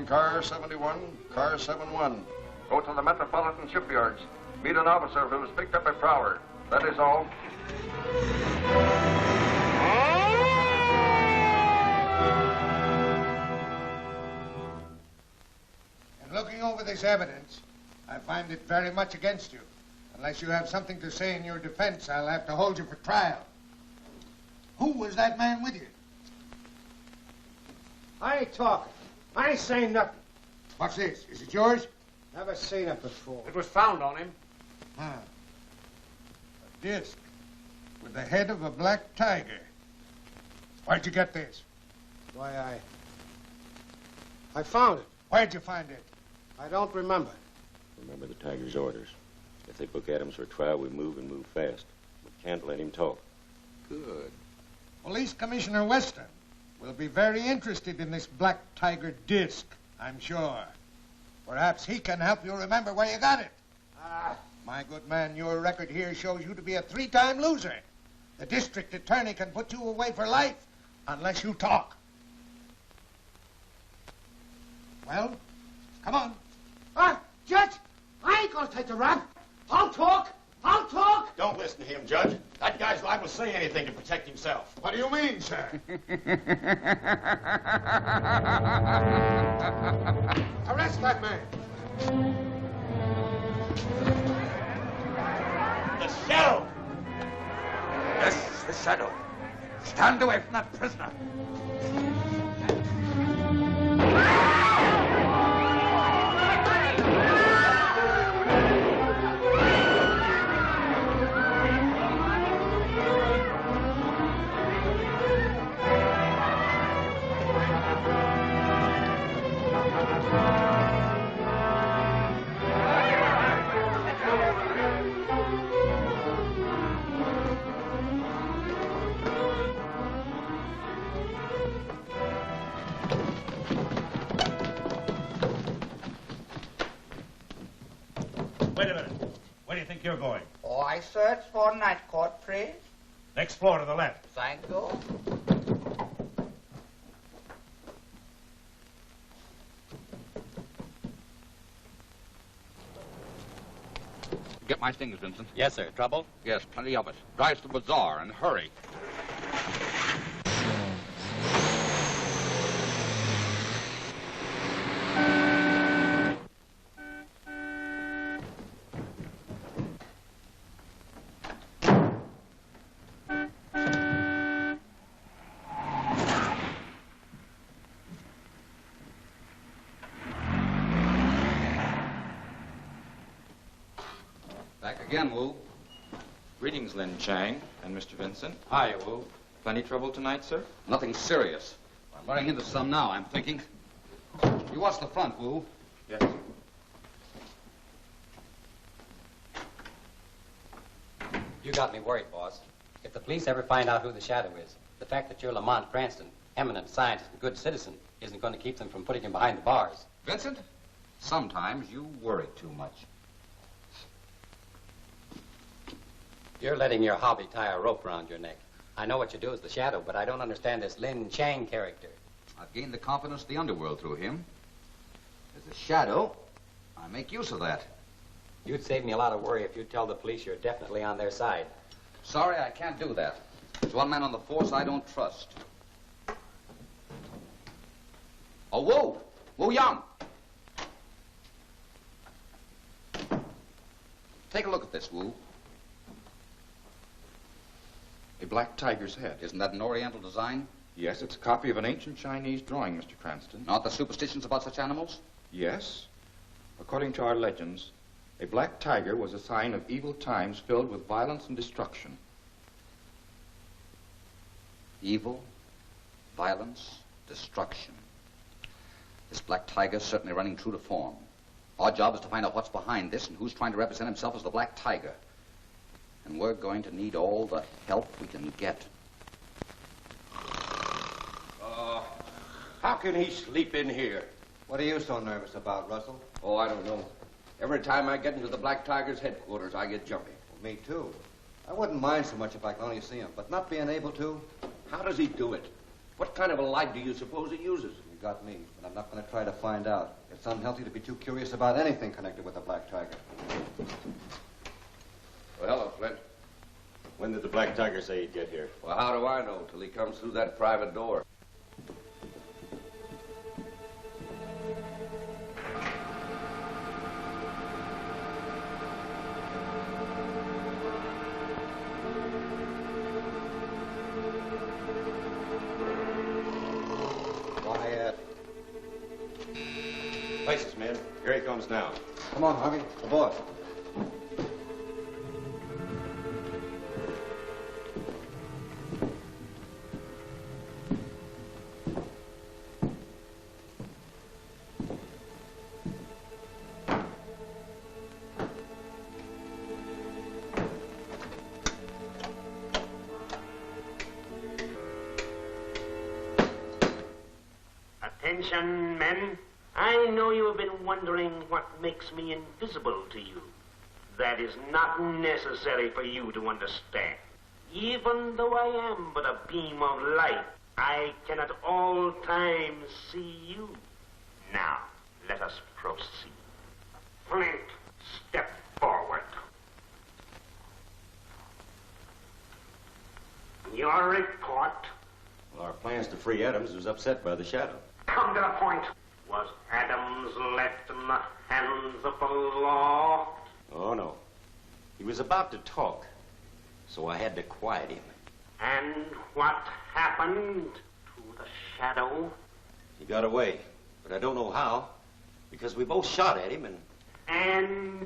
Car 71, car 71. Go to the Metropolitan Shipyards. Meet an officer who was picked up by Prowler. That is all. In looking over this evidence, I find it very much against you. Unless you have something to say in your defense, I'll have to hold you for trial. Who was that man with you? I ain't talking. I ain't saying nothing. What's this? Is it yours? Never seen it before. It was found on him. Huh. A disc with the head of a black tiger. Where'd you get this? Why, I found it. Where'd you find it? I don't remember. Remember the tiger's orders. If they book Adams for trial, we move and move fast. We can't let him talk. Good. Police Commissioner Weston will be very interested in this black tiger disc, I'm sure. Perhaps he can help you remember where you got it. My good man, your record here shows you to be a 3-time loser. The district attorney can put you away for life unless you talk. Well, come on. Judge, I ain't gonna take the rap. I'll talk. I'll talk. Don't listen to him, Judge. That guy's liable to say anything to protect himself. What do you mean, sir? Arrest that man. The Shadow! Yes, the Shadow. Stand away from that prisoner. Wait a minute. Where do you think you're going? Oh, I search for night court, please. Next floor to the left. Thank you. Get my things, Vincent. Yes, sir. Trouble? Yes, plenty of it. Drive to the bazaar and hurry. Again, Wu. Greetings, Lin Chang and Mr. Vincent. Hiya, Wu. Plenty trouble tonight, sir? Nothing serious. I'm running into some now, I'm thinking. You watch the front, Wu. Yes, sir. You got me worried, boss. If the police ever find out who the Shadow is, the fact that you're Lamont Cranston, eminent scientist and good citizen, isn't going to keep them from putting him behind the bars. Vincent, sometimes you worry too much. You're letting your hobby tie a rope around your neck. I know what you do as the Shadow, but I don't understand this Lin Chang character. I've gained the confidence of the underworld through him. As a Shadow, I make use of that. You'd save me a lot of worry if you'd tell the police you're definitely on their side. Sorry, I can't do that. There's one man on the force I don't trust. Oh, Wu! Wu Yang! Take a look at this, Wu. A black tiger's head. Isn't that an Oriental design? Yes, it's a copy of an ancient Chinese drawing, Mr. Cranston. Not the superstitions about such animals? Yes. According to our legends, a black tiger was a sign of evil times filled with violence and destruction. Evil, violence, destruction. This black tiger's certainly running true to form. Our job is to find out what's behind this and who's trying to represent himself as the black tiger. And we're going to need all the help we can get. How can he sleep in here? What are you so nervous about, Russell? Oh, I don't know. Every time I get into the Black Tiger's headquarters, I get jumpy. Well, me too. I wouldn't mind so much if I could only see him, but not being able to. How does he do it? What kind of a light do you suppose he uses? You got me, but I'm not going to try to find out. It's unhealthy to be too curious about anything connected with the Black Tiger. Well, hello, Flint. When did the Black Tiger say he'd get here? Well, how do I know till he comes through that private door? Places, men. Here he comes now. Come on, Harvey. Aboard. Attention, men. I know you have been wondering what makes me invisible to you. That is not necessary for you to understand. Even though I am but a beam of light, I can at all times see you. Now, let us proceed. Flint, step forward. Your report. Well, our plans to free Adams was upset by the shadow. Come to the point. Was Adams left in the hands of the law? Oh, no. He was about to talk, so I had to quiet him. And what happened to the shadow? He got away, but I don't know how, because we both shot at him and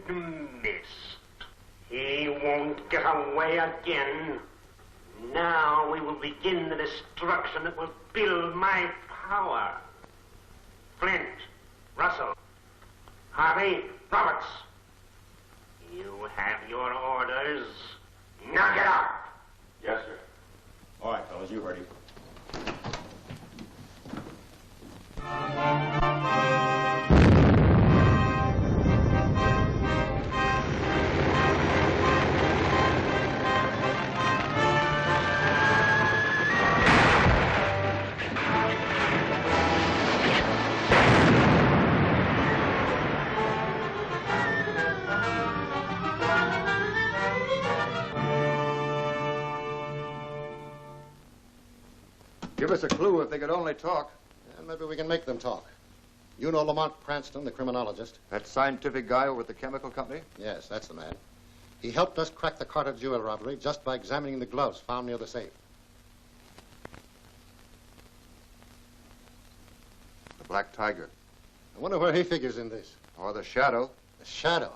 missed. He won't get away again. Now we will begin the destruction that will build my power. Flint, Russell, Harvey, Roberts. You have your orders. Now get out. Yes, sir. All right, fellas, you heard him. Give us a clue if they could only talk. And maybe we can make them talk. You know Lamont Cranston, the criminologist? That scientific guy over at the chemical company? Yes, that's the man. He helped us crack the Carter jewel robbery just by examining the gloves found near the safe. The Black Tiger. I wonder where he figures in this. Or the Shadow. The Shadow?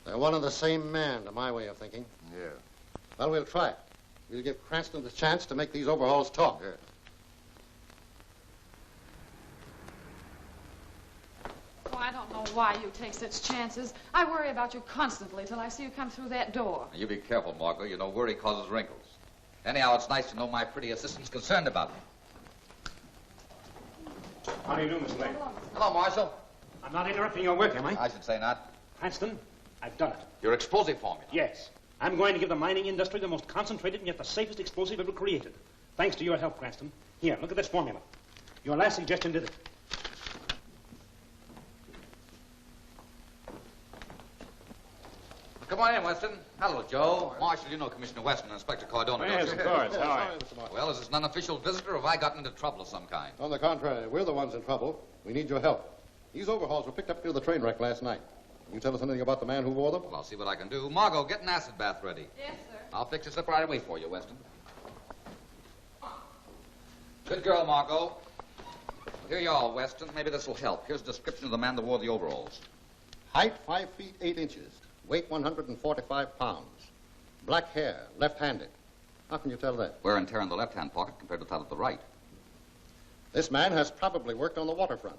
They're one and the same man, to my way of thinking. Yeah. Well, we'll try it. We'll give Cranston the chance to make these overhauls talk. Yeah. Oh, I don't know why you take such chances. I worry about you constantly till I see you come through that door. You be careful, Margot. You know worry causes wrinkles. Anyhow, it's nice to know my pretty assistant's concerned about me. How do you do, Miss Lane? Hello, Marshal. I'm not interrupting your work, am I? I should say not. Cranston, I've done it. Your explosive formula. Yes. I'm going to give the mining industry the most concentrated and yet the safest explosive ever created. Thanks to your help, Cranston. Here, look at this formula. Your last suggestion did it. Come Come on in, Weston. Hello, Joe. Marshal, you know Commissioner Weston and Inspector Cardona, don't Yes, you? of course. How are you? Well, is this an unofficial visitor, or have I gotten into trouble of some kind? On the contrary, we're the ones in trouble. We need your help. These overhauls were picked up near the train wreck last night. Can you tell us anything about the man who wore them? Well, I'll see what I can do. Margot, get an acid bath ready. Yes, sir. I'll fix this up right away for you, Weston. Good girl, Margot. Well, here you are, Weston. Maybe this will help. Here's a description of the man that wore the overalls. Height 5 feet 8 inches. Weight 145 pounds. Black hair, left-handed. How can you tell that? Wear and tear in the left-hand pocket compared to that of the right. This man has probably worked on the waterfront.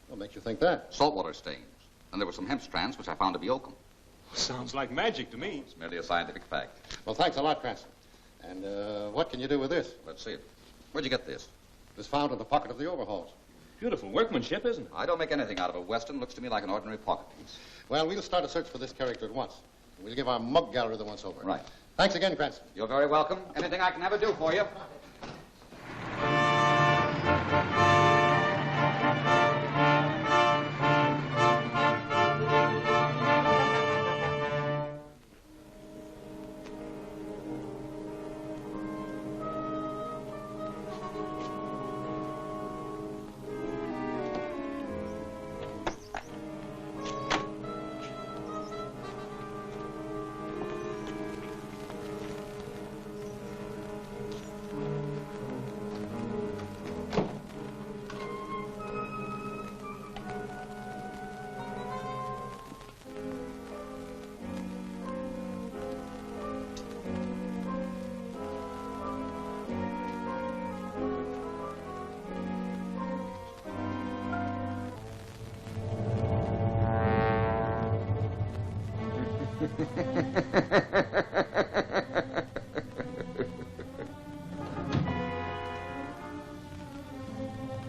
What makes you think that? Saltwater stains. And there were some hemp strands which I found to be oakum. Sounds like magic to me. It's merely a scientific fact. Well, thanks a lot, Cranston. And what can you do with this? Let's see it. Where'd you get this? It was found in the pocket of the overhauls. Beautiful workmanship, isn't it? I don't make anything out of it, Weston. Looks to me like an ordinary pocket piece. Well, we'll start a search for this character at once. We'll give our mug gallery the once over. Right. Thanks again, Cranston. You're very welcome. Anything I can ever do for you.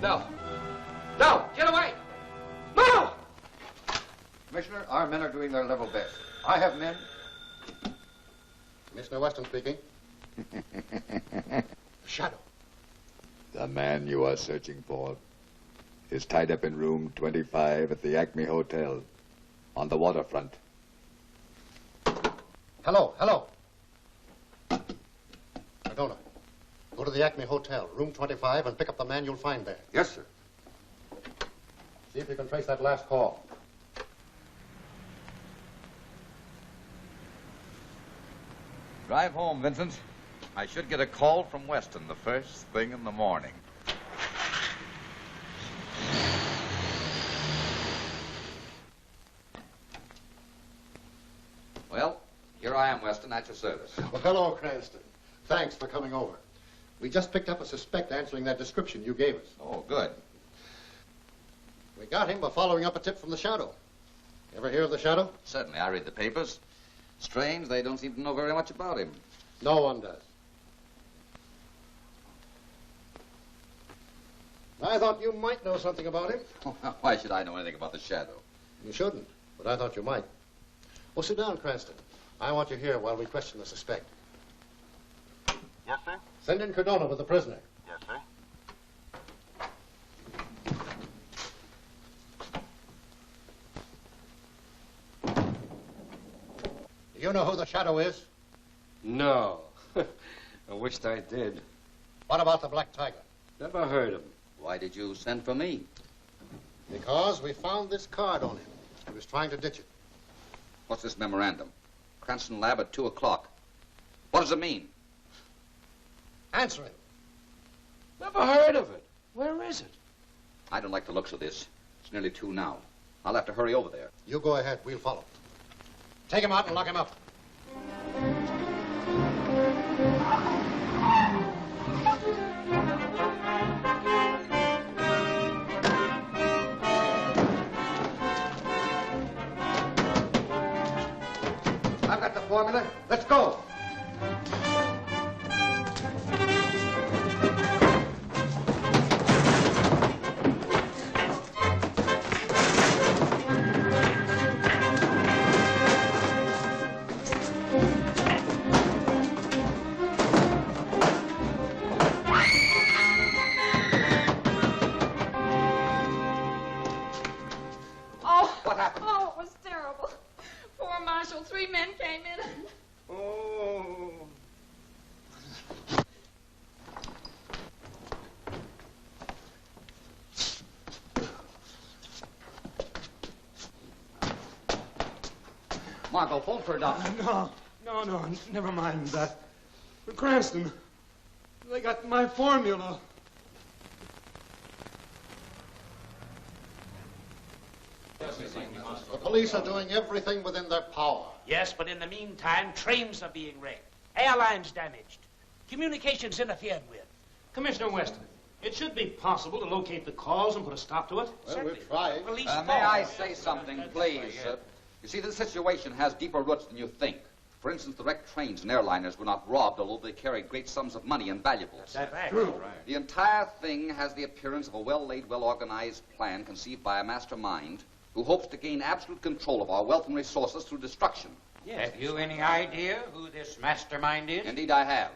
No. No! Get away! No! Commissioner, our men are doing their level best. I have men. Commissioner Weston speaking. Shadow. The man you are searching for is tied up in room 25 at the Acme Hotel on the waterfront. Hello. Cardona, go to the Acme Hotel, room 25, and pick up the man you'll find there. Yes, sir. See if you can trace that last call. Drive home, Vincent. I should get a call from Weston the first thing in the morning. Well, here I am, Weston, at your service. Well, hello, Cranston. Thanks for coming over. We just picked up a suspect answering that description you gave us. Oh, good. We got him by following up a tip from the Shadow. Ever hear of the Shadow? Certainly, I read the papers. Strange, they don't seem to know very much about him. No one does. I thought you might know something about him. Why should I know anything about the Shadow? You shouldn't, but I thought you might. Well, sit down, Cranston. I want you here while we question the suspect. Yes, sir? Send in Cardona with the prisoner. Yes, sir. Do you know who the Shadow is? No. I wished I did. What about the Black Tiger? Never heard of him. Why did you send for me? Because we found this card on him. He was trying to ditch it. What's this memorandum? Cranston Lab at 2 o'clock. What does it mean? Answer him. Never heard of it. Where is it? I don't like the looks of this. It's nearly 2 now. I'll have to hurry over there. You go ahead. We'll follow. Take him out and lock him up. I've got the formula. Let's go. Oh, it was terrible. Poor Marshal. 3 men came Margot, phone for a doctor. No, never mind that. But Cranston, they got my formula. The police are doing everything within their power. Yes, but in the meantime, trains are being wrecked, airlines damaged, communications interfered with. Commissioner Weston, it should be possible to locate the cause and put a stop to it. Well, we're trying. May I say something, please? You see, this situation has deeper roots than you think. For instance, the wrecked trains and airliners were not robbed, although they carried great sums of money and valuables. That's true. The entire thing has the appearance of a well-laid, well-organized plan conceived by a mastermind who hopes to gain absolute control of our wealth and resources through destruction. Have you any idea who this mastermind is? Indeed, I have.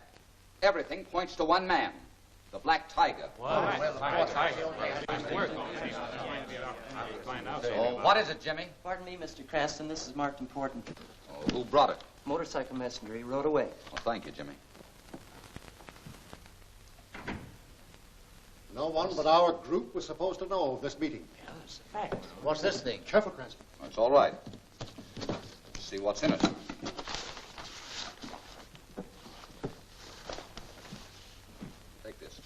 Everything points to one man, the Black Tiger. So, what is it, Jimmy? Pardon me, Mr. Cranston. This is marked important. Oh, who brought it? Motorcycle messenger. He rode away. Well, thank you, Jimmy. No one but our group was supposed to know of this meeting. That's a fact. What's this thing? Careful, Cranston. That's all right. Let's see what's in it. Take this.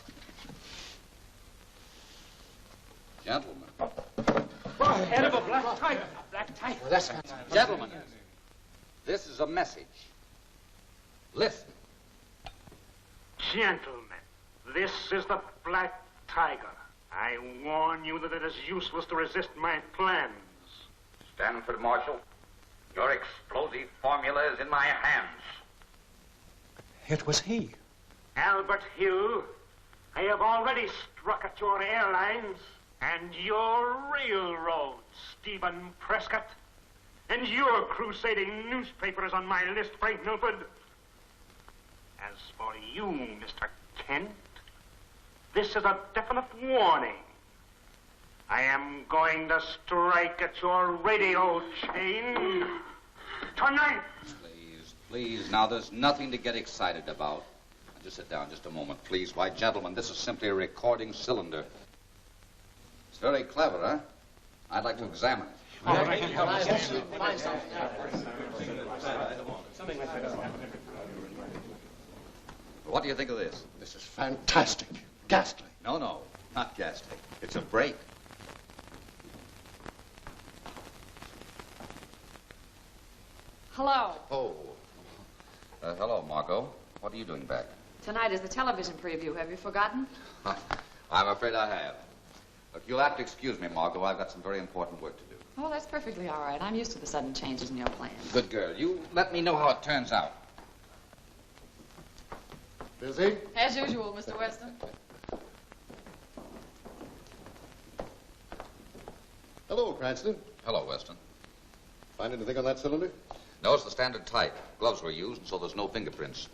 Gentlemen. Head of a black tiger. A black tiger. Well, that's Gentlemen, this is a message. Listen. Gentlemen, this is the Black Tiger. I warn you that it is useless to resist my plans. Stanford Marshal, your explosive formula is in my hands. It was he. Albert Hill, I have already struck at your airlines and your railroads, Stephen Prescott. And your crusading newspaper is on my list, Frank Milford. As for you, Mr. Kent, this is a definite warning. I am going to strike at your radio chain tonight. Please, now there's nothing to get excited about. Now, just sit down just a moment, please. Why, gentlemen, this is simply a recording cylinder. It's very clever, huh? I'd like to examine it. What do you think of this? This is fantastic. Ghastly. No, not ghastly. It's a break. Hello. Oh. Hello, Margot. What are you doing back? Tonight is the television preview. Have you forgotten? I'm afraid I have. Look, you'll have to excuse me, Margot. I've got some very important work to do. Oh, that's perfectly all right. I'm used to the sudden changes in your plans. Good girl. You let me know how it turns out. Busy? As usual, Mr. Weston. Hello, Cranston. Hello, Weston. Find anything on that cylinder? No, it's the standard type. Gloves were used, and so there's no fingerprints.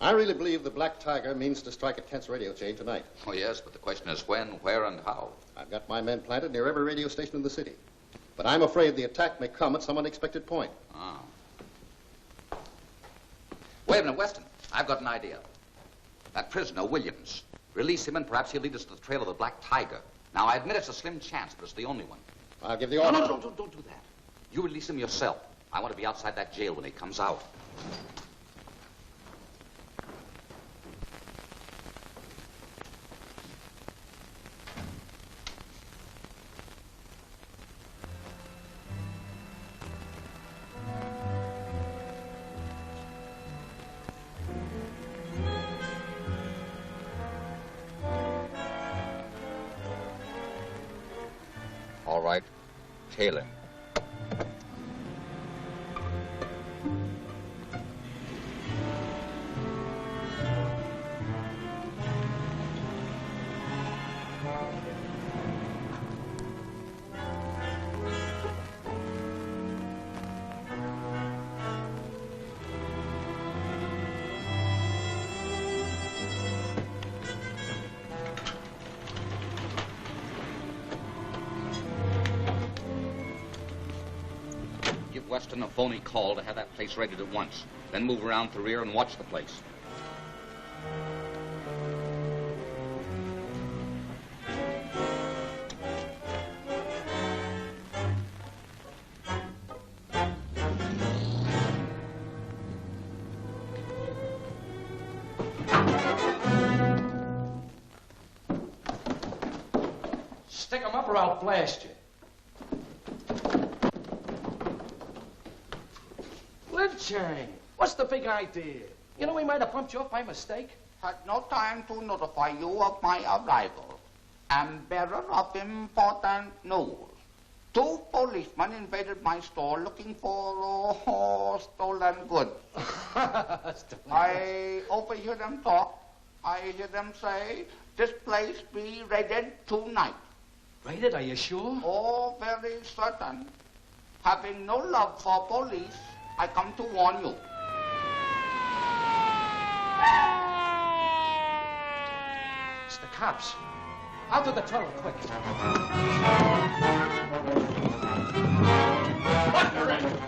I really believe the Black Tiger means to strike at Kent's radio chain tonight. Oh, yes, but the question is when, where, and how. I've got my men planted near every radio station in the city. But I'm afraid the attack may come at some unexpected point. Ah. Wait a minute, Weston. I've got an idea. That prisoner, Williams. Release him, and perhaps he'll lead us to the trail of the Black Tiger. Now, I admit it's a slim chance, but it's the only one. I'll give the order. No, don't do that. You release him yourself. I want to be outside that jail when he comes out. All right. Tail him. Give Weston a phony call to have that place raided at once. Then move around to the rear and watch the place. Stick 'em up or I'll blast you. Lin Chang, what's the big idea? You know we might have bumped you up by mistake. Had no time to notify you of my arrival. Am bearer of important news. 2 policemen invaded my store looking for stolen goods. I overhear them talk. I hear them say, this place be raided tonight. Raided, are you sure? Oh, very certain. Having no love for police, I come to warn you. It's the cops. Out of the tunnel, quick. What direction?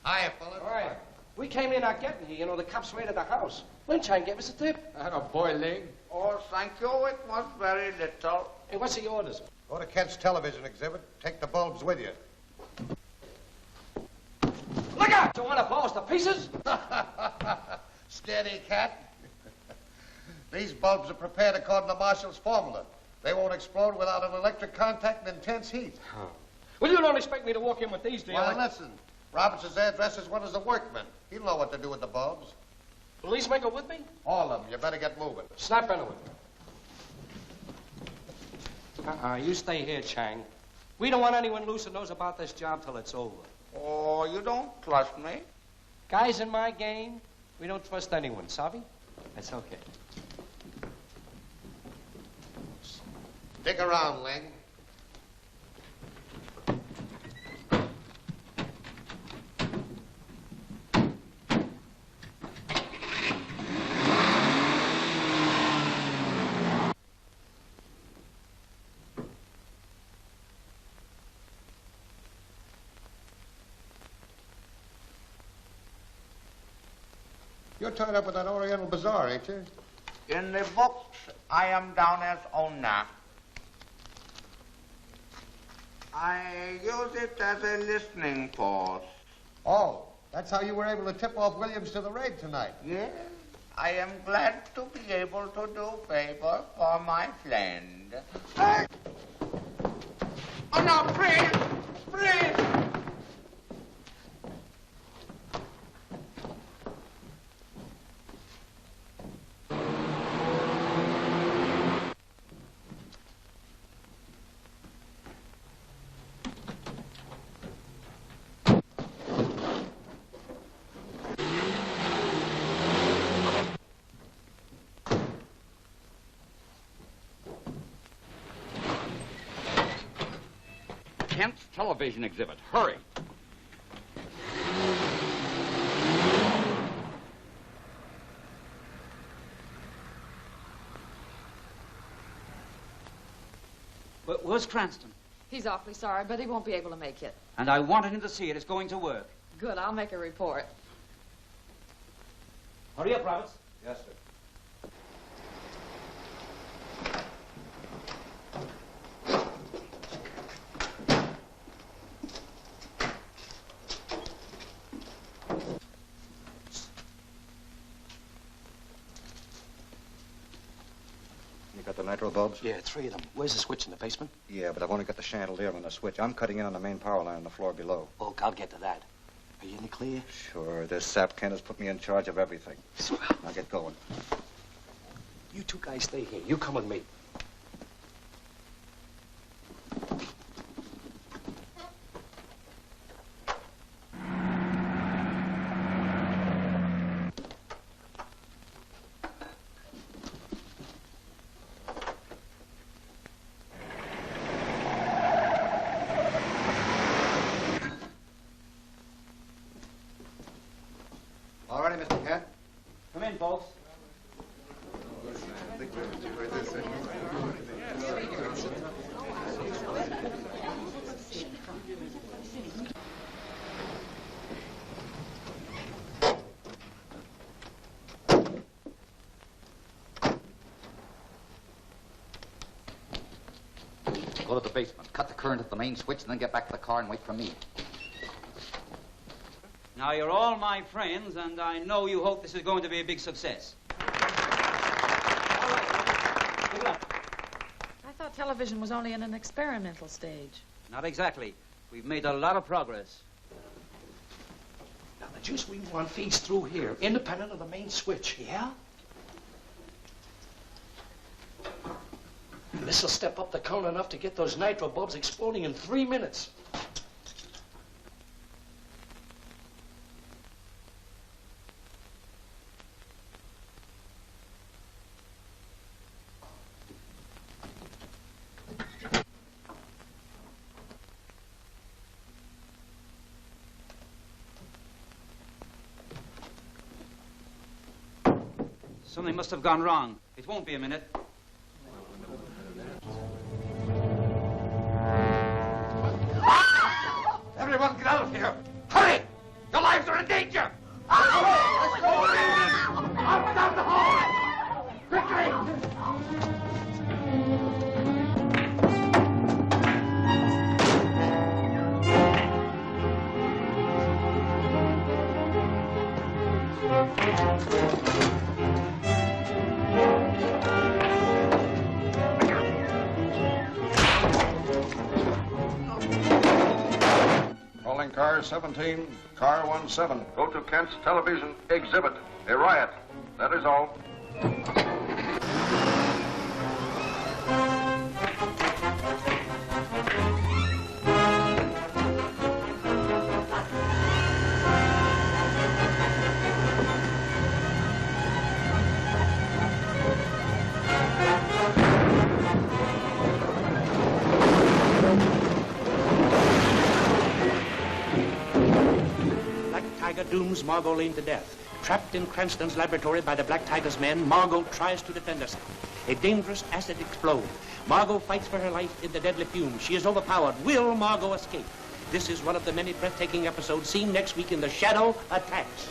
Hiya, fellas. All right. We came in not getting here. You know, the cops raided the house. Lin Chang gave us a tip. Boy, Ling. Oh, thank you. It was very little. Hey, what's the orders? Go to Kent's television exhibit. Take the bulbs with you. Look out! You want to blow us to pieces? Steady, cat. These bulbs are prepared according to Marshall's formula. They won't explode without an electric contact and intense heat. Well, you don't expect me to walk in with these, do you? Well, listen. Robertson's there dressed as one as a workman. He'll know what to do with the bulbs. Policemen go with me? All of them. You better get moving. Snap in with me. You stay here, Chang. We don't want anyone loose who knows about this job till it's over. Oh, you don't trust me? Guys in my game, we don't trust anyone, Sabi? That's okay. Stick around, Ling. You're tied up with that Oriental Bazaar, ain't you? In the books, I am down as owner. I use it as a listening post. Oh, that's how you were able to tip off Williams to the raid tonight. Yes, I am glad to be able to do favor for my friend. Oh, no, friend! Friend! Kent's television exhibit. Hurry. Where's Cranston? He's awfully sorry, but he won't be able to make it. And I wanted him to see it. It's going to work. Good, I'll make a report. Hurry up, Roberts. Yes, sir. You got the nitro bulbs? Yeah, 3 of them. Where's the switch in the basement? Yeah, but I've only got the chandelier and the switch. I'm cutting in on the main power line on the floor below. Oh, I'll get to that. Are you in the clear? Sure. This sap can has put me in charge of everything. Swell. Now get going. You two guys stay here. You come with me. All righty, Mr. Kent. Come in, folks. Go to the basement, cut the current at the main switch, and then get back to the car and wait for me. Now, you're all my friends, and I know you hope this is going to be a big success. I thought television was only in an experimental stage. Not exactly. We've made a lot of progress. Now, the juice we want feeds through here, independent of the main switch, yeah? And this'll step up the current enough to get those nitro bulbs exploding in 3 minutes. Something must have gone wrong. It won't be a minute. Everyone get out of here! Hurry! Your lives are in danger! Up and down the hall! Quickly! Calling car 17, car 17. Go to Kent's television exhibit. A riot. That is all. Black Tiger dooms Margot Lane to death. Trapped in Cranston's laboratory by the Black Tiger's men, Margot tries to defend herself. A dangerous acid explodes. Margot fights for her life in the deadly fumes. She is overpowered. Will Margot escape? This is one of the many breathtaking episodes seen next week in The Shadow Attacks.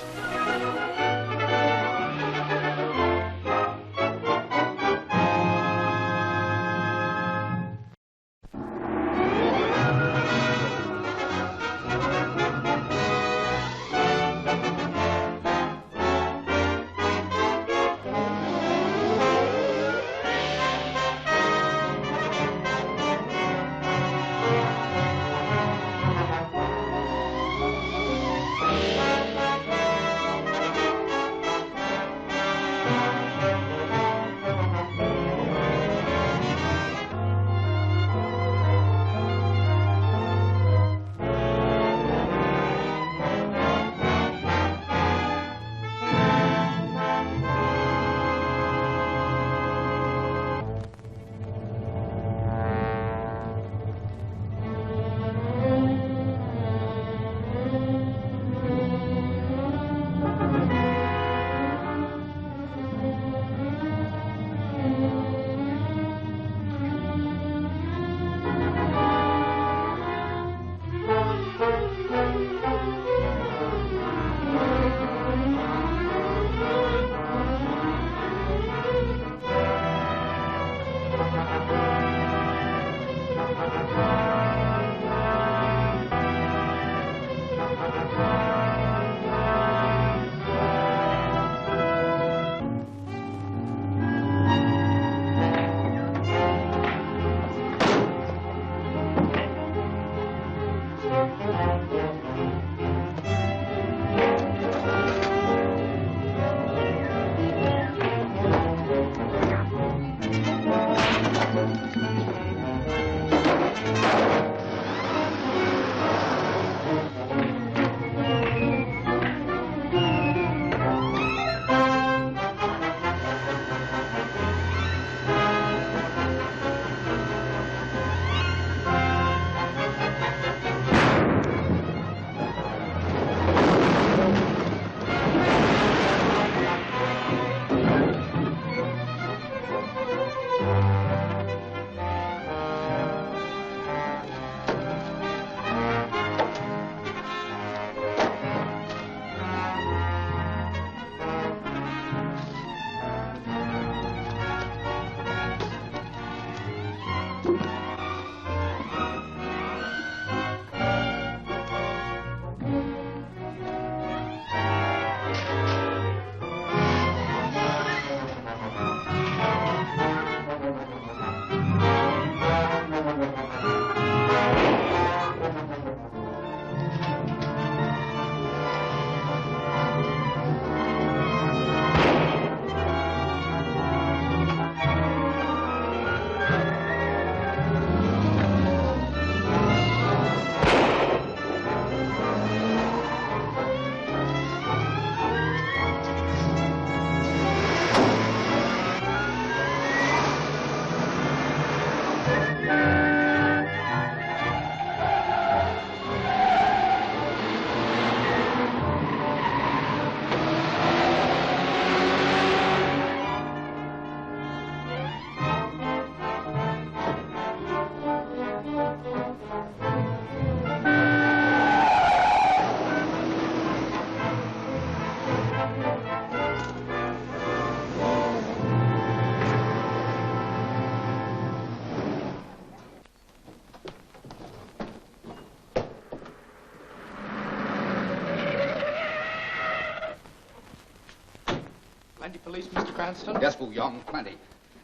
Plenty police, Mr. Cranston? Yes, Wu Young, plenty.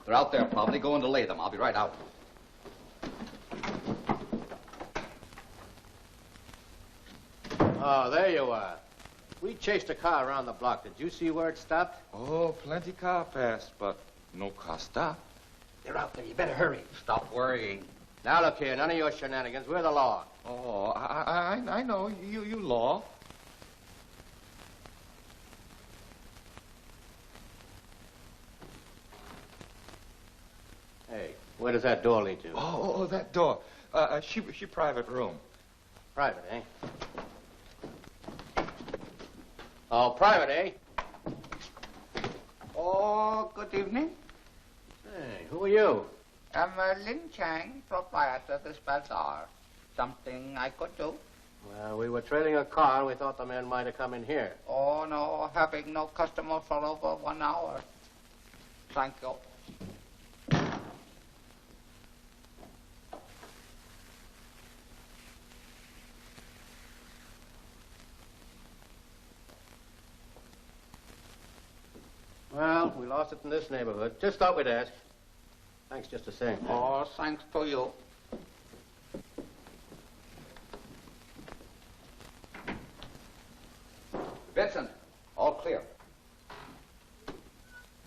They're out there probably. Go and delay them. I'll be right out. Oh, there you are. We chased a car around the block. Did you see where it stopped? Oh, plenty car passed, but no car stopped. They're out there. You better hurry. Stop worrying. Now, look here. None of your shenanigans. We're the law. Oh, I know. You law. Hey, where does that door lead to? Oh, that door. She private room. Private, eh? Oh, private, eh? Oh, good evening. Hey, who are you? I'm Lin Chang, proprietor of this bazaar. Something I could do? Well, we were trailing a car. We thought the man might have come in here. Oh, no, having no customer for over 1 hour. Thank you. Well, we lost it in this neighborhood. Just thought we'd ask. Thanks just the same. Oh, thanks to you. Vincent, all clear.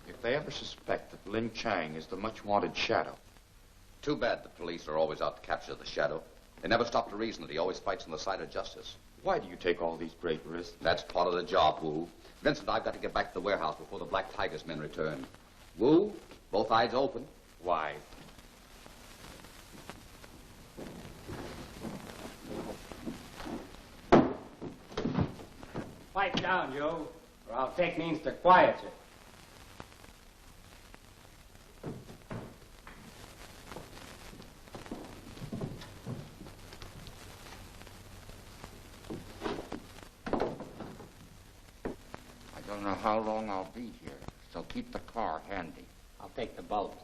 If they ever suspect that Lin Chang is the much-wanted Shadow. Too bad the police are always out to capture the Shadow. They never stop to reason that he always fights on the side of justice. Why do you take all these great risks? That's part of the job, Wu. Vincent, I've got to get back to the warehouse before the Black Tiger's men return. Wu, both eyes open. Why? Pipe down, Joe, or I'll take means to quiet you. I don't know how long I'll be here, so keep the car handy. I'll take the bulbs.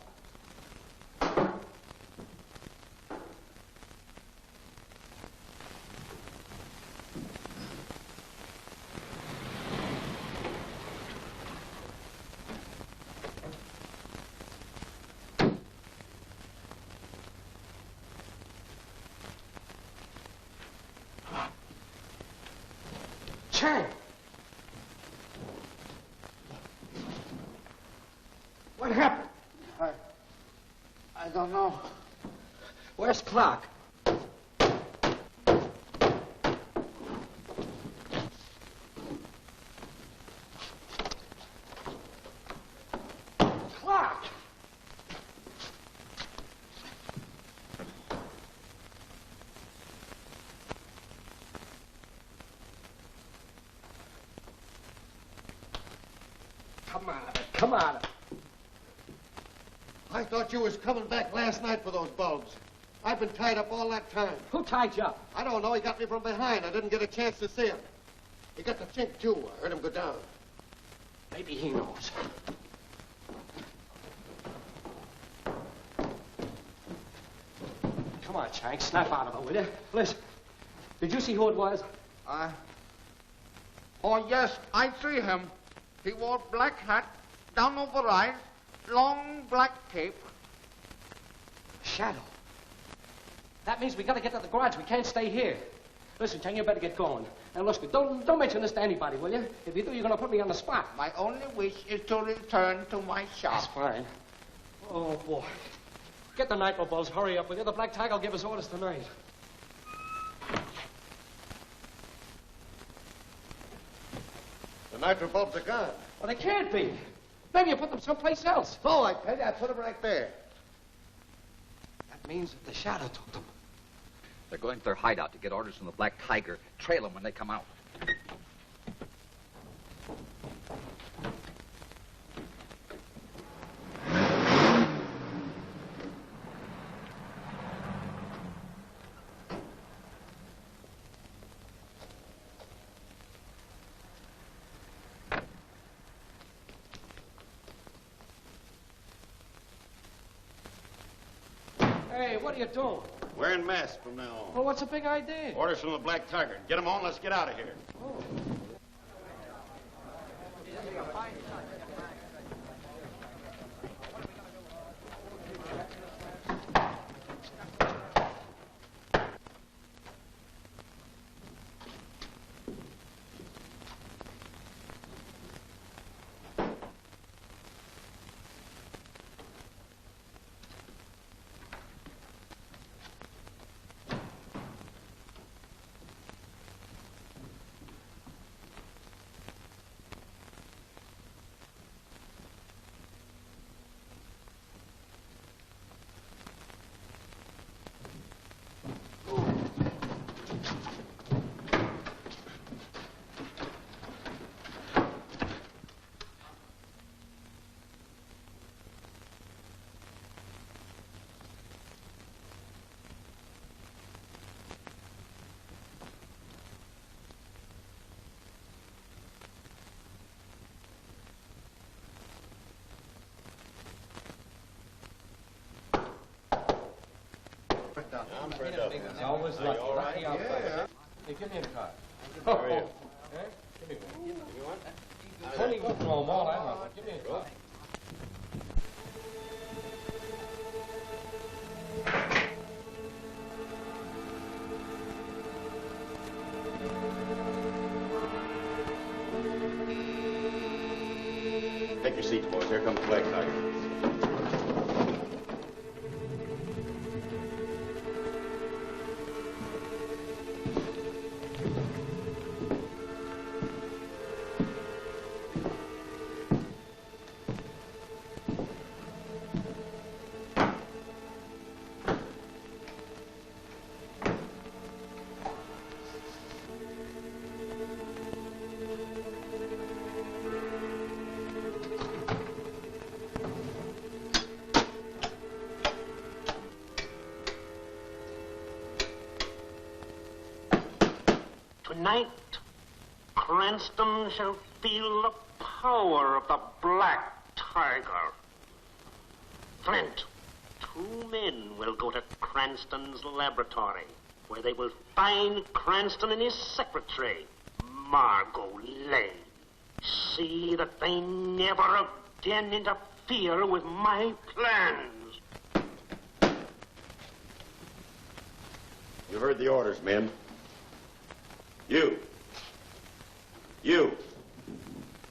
Chang! What happened? I don't know. Where's Clark? Clark! Come on, come on. I thought you was coming back last night for those bulbs. I've been tied up all that time. Who tied you up? I don't know. He got me from behind. I didn't get a chance to see him. He got the chink, too. I heard him go down. Maybe he knows. Come on, Chang, snap out of it, will you? Listen, did you see who it was? Oh, yes, I see him. He wore black hat, down over eyes, long black cape. Shadow. That means we gotta get to the garage. We can't stay here. Listen, Chang, you better get going. And listen, don't mention this to anybody, will you? If you do, you're gonna put me on the spot. My only wish is to return to my shop. That's fine. Oh, boy. Get the nitro bulbs. Hurry up, will you? The Black Tiger will give us orders tonight. The nitro bulbs are gone. Well, they can't be. Maybe you put them someplace else. Oh, I tell you, I put them right there. That means that the Shadow took them. They're going to their hideout to get orders from the Black Tiger. Trail them when they come out. Hey, what are you doing? Wearing masks from now on. Well, what's the big idea? Orders from the Black Tiger. Get them on, let's get out of here. Oh. worked out. I'm pretty up. He's always lucky. All right? Lucky out Yeah. there. Hey, give me a card. How are you? Huh? Give me one. You want? Tony won't throw them all I want, but give me a card. Take your seats, boys. Here comes the Black Tiger. Tonight, Cranston shall feel the power of the Black Tiger. Flint, 2 men will go to Cranston's laboratory, where they will find Cranston and his secretary, Margot Lane. See that they never again interfere with my plans. You heard the orders, men. You.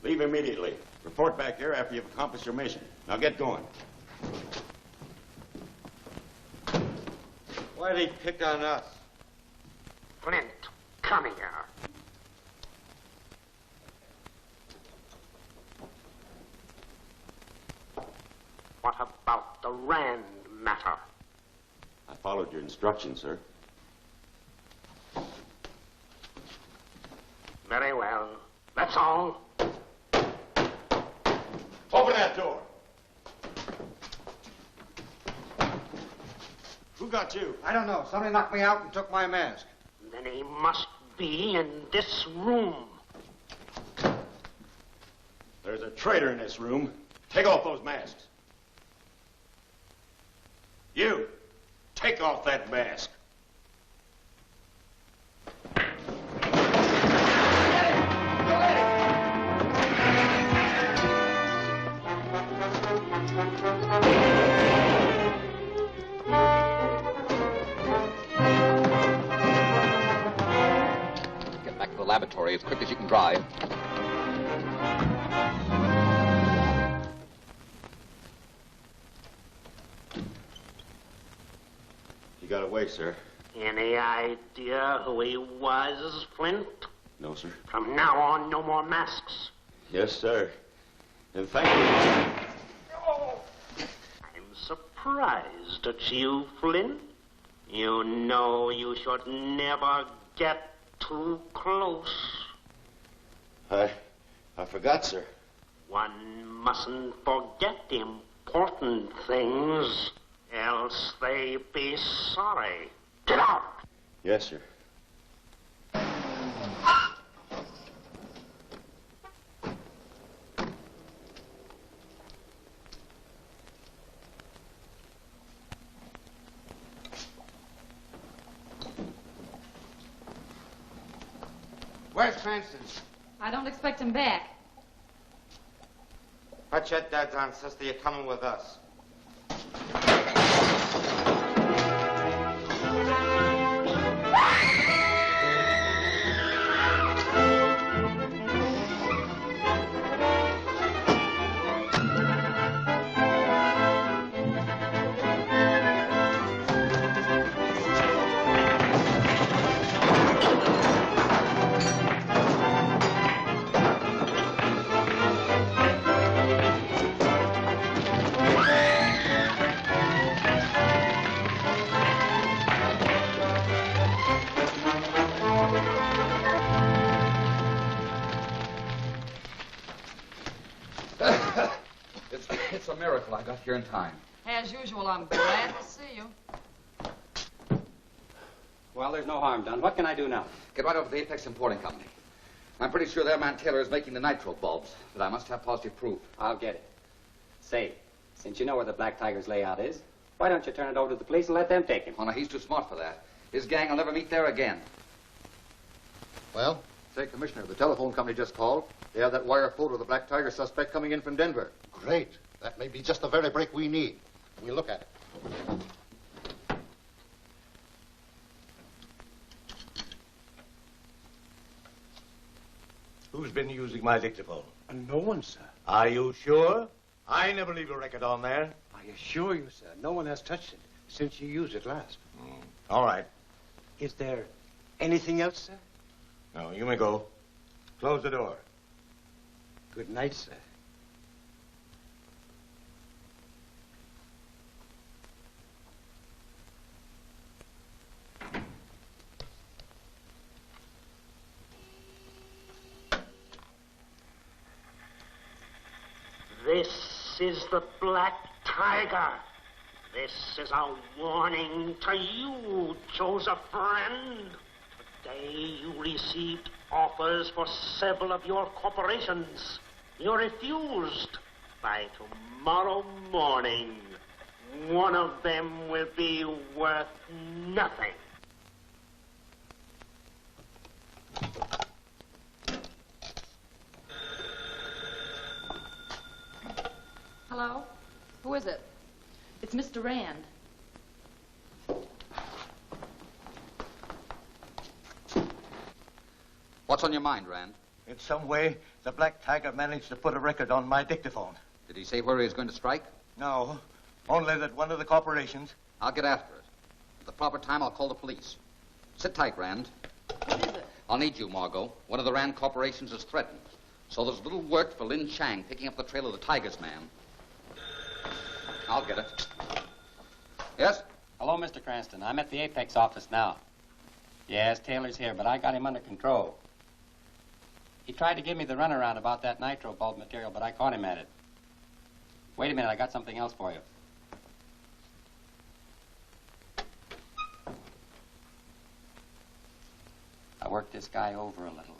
Leave immediately. Report back here after you've accomplished your mission. Now get going. Why'd he pick on us? Flint, come here. What about the Rand matter? I followed your instructions, sir. Very well. That's all. Open that door. Who got you? I don't know. Somebody knocked me out and took my mask. Then he must be in this room. There's a traitor in this room. Take off those masks. You, take off that mask. Get back to the laboratory as quick as you can drive. You got away, sir. Any idea who he was, Flint? No, sir. From now on, no more masks. Yes, sir. And thank you. I'm surprised at you, Flint. You know you should never get too close. I forgot, sir. One mustn't forget important things, else they be sorry. Get out! Yes, sir. Where's Cranston? I don't expect him back. What's your dad's on, sister? You're coming with us. It's a miracle I got here in time. As usual, I'm glad to see you. Well, there's no harm done. What can I do now? Get right over to the Apex Importing Company. I'm pretty sure their man Taylor is making the nitro bulbs, but I must have positive proof. I'll get it. Say, since you know where the Black Tiger's layout is, Why don't you turn it over to the police and let them take him? Oh, no, he's too smart for that. His gang will never meet there again. Well, say, Commissioner, the telephone company just called. They have that wire photo of the Black Tiger suspect coming in from Denver. Great. That may be just the very break we need. We'll look at it. Who's been using my dictaphone? No one, sir. Are you sure? I never leave a record on there. I assure you, sir, no one has touched it since you used it last. All right. Is there anything else, sir? No, you may go. Close the door. Good night, sir. This is the Black Tiger. This is a warning to you, Joseph Friend. Today you received offers for several of your corporations. You refused. By tomorrow morning, one of them will be worth nothing. Hello? Who is it? It's Mr. Rand. What's on your mind, Rand? In some way, the Black Tiger managed to put a record on my dictaphone. Did he say where he was going to strike? No, only that one of the corporations... I'll get after it. At the proper time, I'll call the police. Sit tight, Rand. What is it? I'll need you, Margot. One of the Rand corporations is threatened. So there's little work for Lin Chang picking up the trail of the Tiger's man. I'll get it. Yes? Hello, Mr. Cranston. I'm at the Apex office now. Yes, Taylor's here, but I got him under control. He tried to give me the runaround about that nitro bulb material, but I caught him at it. Wait a minute, I got something else for you. I worked this guy over a little.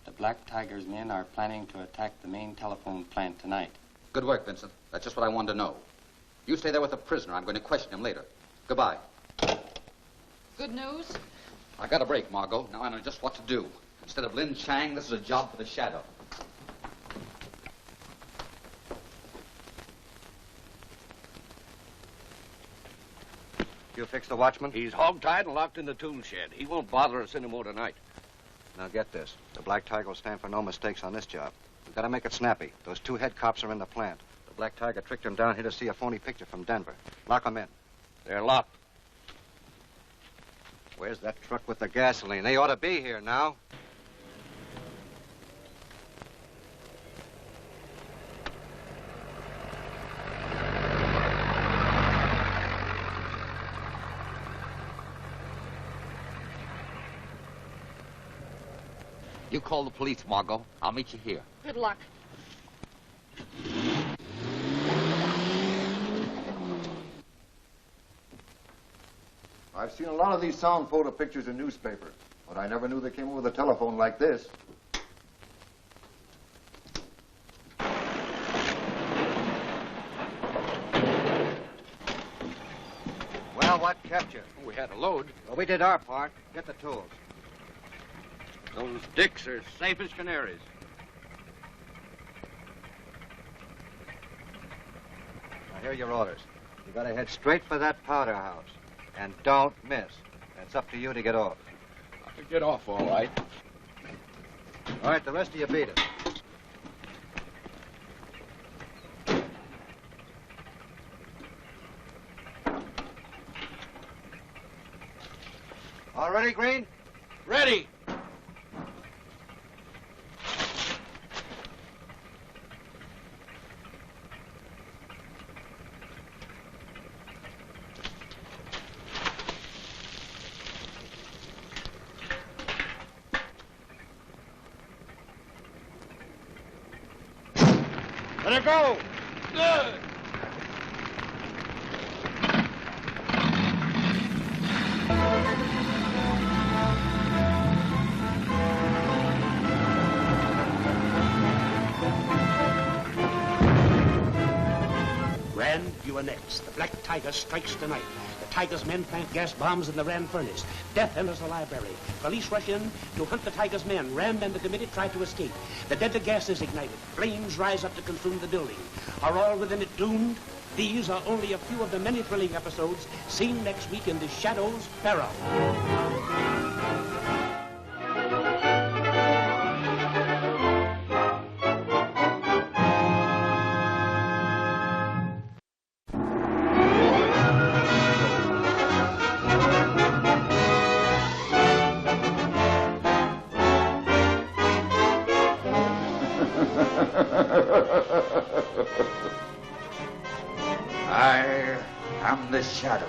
The Black Tiger's men are planning to attack the main telephone plant tonight. Good work, Vincent. That's just what I wanted to know. You stay there with the prisoner. I'm going to question him later. Goodbye. Good news? I got a break, Margot. Now I know just what to do. Instead of Lin Chang, this is a job for the Shadow. You fix the watchman? He's hog-tied and locked in the tool shed. He won't bother us anymore tonight. Now get this. The Black Tiger will stand for no mistakes on this job. We've got to make it snappy. Those two head cops are in the plant. The Black Tiger tricked him down here to see a phony picture from Denver. Lock them in. They're locked. Where's that truck with the gasoline? They ought to be here now. You call the police, Margot. I'll meet you here. Good luck. I've seen a lot of these sound photo pictures in newspapers, but I never knew they came over the telephone like this. Well, what kept you? We had a load. Well, we did our part. Get the tools. Those dicks are safe as canaries. Now, here are your orders. You got to head straight for that powder house. And don't miss. It's up to you to get off. I could get off all right. All right, the rest of you beat it. All ready, Green? Ready. Let her go! Good! Rand, you are next. The Black Tiger strikes tonight. The Tiger's men plant gas bombs in the Rand furnace. Death enters the library. Police rush in to hunt the Tiger's men. Rand and the committee try to escape. The deadly gas is ignited. Flames rise up to consume the building. Are all within it doomed? These are only a few of the many thrilling episodes seen next week in The Shadow's Peril. I am the Shadow.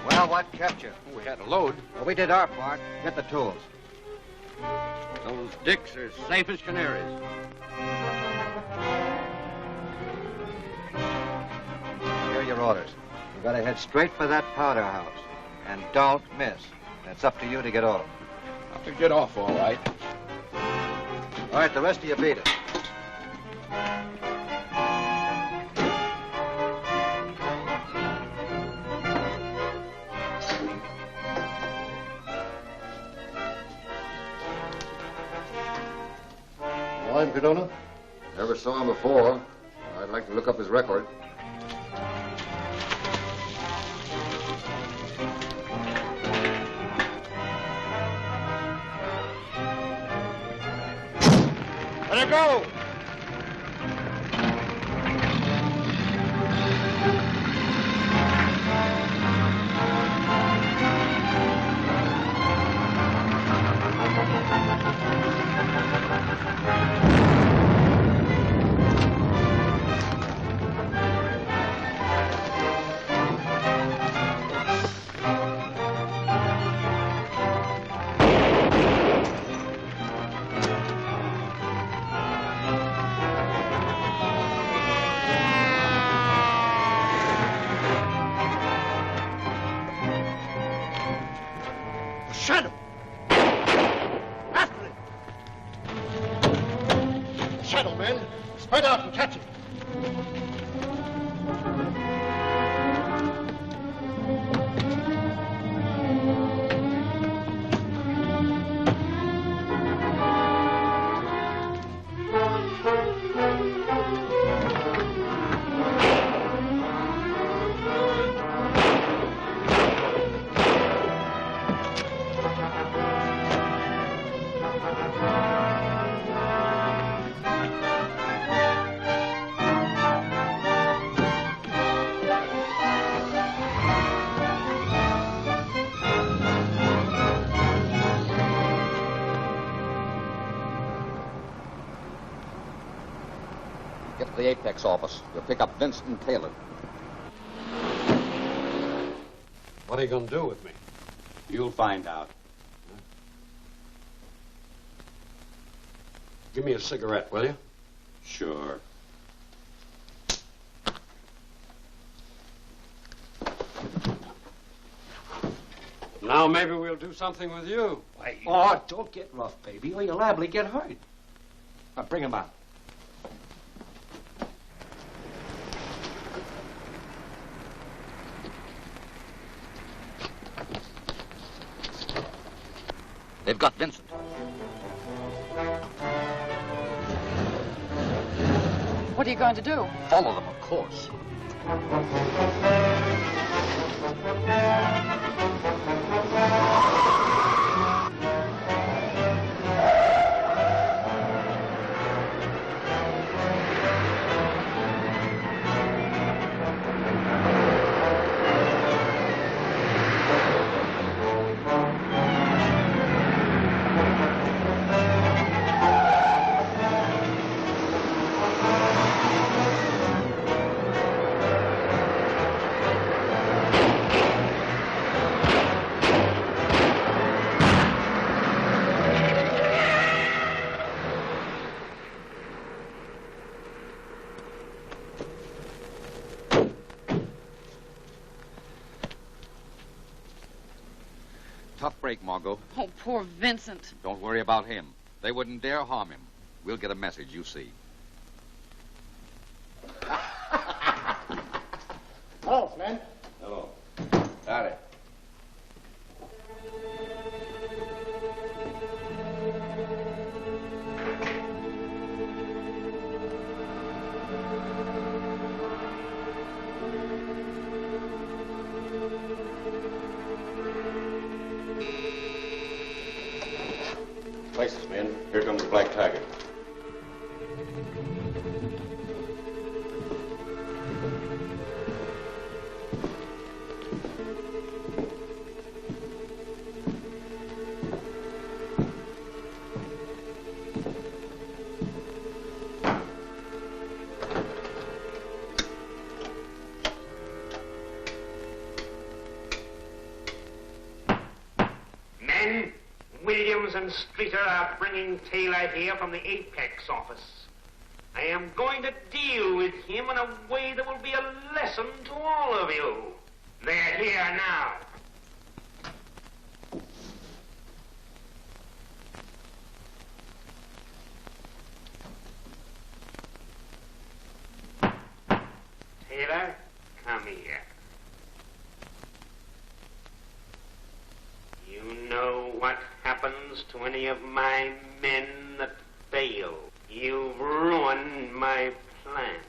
Well, what kept you? We had a load. Well, we did our part. Get the tools. Those dicks are safe as canaries. Here are your orders. You gotta head straight for that powder house. And don't miss. It's up to you to get off. Have to get off, all right. All right, the rest of you beat it. Line, Cadona? Never saw him before. I'd like to look up his record. Let her go! Shadow! After it! Shadow, men. Spread out and catch it. Get to the Apex office. You'll pick up Vincent Taylor. What are you going to do with me? You'll find out. Give me a cigarette, will you? Sure. Now maybe we'll do something with you. Oh, don't get rough, baby, or you'll liable to get hurt. Now, bring him out. They've got Vincent. What are you going to do? Follow them, of course. Tough break, Margot. Oh, poor Vincent. Don't worry about him. They wouldn't dare harm him. We'll get a message, you see. Hello, Flynn. Hello. Got it. Places, men. Here comes the Black Tiger. Men, Williams and Streeter are bringing Taylor here from the Apex office. I am going to deal with him in a way that will be a lesson to all of you. They're here now. Taylor, come here. You know what happens to any of my men that fail. You've ruined my plan.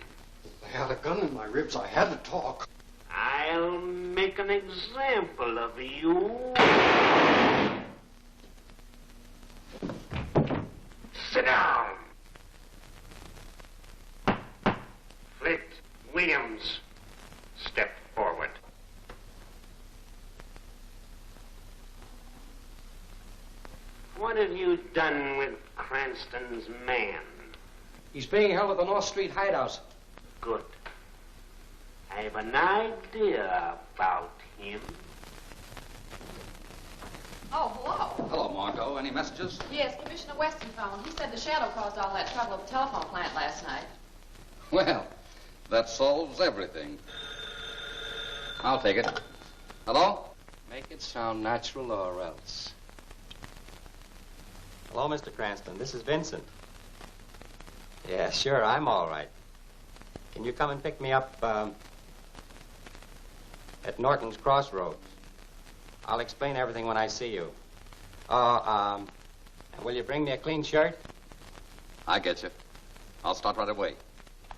I had a gun in my ribs. I had to talk. I'll make an example of you. Sit down. Flint, Williams, step forward. What have you done with Cranston's man? He's being held at the North Street hideout. Good. I have an idea about him. Oh, hello. Hello, Margot. Any messages? Yes, Commissioner Weston phoned. He said the shadow caused all that trouble at the telephone plant last night. Well, that solves everything. I'll take it. Hello? Make it sound natural or else. Hello, Mr. Cranston. This is Vincent. Yeah, sure, I'm all right. Can you come and pick me up at Norton's Crossroads? I'll explain everything when I see you. And will you bring me a clean shirt? I get you. I'll start right away.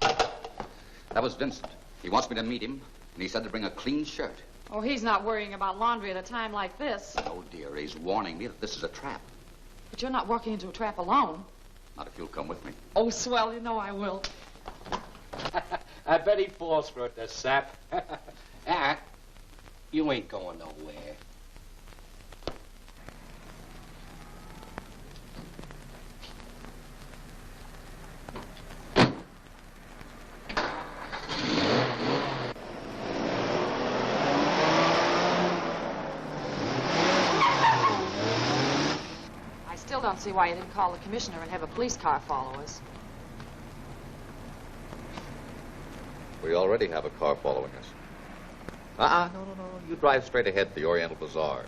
That was Vincent. He wants me to meet him, and he said to bring a clean shirt. Oh, he's not worrying about laundry at a time like this. Oh, dear, he's warning me that this is a trap. But you're not walking into a trap alone. Not if you'll come with me. Oh, swell, you know I will. I bet he falls for it, the sap. You ain't going nowhere. I still don't see why you didn't call the commissioner and have a police car follow us. We already have a car following us. No. You drive straight ahead to the Oriental Bazaar.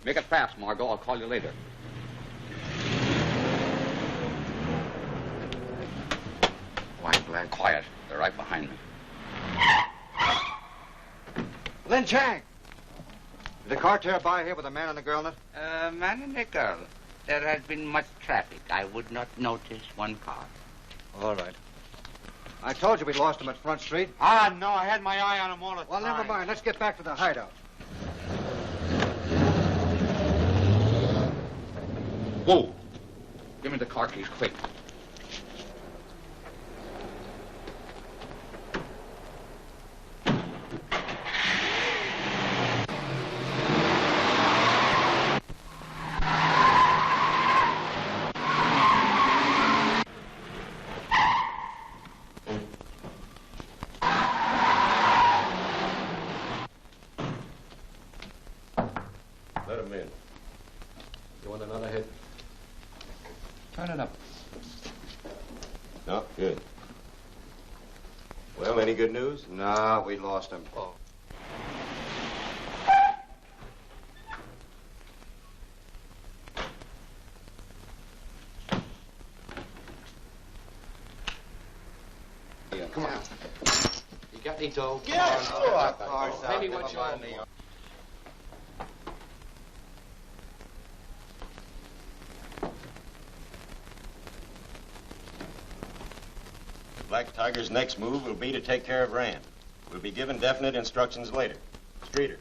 Make it fast, Margot. I'll call you later. Quiet. They're right behind me. Lin Chang! Did the car tear by here with a man and a girl in it? Man and a girl. There has been much traffic. I would not notice one car. All right. I told you we lost him at Front Street. Ah, no, I had my eye on him all the time. Well, never mind. Let's get back to the hideout. Whoa! Give me the car keys, quick. Let him in. You want another hit? Turn it up. No, good. Well, any good news? No, we lost him. Oh. Come on. You got any dough? Yeah, sure. Pay me what you owe me. Black Tiger's next move will be to take care of Rand. We'll be given definite instructions later. Streeter,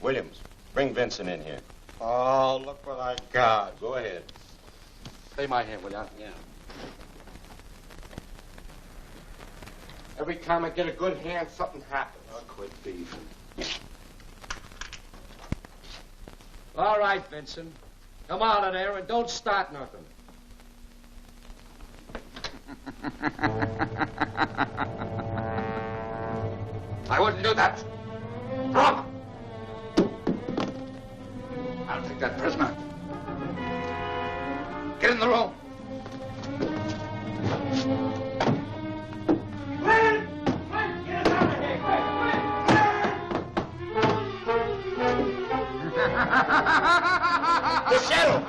Williams, bring Vincent in here. Oh, look what I got. Go ahead. Play my hand, will ya? Yeah. Every time I get a good hand, something happens. Oh, quit beefing. All right, Vincent. Come out of there and don't start nothing. I wouldn't do that. Drop! I'll take that prisoner. Get in the room. The shadow!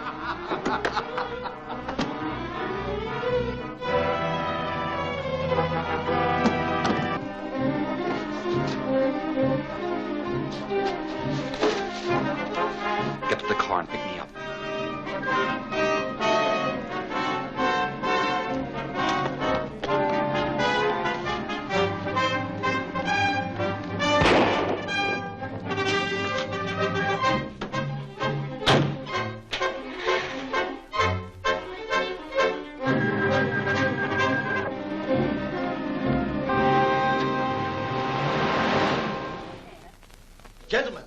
Get to the car and pick me up. Gentlemen,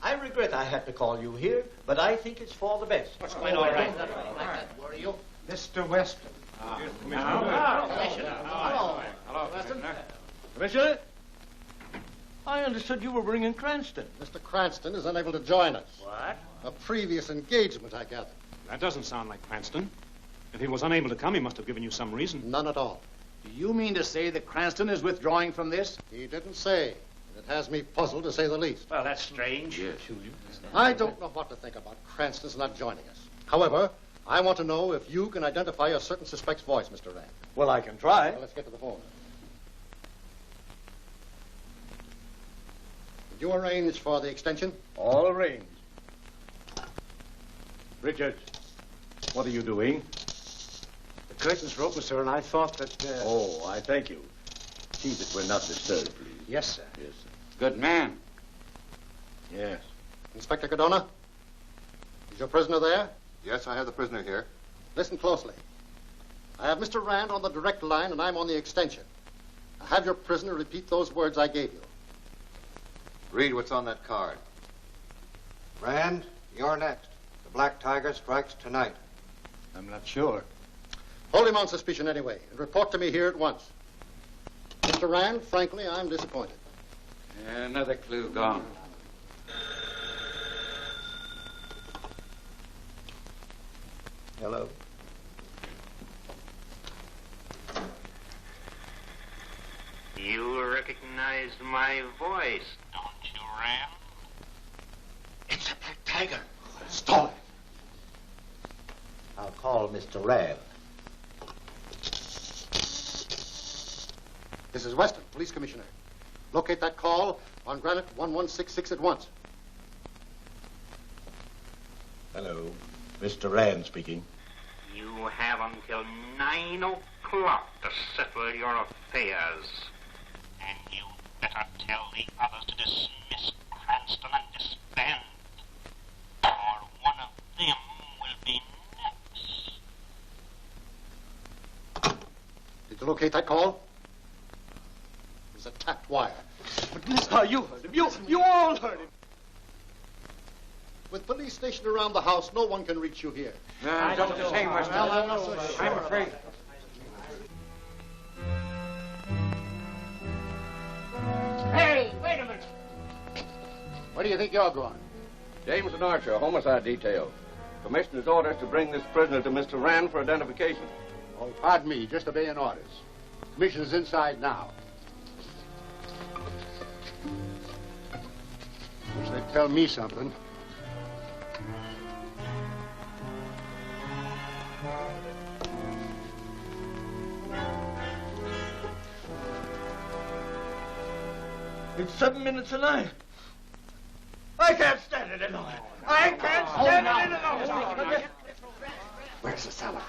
I regret I had to call you here, but I think it's for the best. What's going on, right? Where are you? Mr. Weston. Hello, Weston. Commissioner, I understood you were bringing Cranston. Mr. Cranston is unable to join us. What? A previous engagement, I gather. That doesn't sound like Cranston. If he was unable to come, he must have given you some reason. None at all. Do you mean to say that Cranston is withdrawing from this? He didn't say. It has me puzzled, to say the least. Well, that's strange. Yes. I don't know what to think about Cranston's not joining us. However, I want to know if you can identify a certain suspect's voice, Mr. Rand. Well, I can try. Well, let's get to the phone. Did you arrange for the extension? All arranged. Richard, what are you doing? The curtains were open, sir, and I thought that... Oh, I thank you. See that we're not disturbed, please. Yes, sir. Yes, sir. Good man. Yes. Inspector Cardona? Is your prisoner there? Yes, I have the prisoner here. Listen closely. I have Mr. Rand on the direct line, and I'm on the extension. Now have your prisoner repeat those words I gave you. Read what's on that card. Rand, you're next. The Black Tiger strikes tonight. I'm not sure. Hold him on suspicion anyway, and report to me here at once. Mr. Rand, frankly, I'm disappointed. Another clue gone. Hello. You recognized my voice, don't you, Ram? It's a Black Tiger. call Mr. Rand. This is Weston, Police Commissioner. Locate that call on Granite 1166 at once. Hello. Mr. Rand speaking. You have until 9 o'clock to settle your affairs. And you better tell the others to dismiss Cranston and disband, or one of them will be next. Did you locate that call? It was a tapped wire. But, mister, you heard him. You all heard him. With police stationed around the house, no one can reach you here. No, don't the same, Weston. I'm not so sure. I'm afraid. Hey, wait a minute. Where do you think you're going? James and Archer, homicide detail. Commissioner's orders to bring this prisoner to Mr. Rand for identification. Oh, pardon me, just obeying orders. Commissioner's inside now. Wish they'd tell me something. It's 7 minutes to 9. I can't stand it any longer. I can't stand it any longer. Where's the cellar?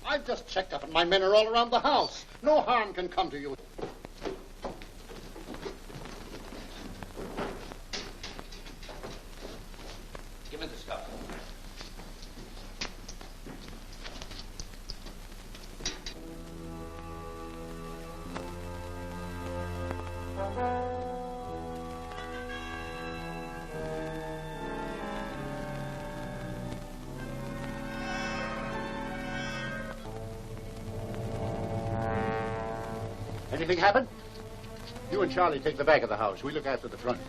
I've just checked up and my men are all around the house. No harm can come to you. Give me the stuff. Anything happen? You and Charlie take the back of the house. We look after the front.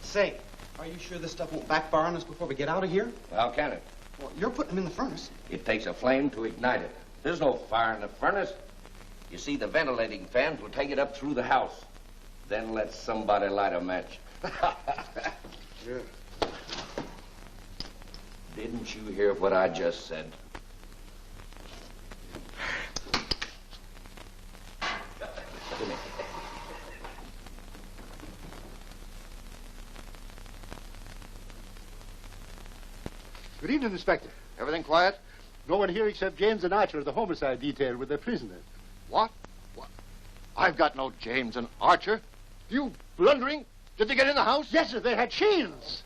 Say, are you sure this stuff won't backfire on us before we get out of here? How can it? Well, you're putting them in the furnace. It takes a flame to ignite it. There's no fire in the furnace. You see, the ventilating fans will take it up through the house. Then let somebody light a match. Yeah. Didn't you hear what I just said? Good evening, Inspector. Everything quiet? No one here except James and Archer of the homicide detail with their prisoner. What? I've got no James and Archer. You blundering? Did they get in the house? Yes, sir. They had shields.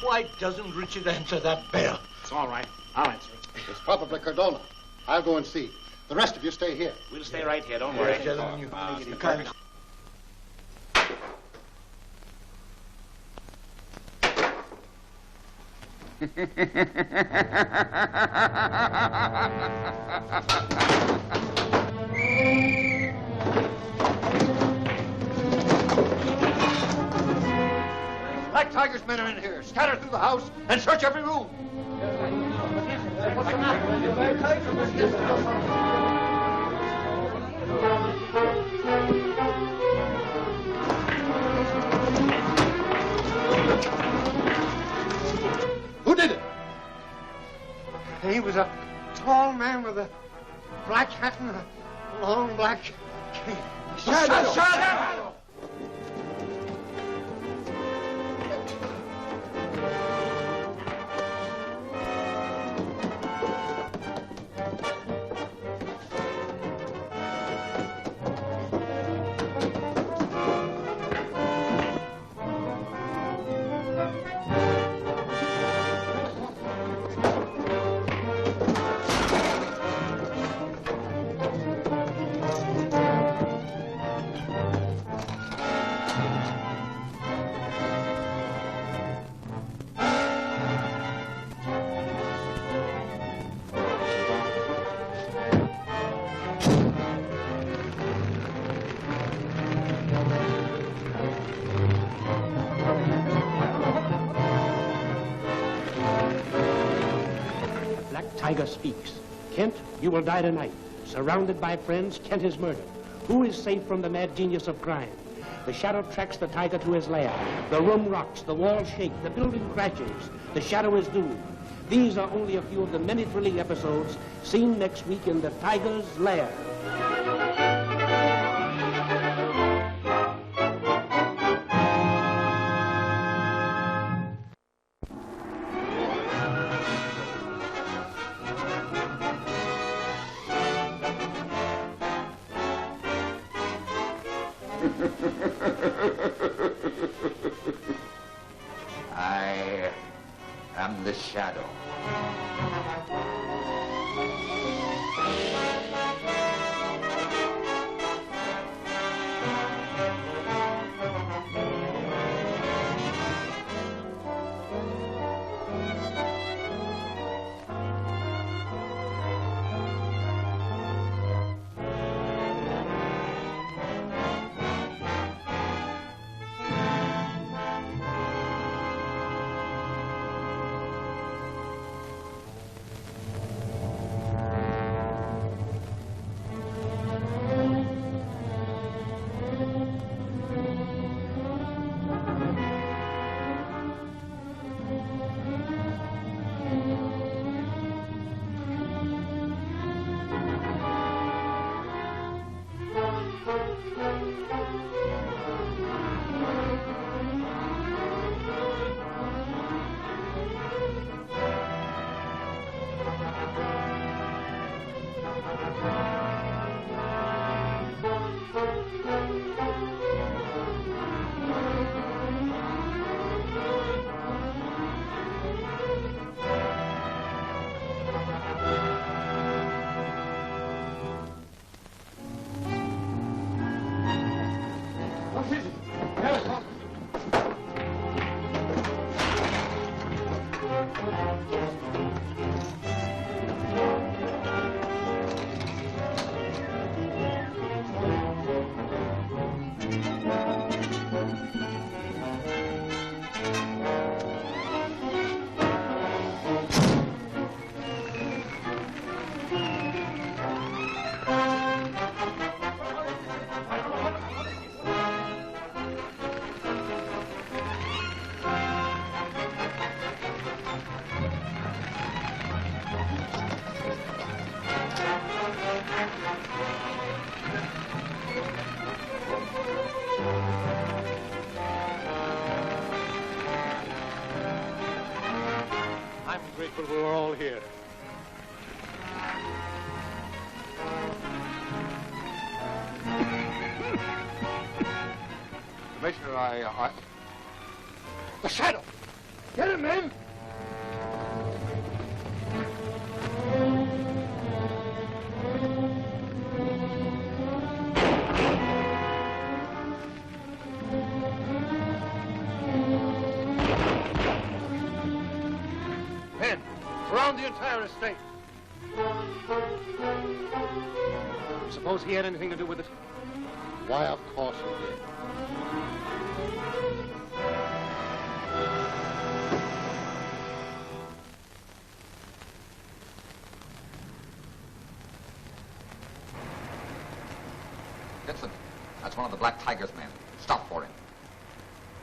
Why doesn't Richard answer that bell? It's all right. I'll answer it. It's probably Cardona. I'll go and see. The rest of you stay here. We'll stay right here. Don't worry. Gentlemen, you can't. Black Tiger's men are in here. Scatter through the house and search every room. Who did it? He was a tall man with a black hat and a long black cape. Shadow! Tiger speaks. Kent, you will die tonight. Surrounded by friends, Kent is murdered. Who is safe from the mad genius of crime? The shadow tracks the tiger to his lair. The room rocks, the walls shake, the building crashes. The shadow is doomed. These are only a few of the many thrilling episodes seen next week in The Tiger's Lair. I am the shadow. I'm grateful we're all here. Commissioner, I... The shadow! Get him, men! Men, surround the entire estate. Suppose he had anything to do with it? Why, of course he did. Vincent, that's one of the Black Tiger's men. Stop for him.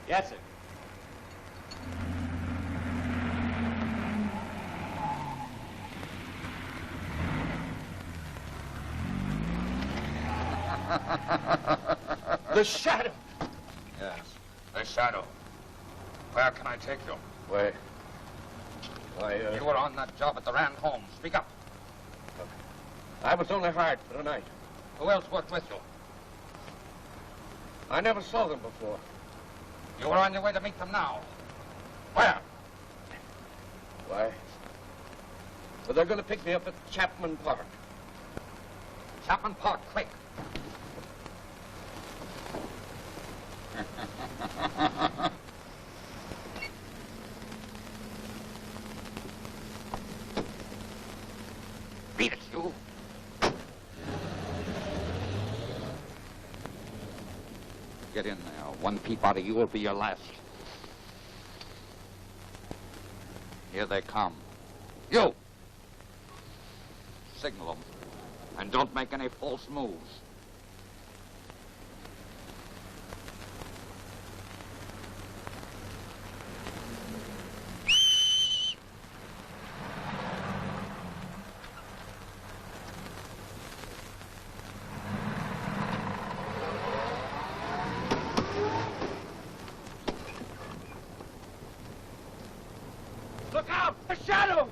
Yes, sir. The shadow! Yes, the shadow. Where can I take you? Why, You were on that job at the Rand home. Speak up. I was only hired for the night. Who else worked with you? I never saw them before. You were on your way to meet them now. Where? Why? Well, they're going to pick me up at Chapman Park. Chapman Park, quick. Beat it, you. Get in there. One peep out of you will be your last. Here they come. You! signal them. And don't make any false moves. Look out! A shadow!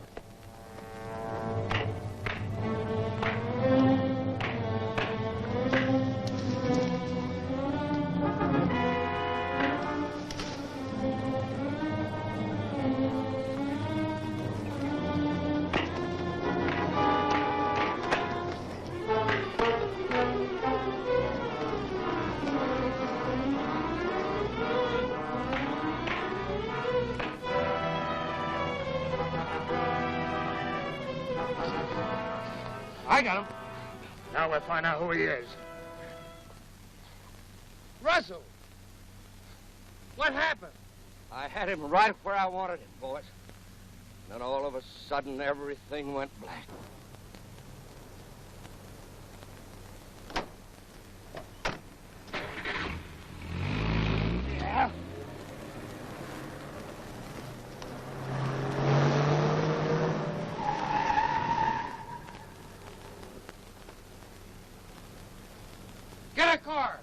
I got him. Now we'll find out who he is. Russell! What happened? I had him right where I wanted him, boys. Then all of a sudden, everything went black. Yeah? Get a car!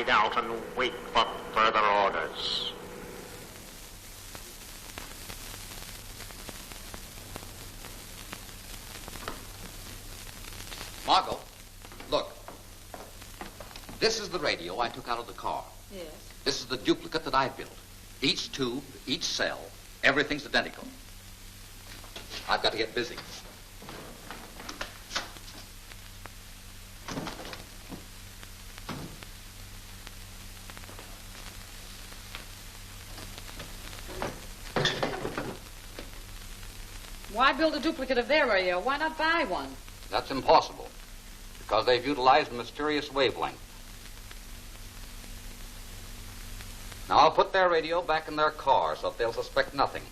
hideout and wait for further orders. Margot, look. This is the radio I took out of the car. Yes. This is the duplicate that I built. Each tube, each cell, everything's identical. I've got to get busy. Why build a duplicate of their radio? Why not buy one? That's impossible, because they've utilized a mysterious wavelength. Now, I'll put their radio back in their car so that they'll suspect nothing.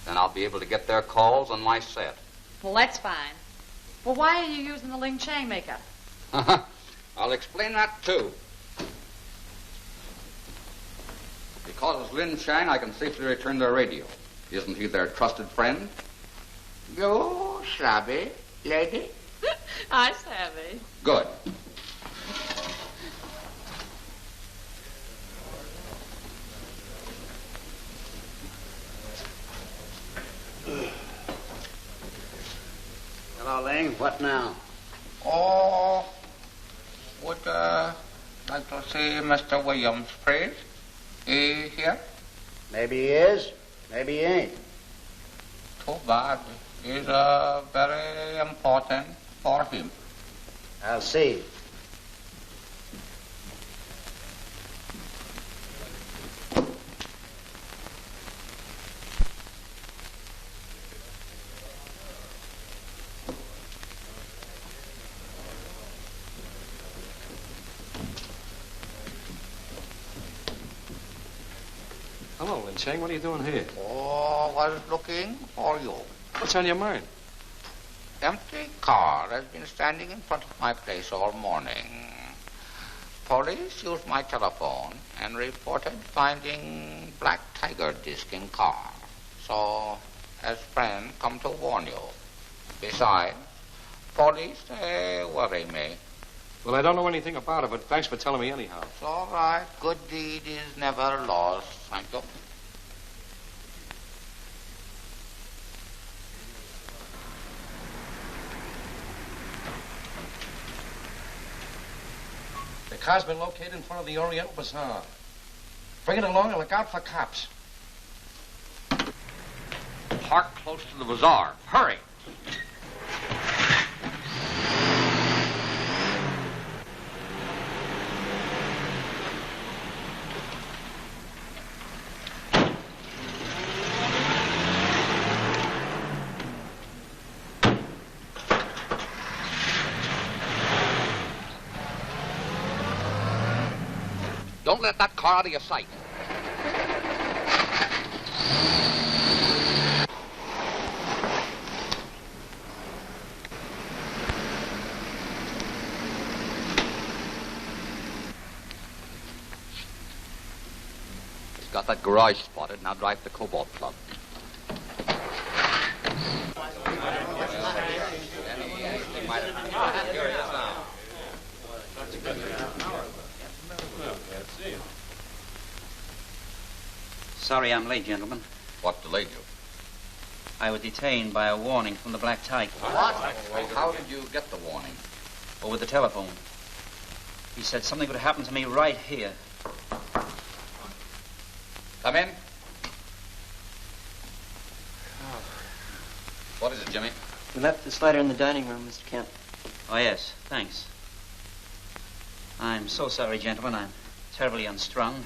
Then I'll be able to get their calls on my set. Well, that's fine. Well, why are you using the Ling Chang makeup? I'll explain that, too. Because it's Lin Chang, I can safely return their radio. Isn't he their trusted friend? You savvy, lady? I savvy. Good. Hello, Ling. What now? Oh, would like to see Mr. Williams, please. He here? Maybe he is. Maybe he ain't. Too bad. It's very important for him. I'll see. Chang, what are you doing here? Oh, I was looking for you. What's on your mind? Empty car has been standing in front of my place all morning. Police used my telephone and reported finding Black Tiger disc in car. So, as friend, come to warn you. Besides, police, they worry me. Well, I don't know anything about it, but thanks for telling me anyhow. It's all right. Good deed is never lost. Thank you. The car's been located in front of the Oriental Bazaar. Bring it along and look out for cops. Park close to the bazaar. Hurry. Don't let that car out of your sight. He's got that garage spotted. Now drive to the Cobalt Club. Sorry I'm late, gentlemen. What delayed you? I was detained by a warning from the Black Tiger. What? How did you get the warning? Over the telephone. He said something would happen to me right here. Come in. What is it, Jimmy? We left this letter in the dining room, Mr. Kent. Oh, yes. Thanks. I'm so sorry, gentlemen. I'm terribly unstrung.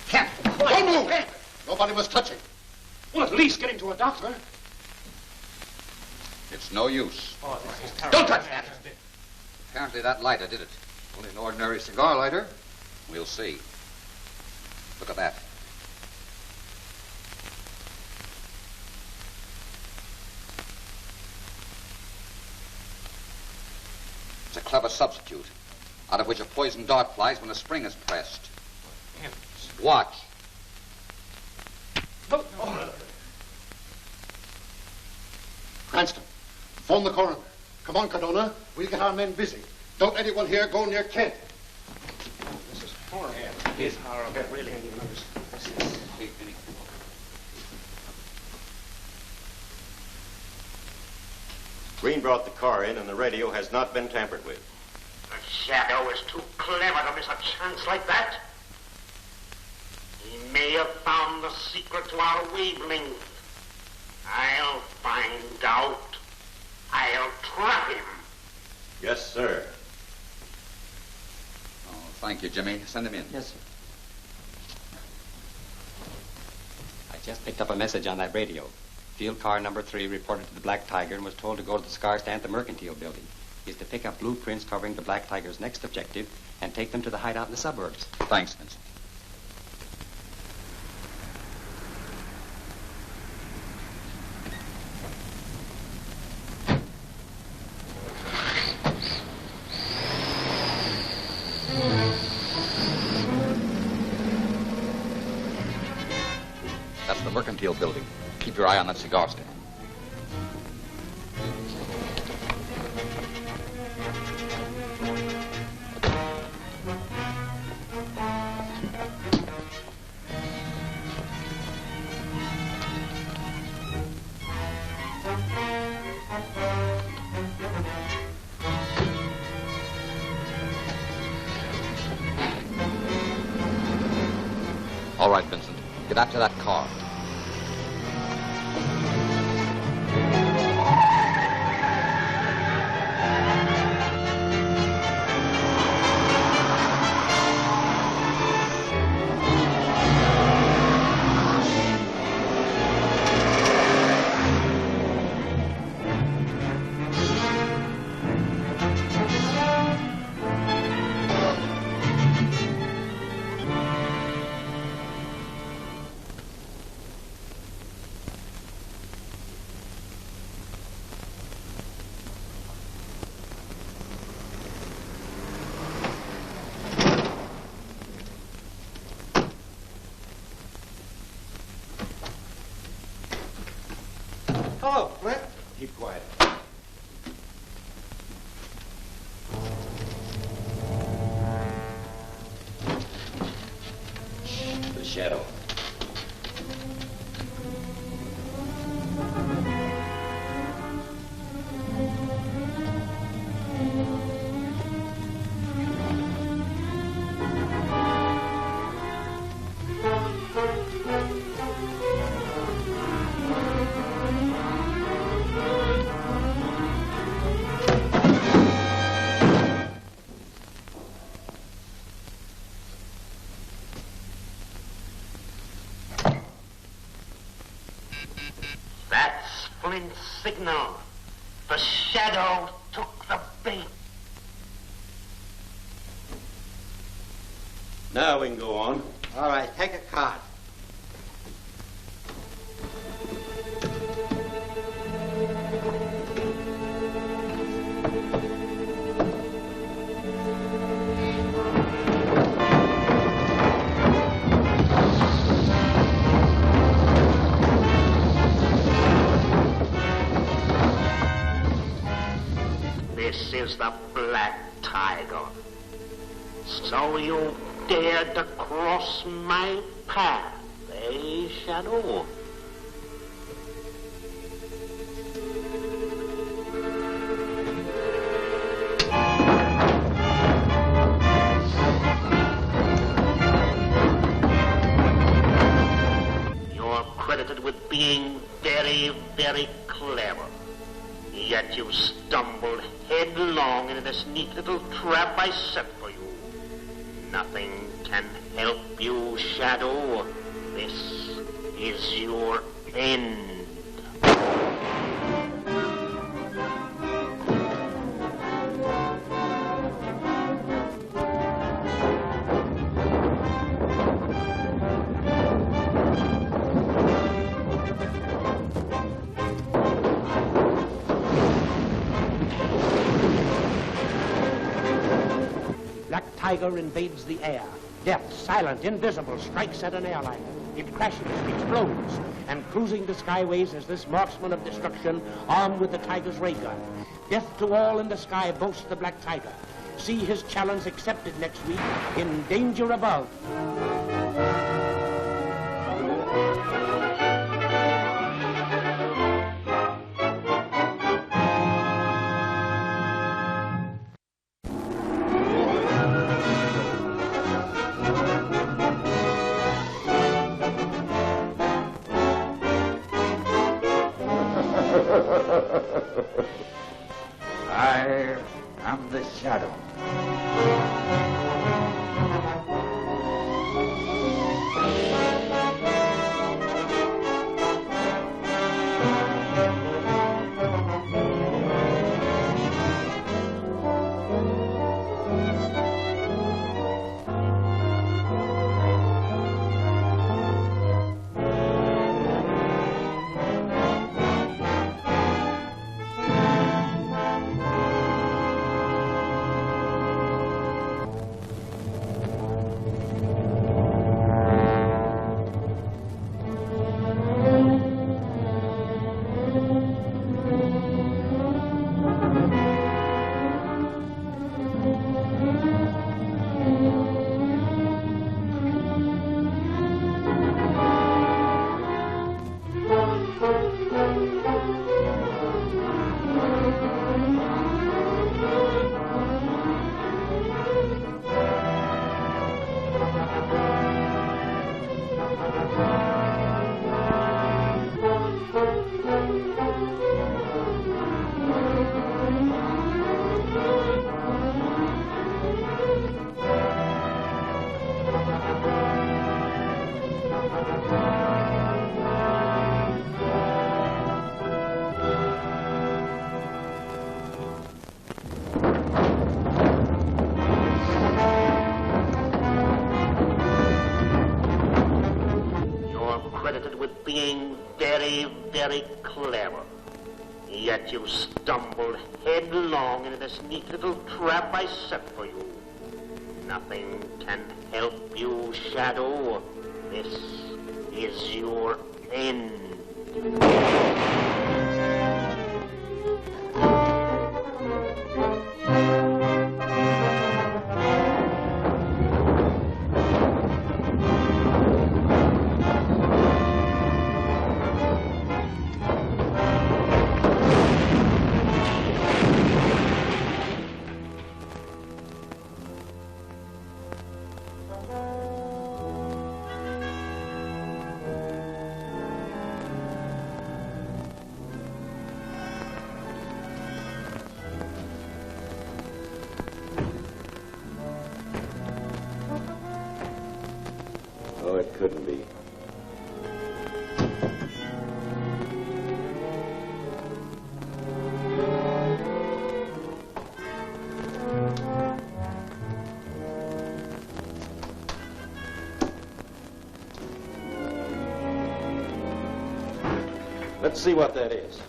Kent! Don't move! Nobody must touch him. Well, at least get him to a doctor. It's no use. Oh, this is Don't touch that! Apparently that lighter did it. Only an ordinary cigar lighter. We'll see. Look at that. It's a clever substitute, out of which a poison dart flies when a spring is pressed. Watch. Cranston, phone the coroner. Come on, Cardona. We'll get our men busy. Don't anyone here go near Kent. This is horrible. It is horrible. I really can't even understand. Green brought the car in, and the radio has not been tampered with. The Shadow is too clever to miss a chance like that. He may have found the secret to our wavelength. I'll find out. I'll trap him. Yes, sir. Oh, thank you, Jimmy. Send him in. Yes, sir. I just picked up a message on that radio. Field car number 3 reported to the Black Tiger and was told to go to the cigar stand at the Mercantile Building. He is to pick up blueprints covering the Black Tiger's next objective and take them to the hideout in the suburbs. Thanks, Vincent. That's the Mercantile Building. Keep your eye on that cigar stand. All right, Vincent. Get after that car. Hello, Flint. Keep quiet. The shadow. That's Flint's signal. The shadow took the bait. Now we can go on. All right, take a card. This is the Black Tiger. So you dared to cross my path, eh, Shadow? You're credited with being very, very clever. Yet you stumbled headlong into this neat little trap I set for you. Nothing can help you, Shadow. This is your end. Black Tiger invades the air. Death, silent, invisible, strikes at an airliner. It crashes, explodes, and cruising the skyways is this marksman of destruction armed with the Tiger's ray gun. Death to all in the sky boasts the Black Tiger. See his challenge accepted next week in Danger Above. I am the shadow. being very, very clever. Yet you stumbled headlong into this neat little trap I set for you. Nothing can help you, Shadow. This is your end. be. Let's see what that is.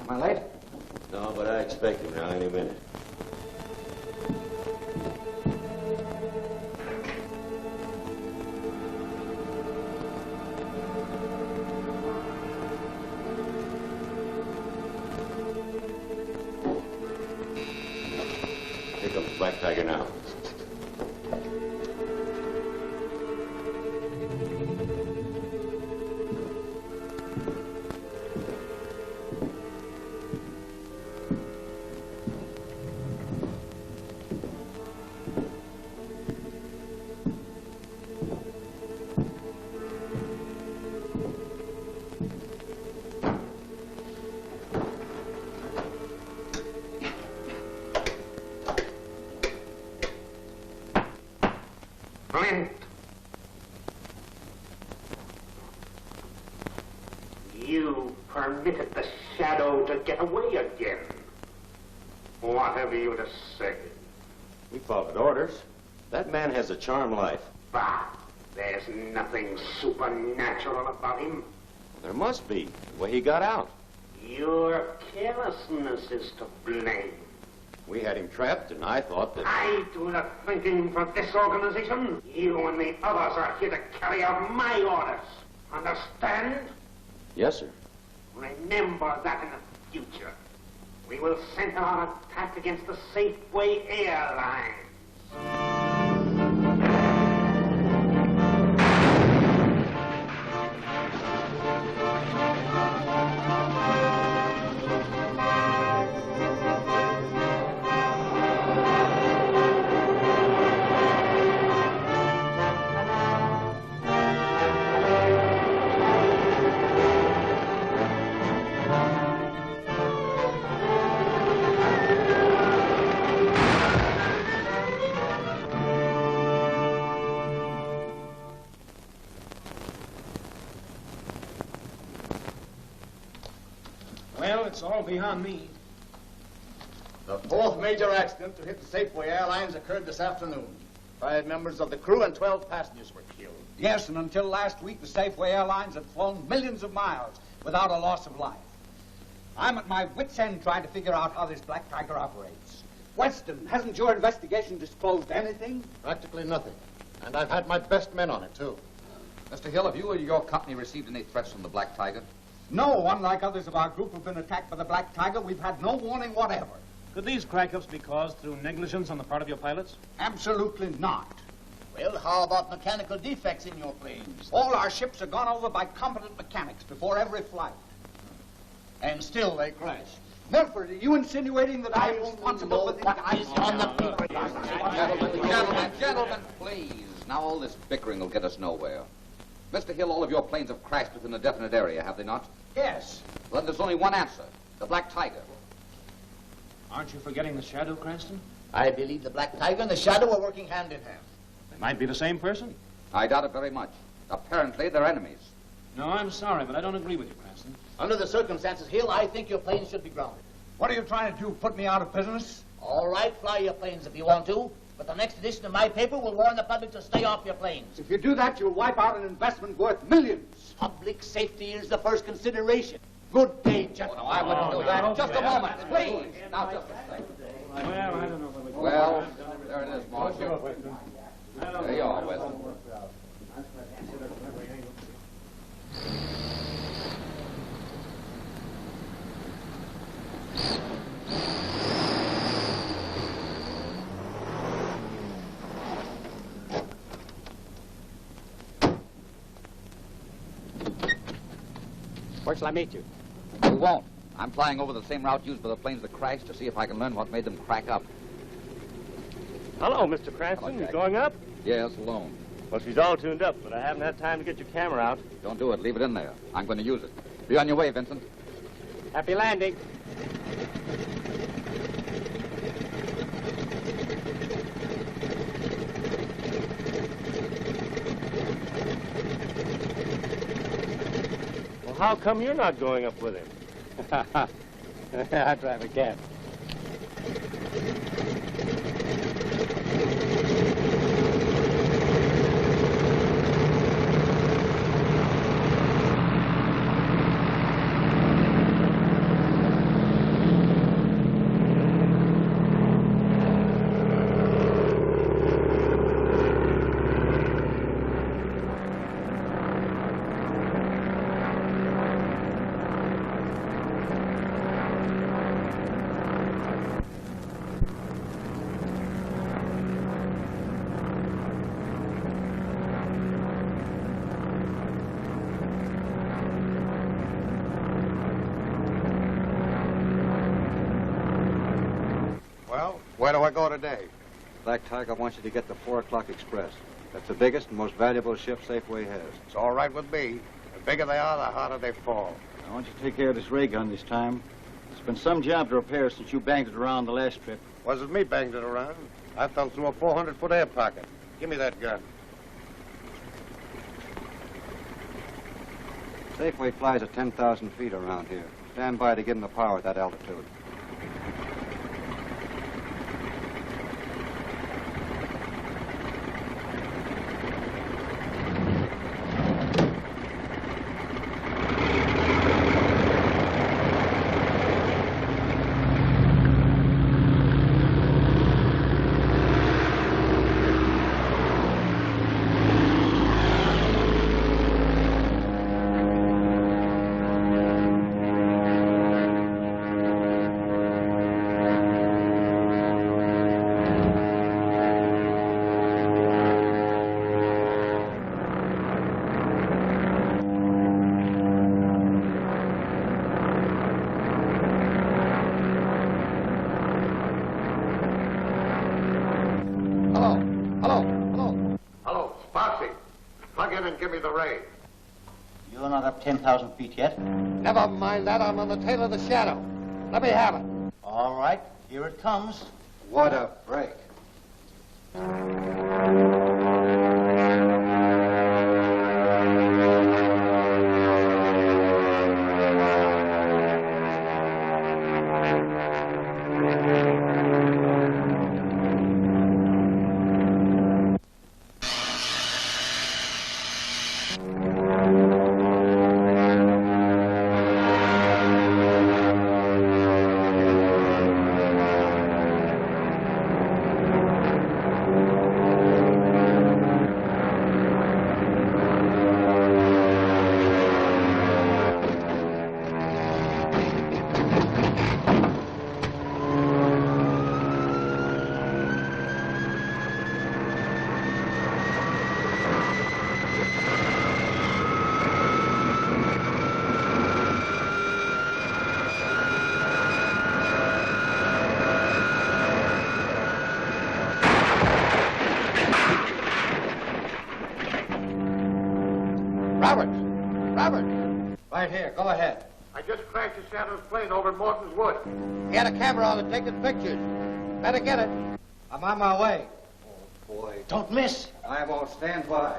Am I late? No, but I expect him now any minute. Here comes the Black Tiger now. Flint. You permitted the shadow to get away again. What have you to say? We followed orders. That man has a charmed life. Bah, there's nothing supernatural about him. There must be, the way he got out. Your carelessness is to blame. We had him trapped, and I thought that... I do the thinking for this organization. You and the others are here to carry out my orders. Understand? Yes, sir. Remember that in the future. We will center our attack against the Safeway Airlines. Well, it's all beyond me. The fourth major accident to hit the Safeway Airlines occurred this afternoon. 5 members of the crew and 12 passengers were killed. Yes, and until last week, the Safeway Airlines had flown millions of miles without a loss of life. I'm at my wit's end trying to figure out how this Black Tiger operates. Weston, hasn't your investigation disclosed anything? Practically nothing. And I've had my best men on it, too. Mr. Hill, have you or your company received any threats from the Black Tiger? No, unlike others of our group who've been attacked by the Black Tiger, we've had no warning whatever. Could these crack-ups be caused through negligence on the part of your pilots? Absolutely not. Well, how about mechanical defects in your planes? All our ships are gone over by competent mechanics before every flight. And still they crash. Milford, are you insinuating that I'm responsible for these guys? On the people. Gentlemen, please. Now all this bickering will get us nowhere. Mr. Hill, all of your planes have crashed within a definite area, have they not? Yes. Well, then there's only one answer. The Black Tiger. Aren't you forgetting the Shadow, Cranston? I believe the Black Tiger and the Shadow are working hand in hand. They might be the same person. I doubt it very much. Apparently, they're enemies. No, I'm sorry, but I don't agree with you, Cranston. Under the circumstances, Hill, I think your planes should be grounded. What are you trying to do, put me out of business? All right, fly your planes if you want to. But the next edition of my paper will warn the public to stay off your planes. If you do that, you'll wipe out an investment worth millions. Public safety is the first consideration. Good day, gentlemen. No, I wouldn't do that. Just a moment, please. Now, just a second. Well, I don't know. Well, there it is, Marshal. There you are, Weston. Where shall I meet you? You won't. I'm flying over the same route used by the planes that crashed to see if I can learn what made them crack up. Hello, Mr. Cranston. You going up? Yes, alone. Well, she's all tuned up, but I haven't had time to get your camera out. Don't do it. Leave it in there. I'm going to use it. Be on your way, Vincent. Happy landing. Well, how come you're not going up with him? I drive a cab. Well, where do I go today? Black Tiger wants you to get the 4 o'clock express. That's the biggest and most valuable ship Safeway has. It's all right with me. The bigger they are, the harder they fall. I want you to take care of this ray gun this time. It's been some job to repair since you banged it around the last trip. Wasn't me banged it around. I fell through a 400-foot air pocket. Give me that gun. Safeway flies at 10,000 feet around here. Stand by to give them the power at that altitude. Give me the ray. You're not up 10,000 feet yet? Never mind that. I'm on the tail of the shadow. Let me have it. All right, here it comes. What a break. Right here. Go ahead. I just crashed the Shadow's plane over in Morton's Wood. He had a camera on it taking pictures. Better get it. I'm on my way. Oh, boy. Don't miss. I won't stand by.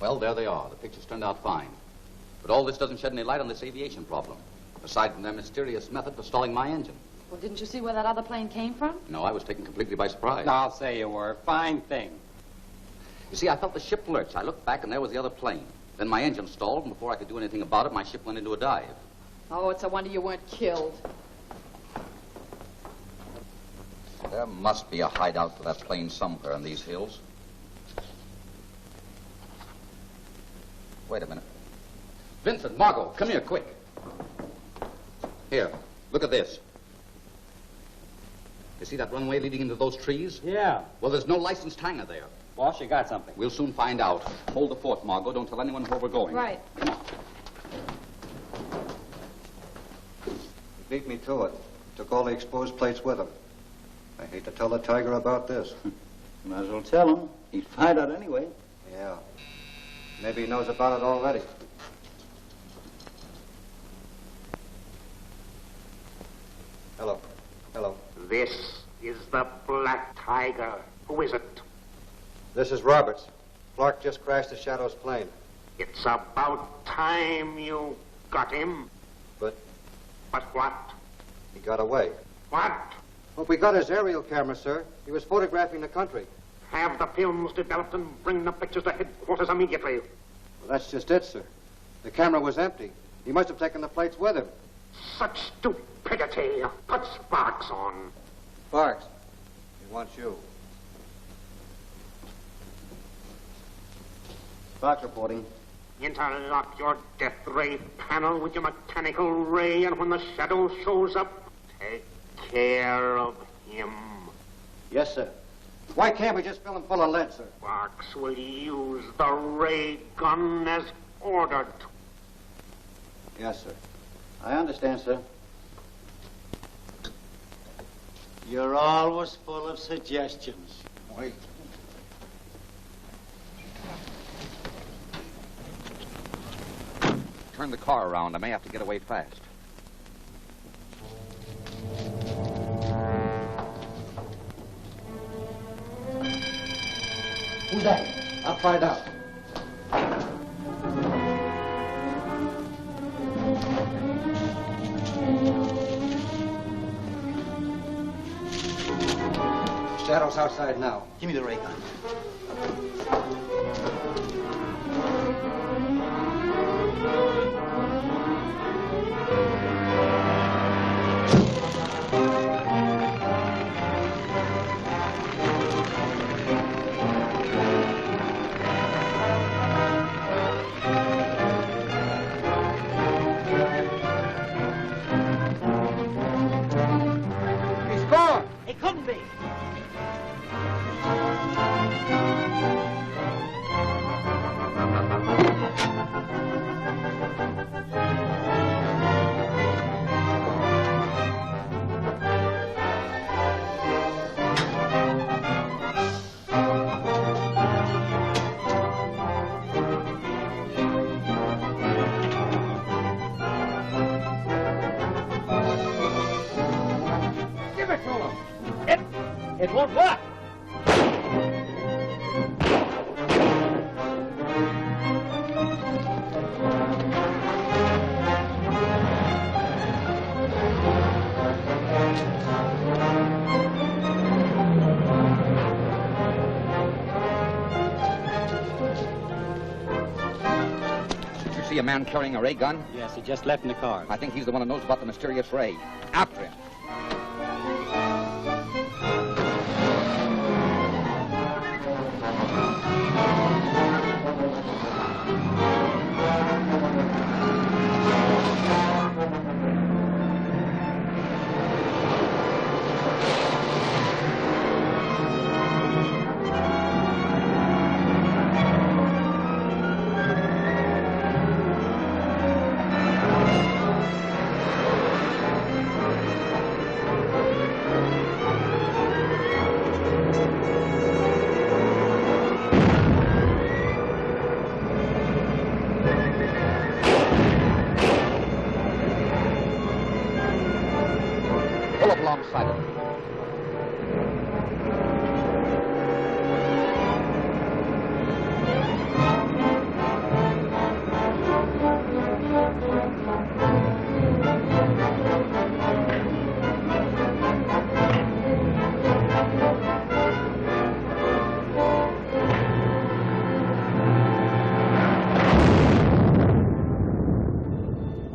Well, there they are. The pictures turned out fine. But all this doesn't shed any light on this aviation problem, aside from their mysterious method for stalling my engine. Well, didn't you see where that other plane came from? No, I was taken completely by surprise. I'll say you were. Fine thing. You see, I felt the ship lurch. I looked back, and there was the other plane. Then my engine stalled, and before I could do anything about it, my ship went into a dive. Oh, it's a wonder you weren't killed. There must be a hideout for that plane somewhere in these hills. Wait a minute. Vincent, Margot, come here, quick. Here, look at this. You see that runway leading into those trees? Yeah. Well, there's no licensed hangar there. Boss, you got something. We'll soon find out. Hold the fort, Margot. Don't tell anyone where we're going. Right. Come on. He beat me to it. Took all the exposed plates with him. I hate to tell the Tiger about this. Might as well tell him. He'd find out anyway. Yeah. Maybe he knows about it already. Hello. Hello. This is the Black Tiger. Who is it? This is Roberts. Clark just crashed the Shadow's plane. It's about time you got him. But But what? he got away. What? Well, we got his aerial camera, sir. He was photographing the country. Have the films developed and bring the pictures to headquarters immediately. Well, that's just it, sir. The camera was empty. He must have taken the plates with him. Such stupidity. Put Sparks on. Sparks, he wants you. Sparks reporting. Interlock your death ray panel with your mechanical ray, and when the shadow shows up, take care of him. Yes, sir. Why can't we just fill him full of lead, sir? Sparks will use the ray gun as ordered. Yes, sir. I understand, sir. You're always full of suggestions. Wait. Turn the car around. I may have to get away fast. Who's that? I'll find out. Shadow's outside now. Give me the ray gun. He's gone. It couldn't be. Give it to him. It won't work. You see a man carrying a ray gun? Yes, he just left in the car. I think he's the one who knows about the mysterious ray. After him. Pull up alongside of him.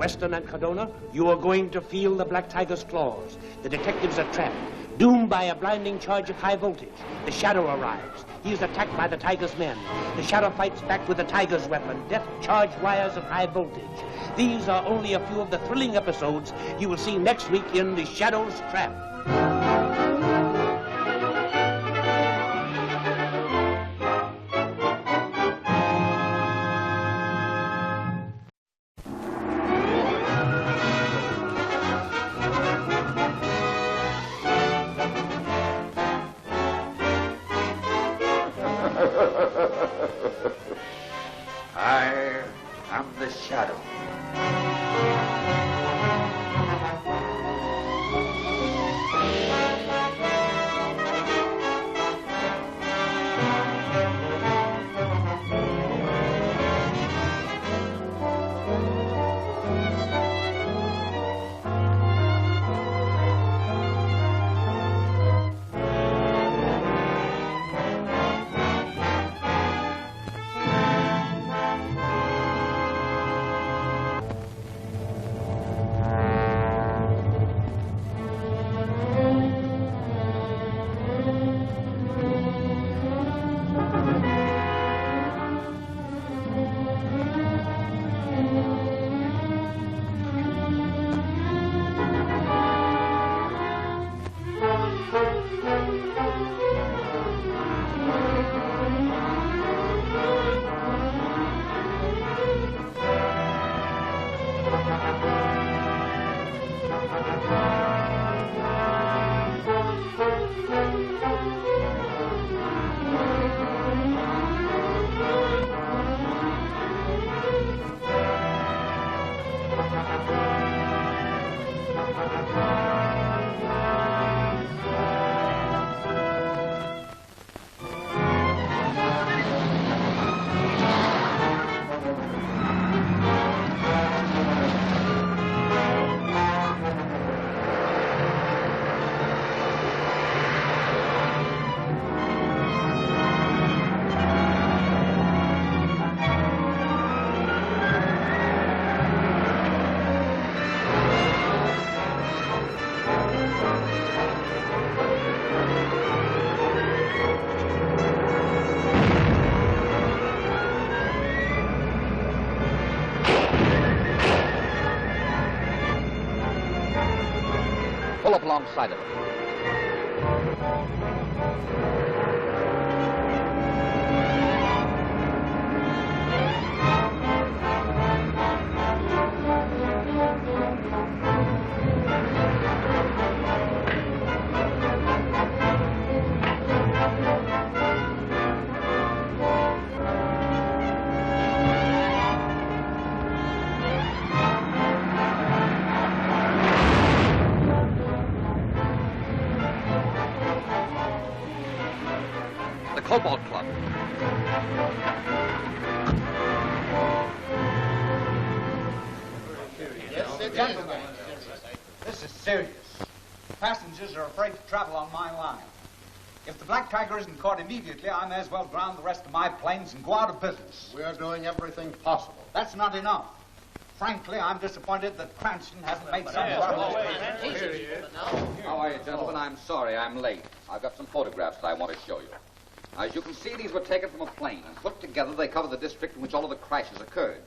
Weston and Cardona, you are going to feel the Black Tiger's claws. The detectives are trapped, doomed by a blinding charge of high voltage. The Shadow arrives. He is attacked by the Tiger's men. The Shadow fights back with the Tiger's weapon, death-charged wires of high voltage. These are only a few of the thrilling episodes you will see next week in The Shadow's Trap. I am the Shadow. Pull up alongside of it. Cobalt Club. Gentlemen, this is serious. Passengers are afraid to travel on my line. If the Black Tiger isn't caught immediately, I may as well ground the rest of my planes and go out of business. We're doing everything possible. That's not enough. Frankly, I'm disappointed that Cranston hasn't made some How are you, gentlemen? I'm sorry I'm late. I've got some photographs that I want to show you. As you can see, these were taken from a plane, and put together, they cover the district in which all of the crashes occurred.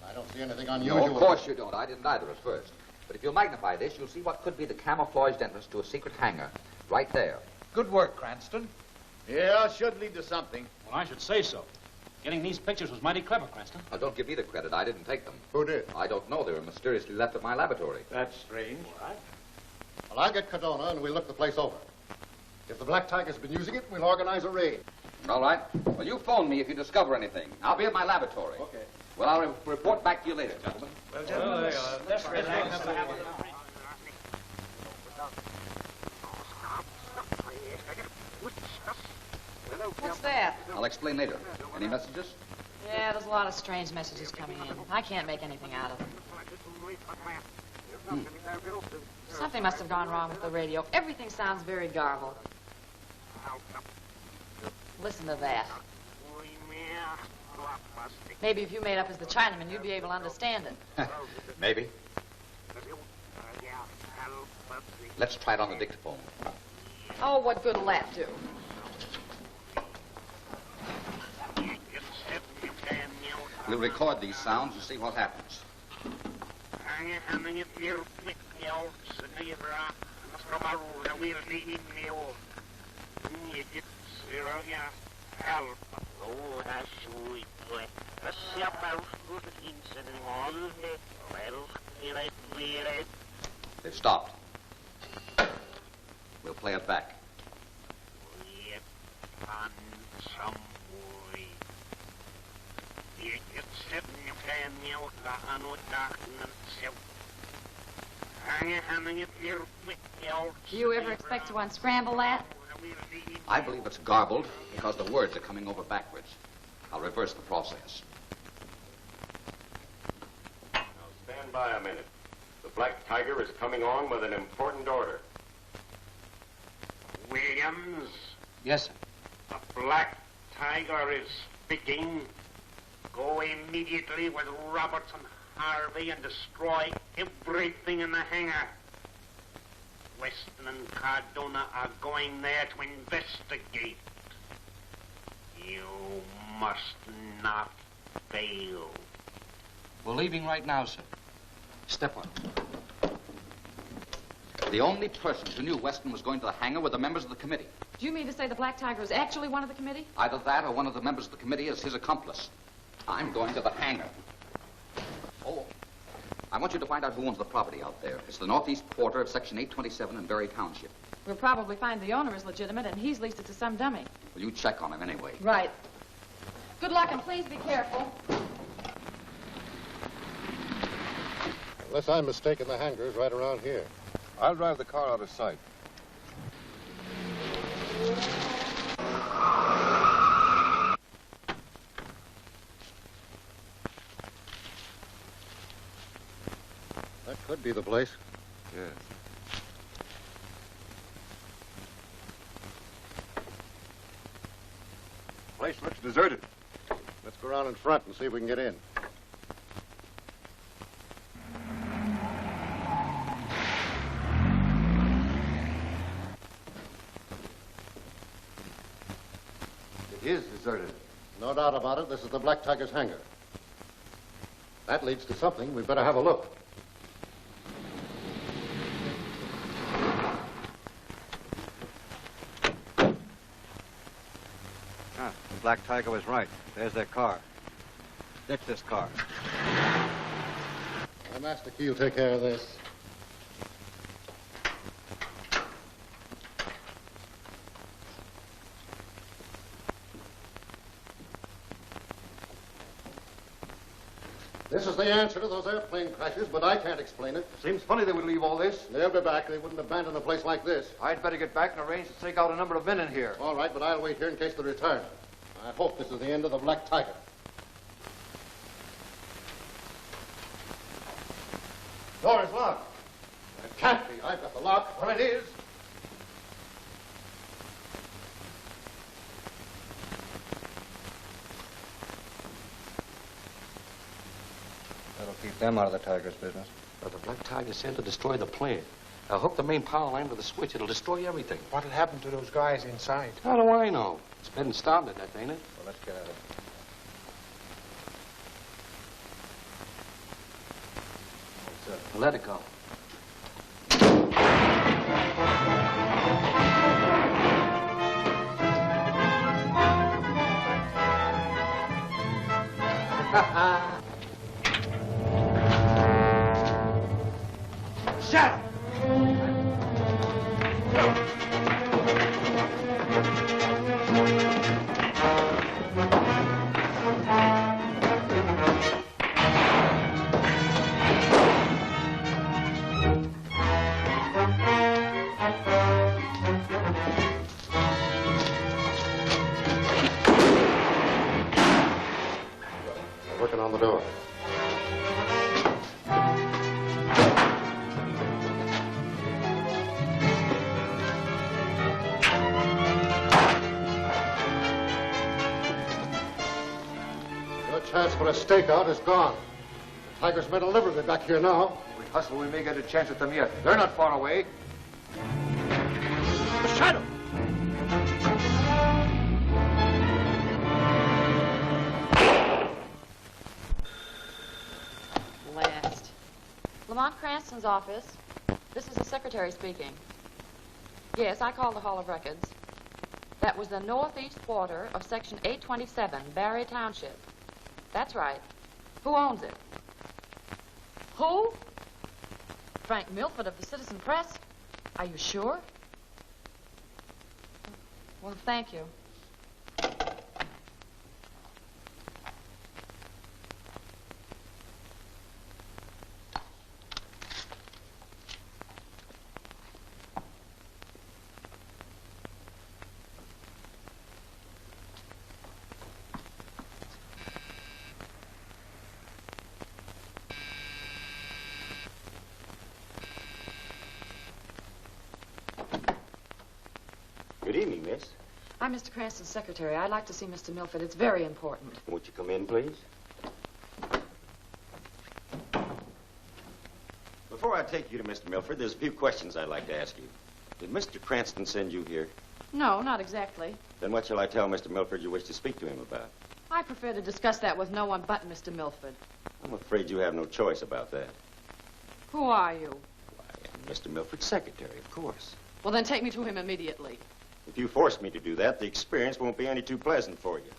I don't see anything unusual. No, of course you don't. I didn't either at first. But if you'll magnify this, you'll see what could be the camouflaged entrance to a secret hangar right there. Good work, Cranston. Yeah, should lead to something. Well, I should say so. Getting these pictures was mighty clever, Cranston. Now, don't give me the credit. I didn't take them. Who did? I don't know. They were mysteriously left at my laboratory. That's strange. What? Well, I'll get Cardona and we'll look the place over. If the Black Tiger's been using it, we'll organize a raid. All right. Well, you phone me if you discover anything. I'll be at my laboratory. Okay. Well, I'll report back to you later, gentlemen. Well, gentlemen, let's relax. What's that? I'll explain later. Any messages? Yeah, there's a lot of strange messages coming in. I can't make anything out of them. Something must have gone wrong with the radio. Everything sounds very garbled. Listen to that. Maybe if you made up as the Chinaman, you'd be able to understand it. Maybe. Let's try it on the dictaphone. Oh, what good will that do? We'll record these sounds and see what happens. They've stopped. We'll play it back. Do you ever expect to unscramble that? I believe it's garbled because the words are coming over backwards. I'll reverse the process. Now stand by a minute. The Black Tiger is coming on with an important order. Williams, Yes, sir. the Black Tiger is speaking. Go immediately with Roberts and Harvey and destroy everything in the hangar. Weston and Cardona are going there to investigate. You must not fail. We're leaving right now, sir. Step on. The only persons who knew Weston was going to the hangar were the members of the committee. Do you mean to say the Black Tiger is actually one of the committee? Either that or one of the members of the committee is his accomplice. I'm going to the hangar. Oh, I want you to find out who owns the property out there. It's the northeast quarter of Section 827 in Berry Township. We'll probably find the owner is legitimate and he's leased it to some dummy. Well, you check on him anyway. Right. Good luck and please be careful. Unless I'm mistaken, the hangar is right around here. I'll drive the car out of sight. That could be the place. Yes. Place looks deserted. Let's go around in front and see if we can get in. It is deserted. No doubt about it. This is the Black Tiger's hangar. That leads to something. We'd better have a look. The Black Tiger was right. There's their car. Ditch this car. Master Key will take care of this. This is the answer to those airplane crashes, but I can't explain it. Seems funny they would leave all this. They'll be back. They wouldn't abandon a place like this. I'd better get back and arrange to take out a number of men in here. All right, but I'll wait here in case they return. I hope this is the end of the Black Tiger. Door is locked. It can't be. I've got the lock. Well, it is. That'll keep them out of the Tiger's business. Well, the Black Tiger's sent to destroy the plant. Now, hook the main power line to the switch. It'll destroy everything. What'll happen to those guys inside? How do I know? It's been started, that, ain't it? Well, let's get at it. Well, let it go. Shut up! Working on the door. for a stakeout is gone. The Tiger's men will never be back here now. We hustle, we may get a chance at them yet. They're not far away. The shadow! Last. Lamont Cranston's office. This is the secretary speaking. Yes, I called the Hall of Records. That was the northeast quarter of Section 827, Barry Township. That's right. Who owns it? Who? Frank Milford of the Citizen Press? Are you sure? Well, thank you. Good evening, miss. I'm Mr. Cranston's secretary. I'd like to see Mr. Milford. It's very important. Won't you come in, please? Before I take you to Mr. Milford, there's a few questions I'd like to ask you. Did Mr. Cranston send you here? No, not exactly. Then what shall I tell Mr. Milford you wish to speak to him about? I prefer to discuss that with no one but Mr. Milford. I'm afraid you have no choice about that. Who are you? I'm Mr. Milford's secretary, of course. Well, then take me to him immediately. If you force me to do that, the experience won't be any too pleasant for you.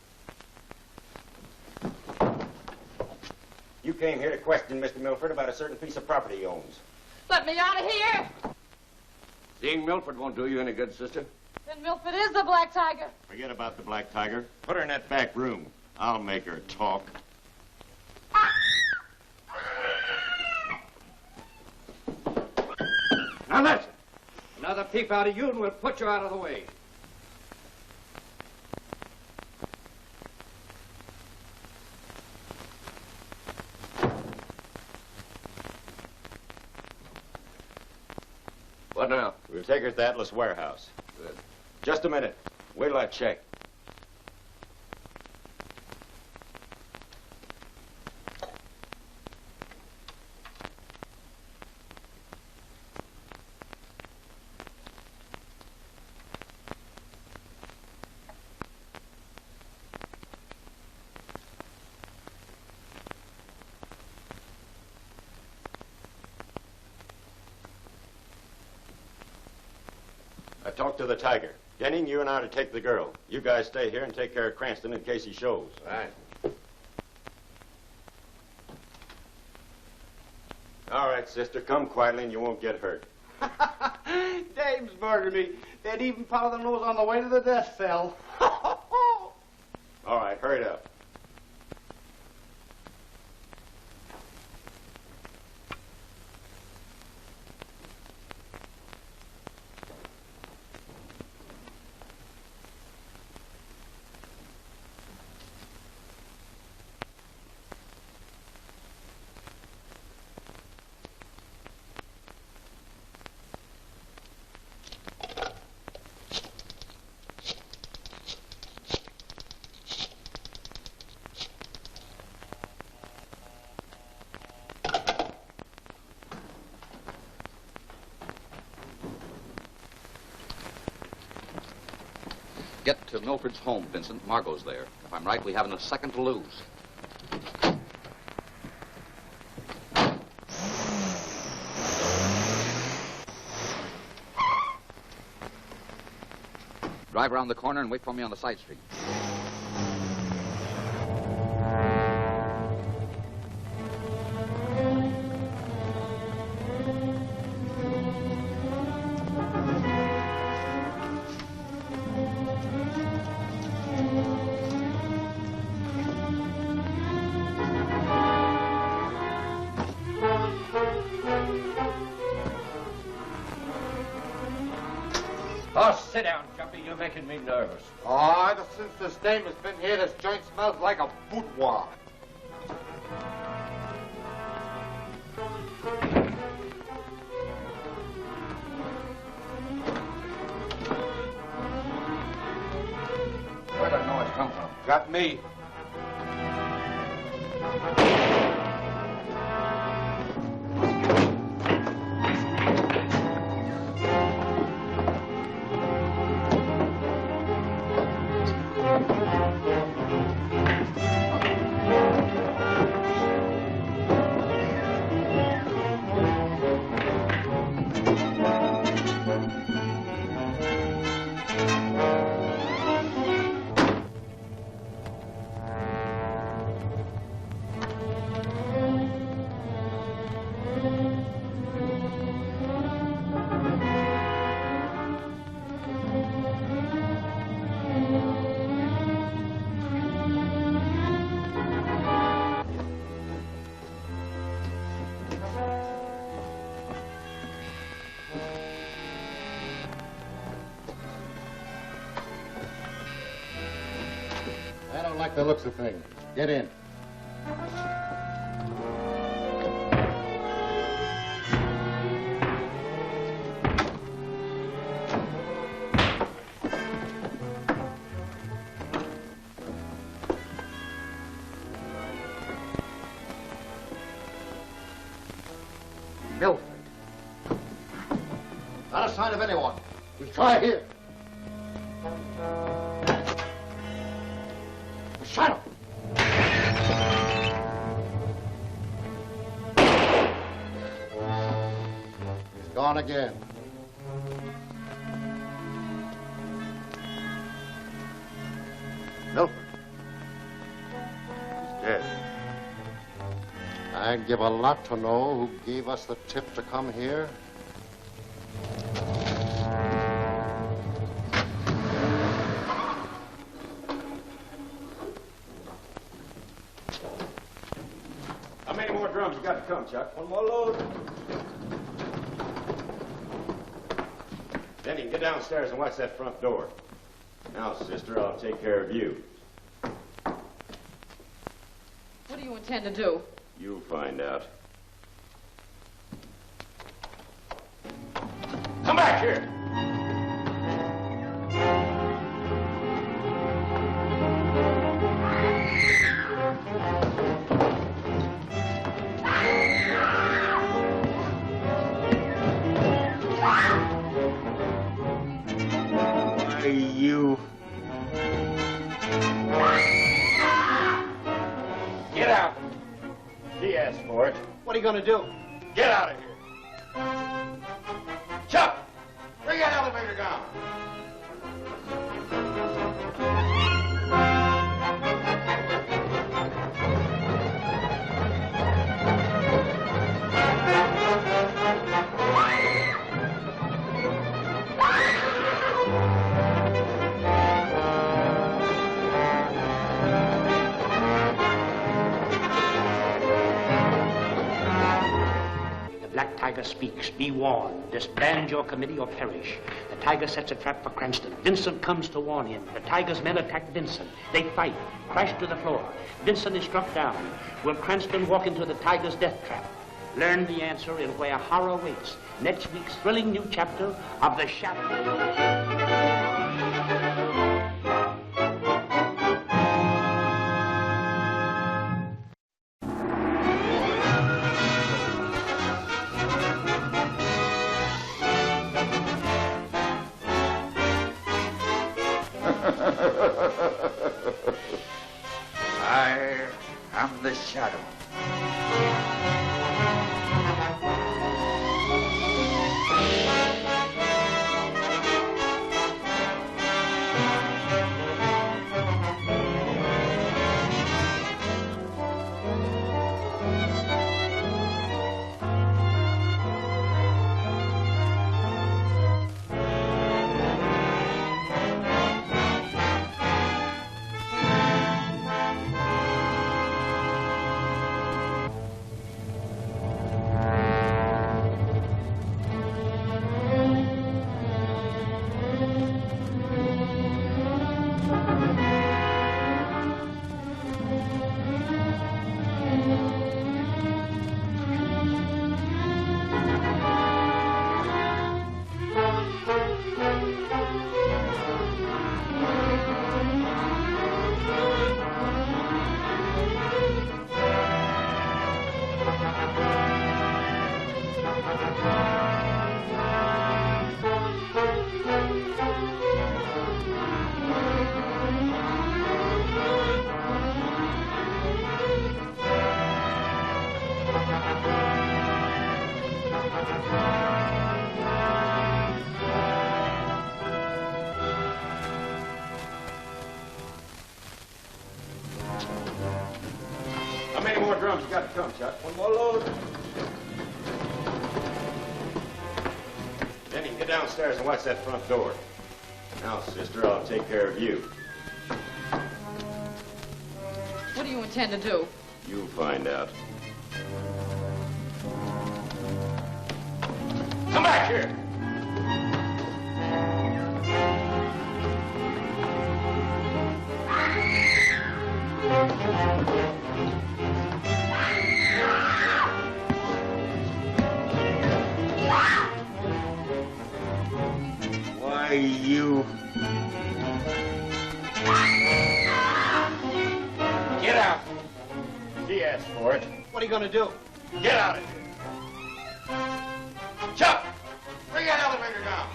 You came here to question Mr. Milford about a certain piece of property he owns. Let me out of here! Seeing Milford won't do you any good, sister. Then Milford is the Black Tiger. Forget about the Black Tiger. Put her in that back room. I'll make her talk. Now listen. Another peep out of you and we'll put you out of the way. What now? We'll take her to the Atlas warehouse. Good. Just a minute. Wait till I check. I talked to the Tiger. Denning, you and I are to take the girl. You guys stay here and take care of Cranston in case he shows. Right. All right, sister. Come quietly and you won't get hurt. Dames murdered me. They'd even powder their nose on the way to the death cell. All right, hurry it up. Get to Milford's home, Vincent. Margot's there. If I'm right, we haven't a second to lose. Drive around the corner and wait for me on the side street. Oh, sit down, Jumpy. You're making me nervous. Oh, since this dame has been here, this joint smells like a boudoir. Where'd that noise come from? Got me. I don't like the looks of things. Get in. Milford. Not a sign of anyone. We'll try here. Shut up! He's gone again. Milford. He's dead. I'd give a lot to know who gave us the tip to come here. How many more drums you got to come, Chuck? One more load. Then you can get downstairs and watch that front door. Now, sister, I'll take care of you. What do you intend to do? You'll find out. Come back here! Why, you... Get out! He asked for it. What are you going to do? Get out of here! Chuck! Bring that elevator down! Black Tiger speaks. Be warned. Disband your committee or perish. The Tiger sets a trap for Cranston. Vincent comes to warn him. The Tiger's men attack Vincent. They fight, crash to the floor. Vincent is struck down. Will Cranston walk into the Tiger's death trap? Learn the answer in Where Horror Waits. Next week's thrilling new chapter of The Shadow. I am the Shadow. How many more drums you got to come, Chuck? One more load. Then you can get downstairs and watch that front door. Now, sister, I'll take care of you. What do you intend to do? You'll find out. Why, you... Get out. She asked for it. What are you going to do? Get out of here. Chuck, bring that elevator down.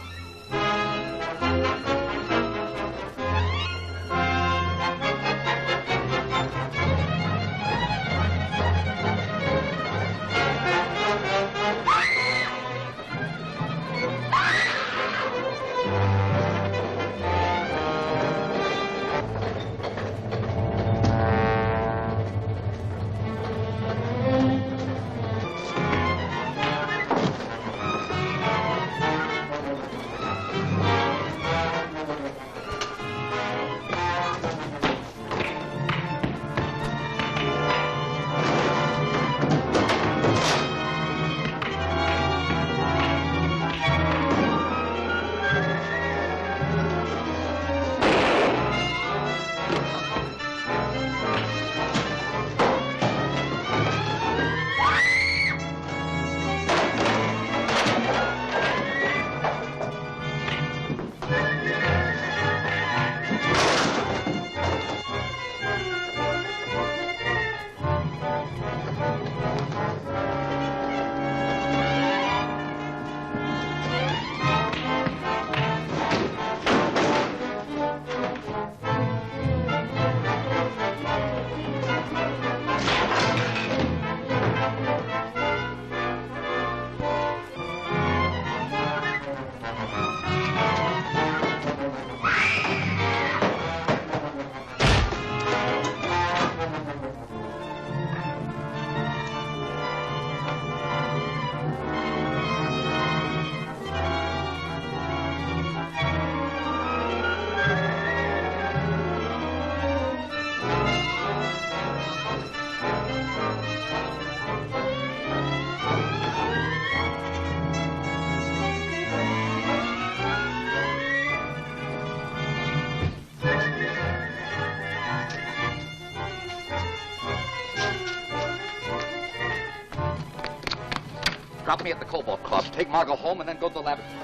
Drop me at the Cobalt Club. Take Margot home and then go to the laboratory.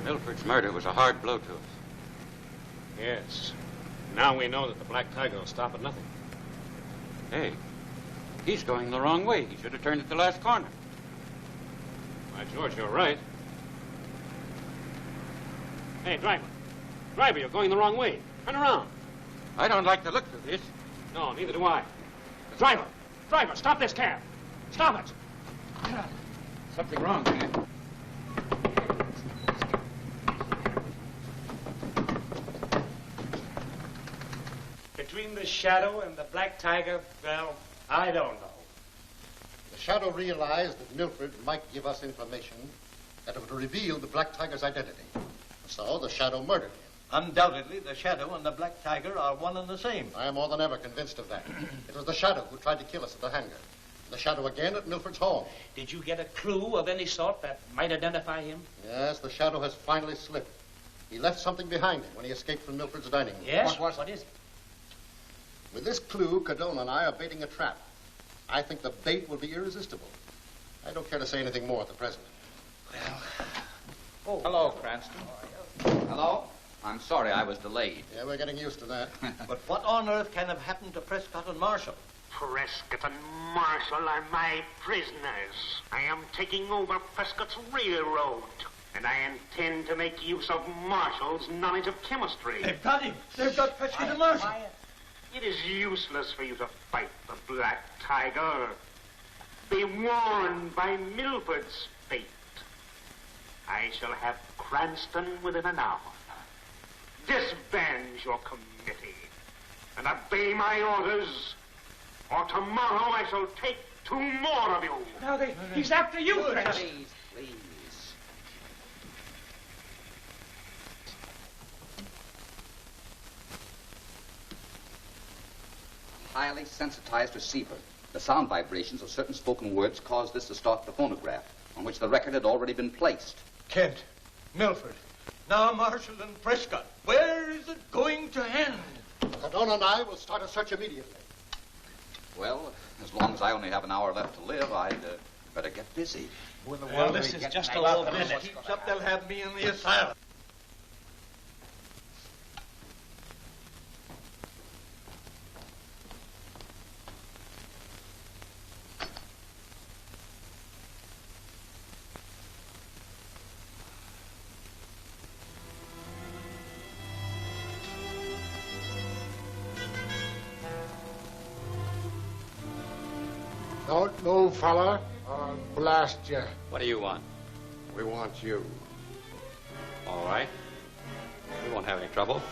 Milford's murder was a hard blow to us. Yes. Now we know that the Black Tiger will stop at nothing. Hey, he's going the wrong way. He should have turned at the last corner. By George, you're right. Hey, driver. Driver, you're going the wrong way. Turn around. I don't like the look of this. No, neither do I. Driver! Driver, stop this cab! Stop it! Something wrong, man. Between the Shadow and the Black Tiger, well, I don't know. The Shadow realized that Milford might give us information that would reveal the Black Tiger's identity. So the Shadow murdered him. Undoubtedly, the Shadow and the Black Tiger are one and the same. I am more than ever convinced of that. It was the Shadow who tried to kill us at the hangar. The Shadow again at Milford's home. Did you get a clue of any sort that might identify him? Yes, the Shadow has finally slipped. He left something behind him when he escaped from Milford's dining room. Yes? What is it? With this clue, Cadone and I are baiting a trap. I think the bait will be irresistible. I don't care to say anything more at the present. Oh. Hello, Cranston. Hello? I'm sorry I was delayed. Yeah, we're getting used to that. But what on earth can have happened to Prescott and Marshall? Prescott and Marshall are my prisoners. I am taking over Prescott's railroad, and I intend to make use of Marshall's knowledge of chemistry. They've got him. They've got Prescott and Marshall. It is useless for you to fight the Black Tiger. Be warned by Milford's fate. I shall have Cranston within an hour. Disband your committee and obey my orders, or tomorrow I shall take 2 more of you. Now, he's after you, Cranston. Please, please. highly sensitized receiver. The sound vibrations of certain spoken words caused this to start the phonograph, on which the record had already been placed. Kent, Milford, now Marshall and Prescott, where is it going to end? Cardona and I will start a search immediately. Well, as long as I only have an hour left to live, I'd better get busy. Well, this is just a little bit. If this keeps up, they'll have me in the asylum. Don't move, fella, or I'll blast you. What do you want? We want you. All right. We won't have any trouble.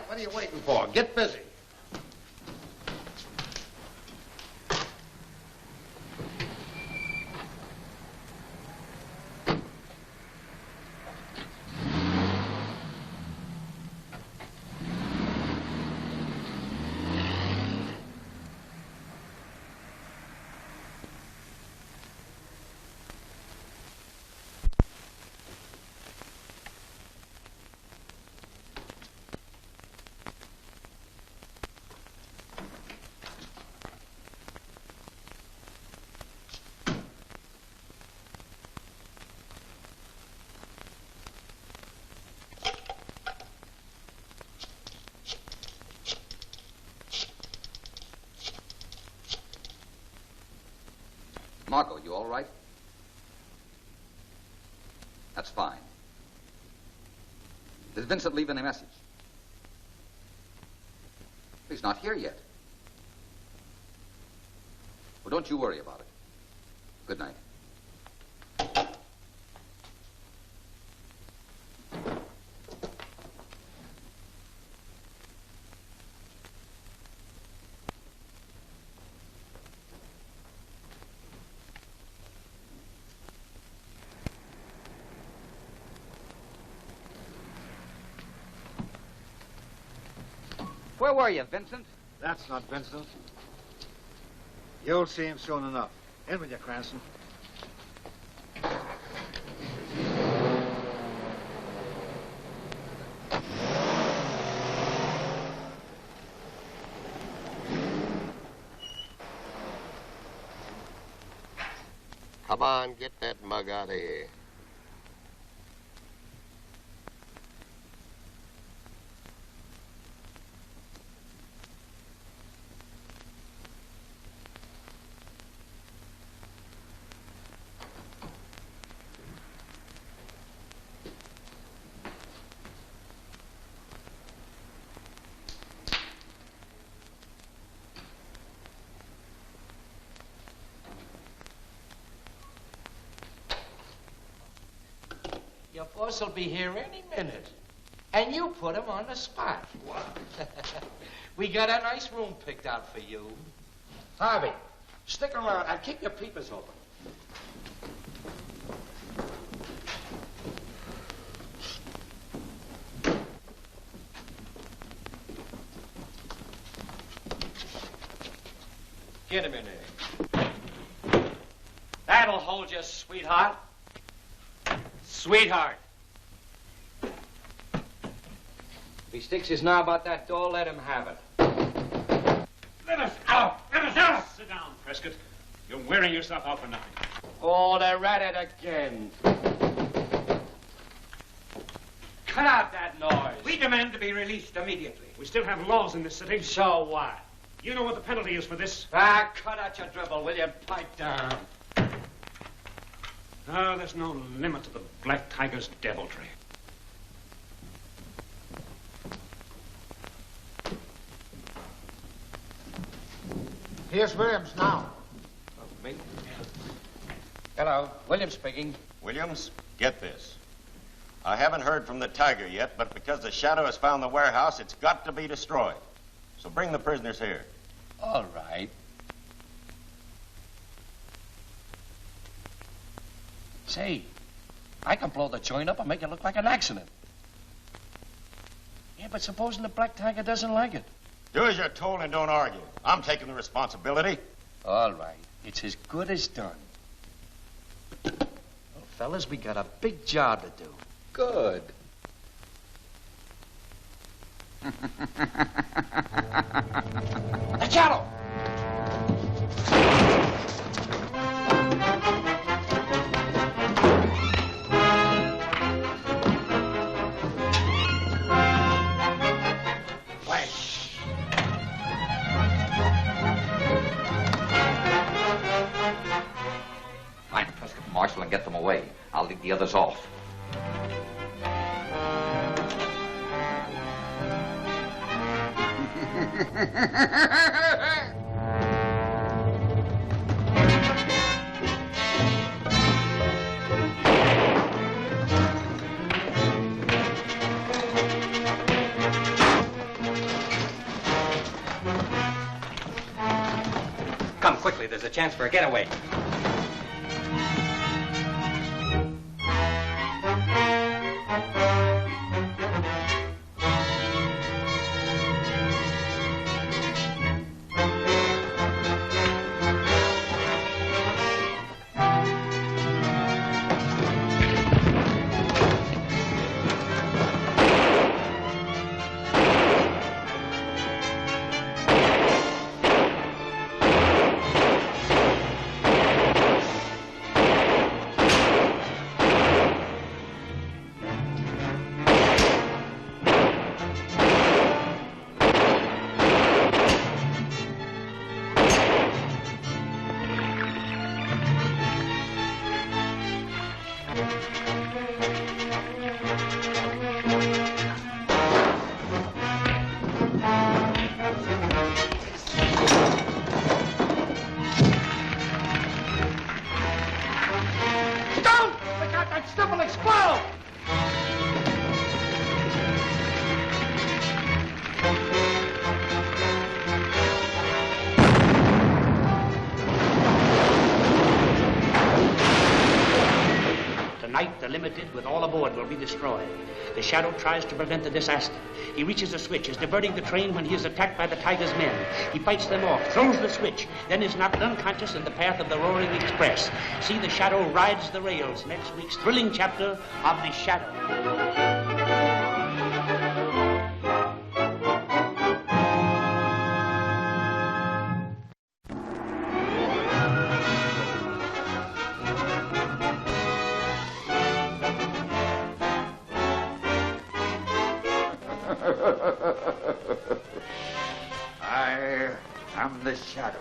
What are you waiting for? Get busy. Margot, you all right? That's fine. Did Vincent leave any message? He's not here yet. Well, don't you worry about it. Good night. Where were you, Vincent? That's not Vincent. You'll see him soon enough. In with you, Cranston. Come on, get that mug out of here. Your boss will be here any minute. And you put him on the spot. We got a nice room picked out for you. Harvey, stick around and keep your peepers open. Get him in there. That'll hold you, sweetheart. Sweetheart. If he sticks his knob out that door, let him have it. Let us out! Let us out! Sit down, Prescott. You're wearing yourself out for nothing. Oh, they're at it again. Cut out that noise. We demand to be released immediately. We still have laws in this city. So what? You know what the penalty is for this? Ah, cut out your dribble, will you? Pipe down. Ah, there's no limit to the Black Tiger's deviltry. Here's Williams now. Me? Hello, Williams speaking. Williams, get this. I haven't heard from the Tiger yet, but because the Shadow has found the warehouse, it's got to be destroyed. So bring the prisoners here. All right. Say, I can blow the joint up and make it look like an accident. Yeah, but supposing the Black Tiger doesn't like it? Do as you're told and don't argue. I'm taking the responsibility. All right. It's as good as done. Well, fellas, we got a big job to do. Good. The Shadow! Find Prescott and Marshall and get them away. I'll lead the others off. Come quickly, there's a chance for a getaway. Tonight, the Limited, with all aboard, will be destroyed. The Shadow tries to prevent the disaster. He reaches a switch, is diverting the train when he is attacked by the Tiger's men. He fights them off, throws the switch, then is knocked unconscious in the path of the roaring express. See the Shadow rides the rails, next week's thrilling chapter of The Shadow. I am the Shadow.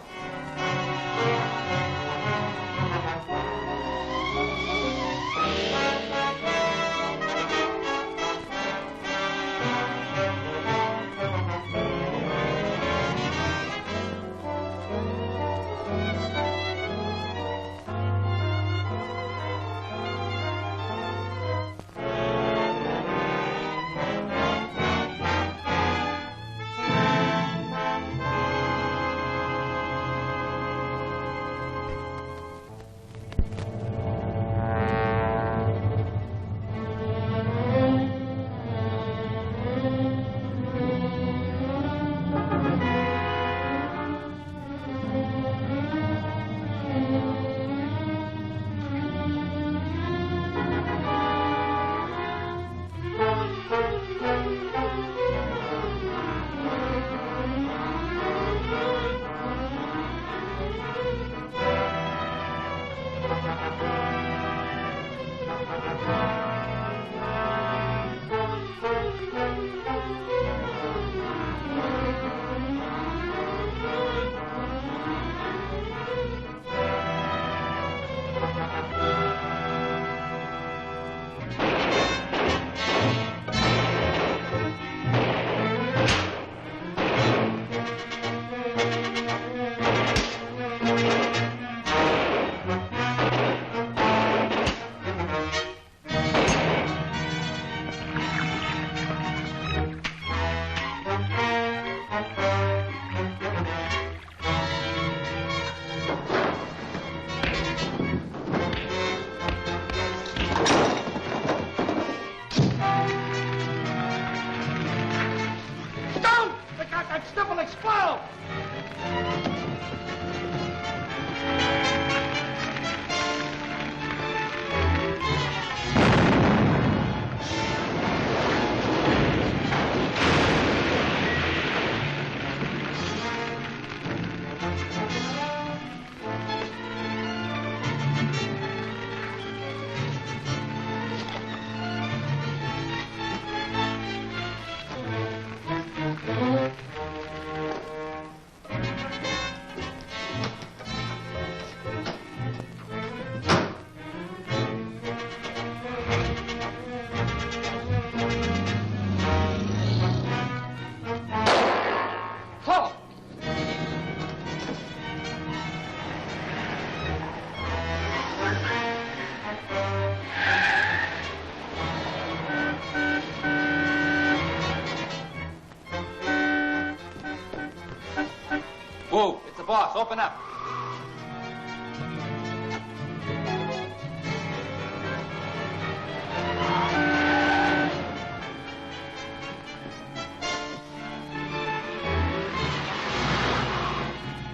move. It's the boss. Open up.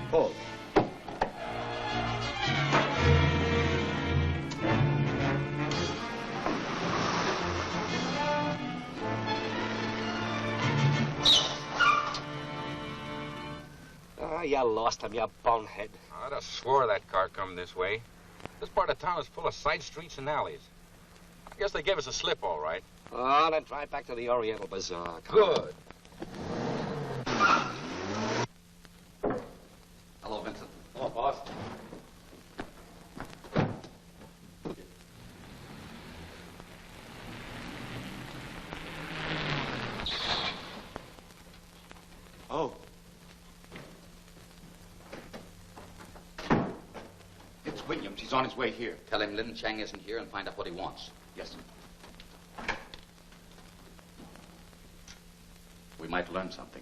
Pull. Oh, you lost him, you bonehead. I'd have swore that car come this way. This part of town is full of side streets and alleys. I guess they gave us a slip, all right. Oh, then drive back to the Oriental Bazaar. Come on. Good. Hello, Vincent. Hello, boss. Oh. It's Williams. He's on his way here. Tell him Lin Chang isn't here and find out what he wants. Yes, sir. We might learn something.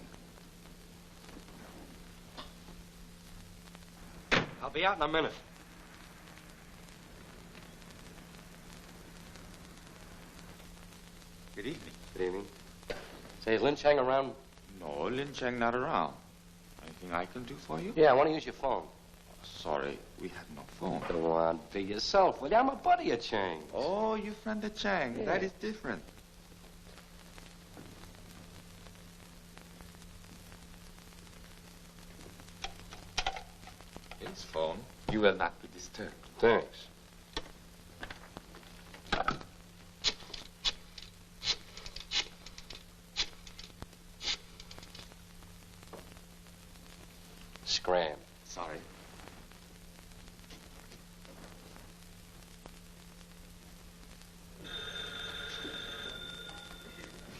I'll be out in a minute. Good evening. Good evening. Say, is Lin Chang around? No, Lin Chang not around. Anything I can do for you? Yeah, I want to use your phone. Sorry, we have no phone. Go on, be yourself, will you? I'm a buddy of Chang. Oh, you friend of Chang. Yeah. That is different. His phone. You will not be disturbed. Thanks. Scram. Sorry.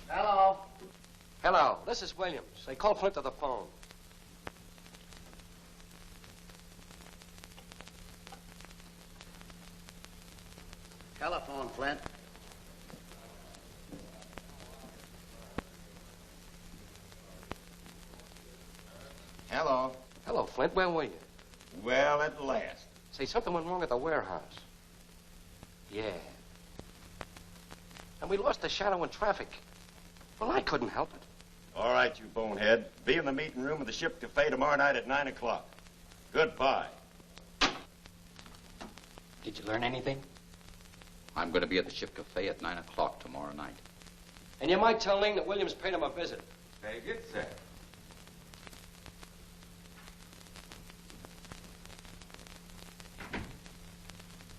Hello. Hello, this is Williams. They called Flint to the phone. Telephone, Flint. Hello. Hello, Flint. Where were you? Well, at last. Say, something went wrong at the warehouse. Yeah. And we lost the shadow in traffic. Well, I couldn't help it. All right, you bonehead. Be in the meeting room of the Ship Cafe tomorrow night at 9 o'clock. Goodbye. Did you learn anything? I'm going to be at the Ship Cafe at 9 o'clock tomorrow night. And you might tell Ling that Williams paid him a visit. Very good, sir.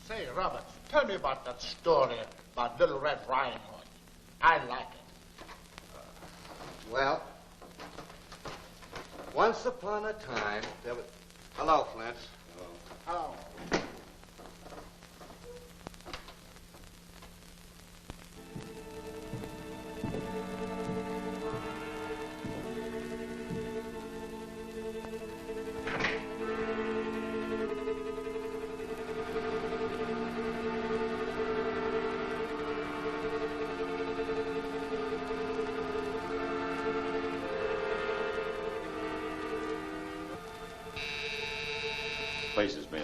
Say, Roberts, tell me about that story about Little Red Riding Hood. I like it. Well, once upon a time, there was... Hello, Flint. Hello. Places, man.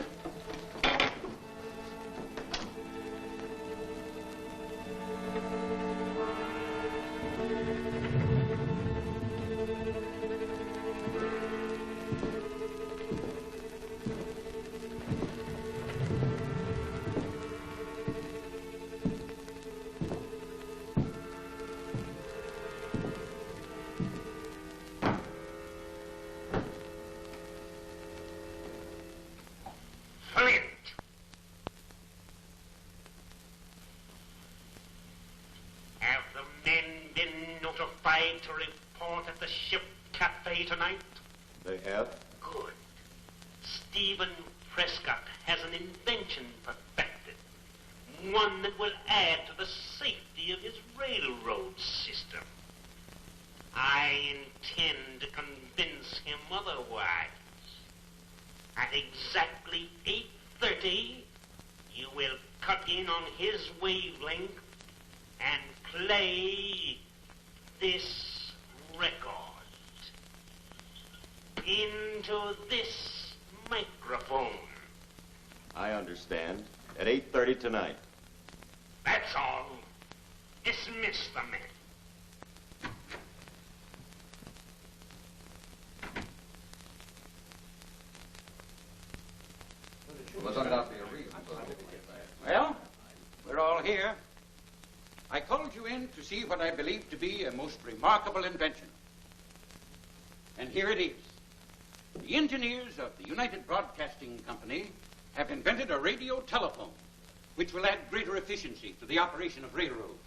Flint! Have the men been notified to report at the Ship Cafe tonight? They have? Good. Stephen Prescott has an invention perfected. One that will add to the safety of his railroad system. I intend to convince him otherwise. At exactly 8:30, you will cut in on his wavelength and play this record. into this microphone. I understand. At 8:30 tonight. That's all. Dismiss the men. Well, we're all here. I called you in to see what I believe to be a most remarkable invention. And here it is. The engineers of the United Broadcasting Company have invented a radio telephone, which will add greater efficiency to the operation of railroads.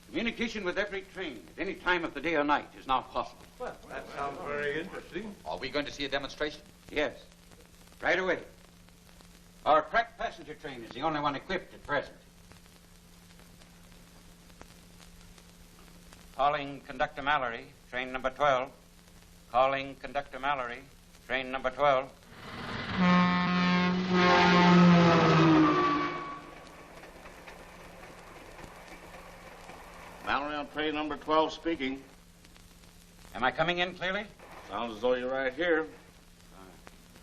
Communication with every train at any time of the day or night is now possible. Well, that sounds very interesting. Are we going to see a demonstration? Yes, right away. Our crack passenger train is the only one equipped at present. Calling Conductor Mallory, train number 12. Calling Conductor Mallory, train number 12. Mallory on train number 12 speaking. Am I coming in clearly? Sounds as though you're right here.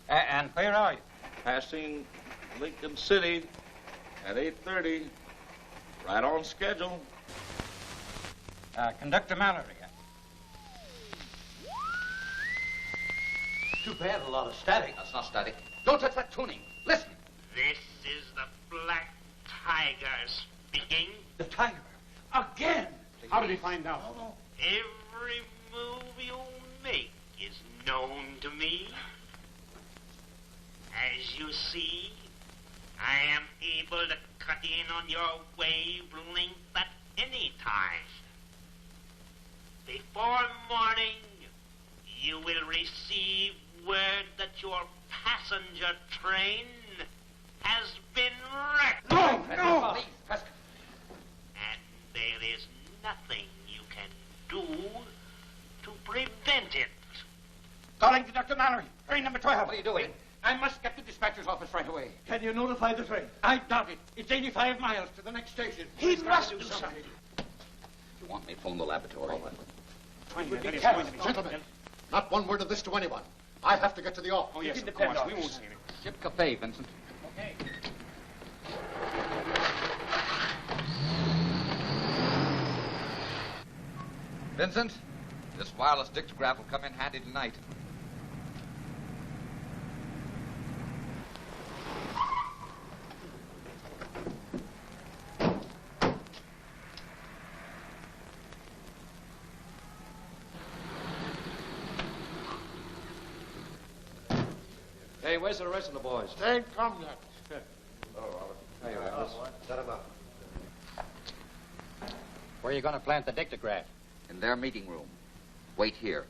And where are you? Passing Lincoln City at 8:30. Right on schedule. Conductor Mallory. Too bad, a lot of static. That's not static. Don't touch that tuning. Listen. This is the Black Tiger speaking. The Tiger? Again? How did he find out? Every move you make is known to me. As you see, I am able to cut in on your wavelength at any time. Before morning, you will receive word that your passenger train has been wrecked. No! And there is nothing you can do to prevent it. Calling Conductor Mallory, train number 12. What are you doing? I must get to dispatcher's office right away. Can you notify the train? I doubt it. It's 85 miles to the next station. He must do something. You want me to phone the laboratory? Gentlemen, not one word of this to anyone. I have to get to the office. Oh, yes, of course. We won't say anything. Ship Cafe, Vincent. Okay. Vincent, this wireless dictograph will come in handy tonight. Hey, where's the rest of the boys? They ain't come yet. Oh, Robert. Hey, Robert. Set him up. Where are you going to plant the dictograph? In their meeting room. Wait here.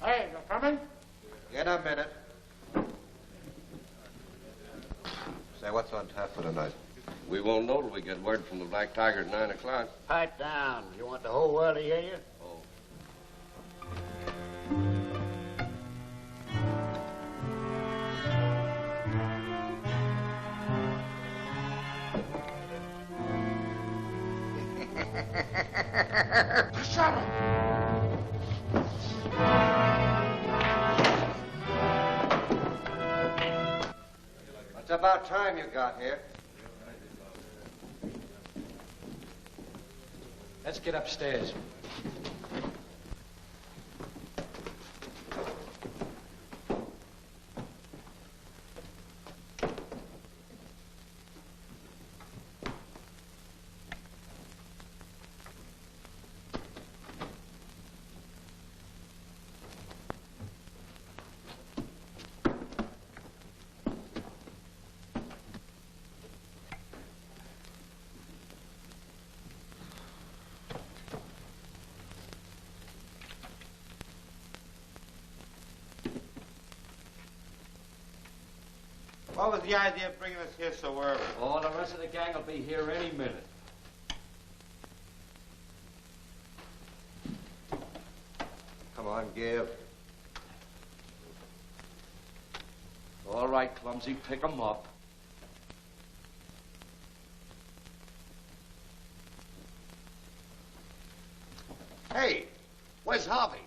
Hey, you coming? In a minute. Say, what's on tap for tonight? We won't know till we get word from the Black Tiger at 9 o'clock. Pipe down. You want the whole world to hear you? Shut him! It's about time you got here. Let's get upstairs. What was the idea of bringing us here so early? Oh, the rest of the gang will be here any minute. Come on, Gib. All right, Clumsy, pick 'em up. Hey, where's Harvey?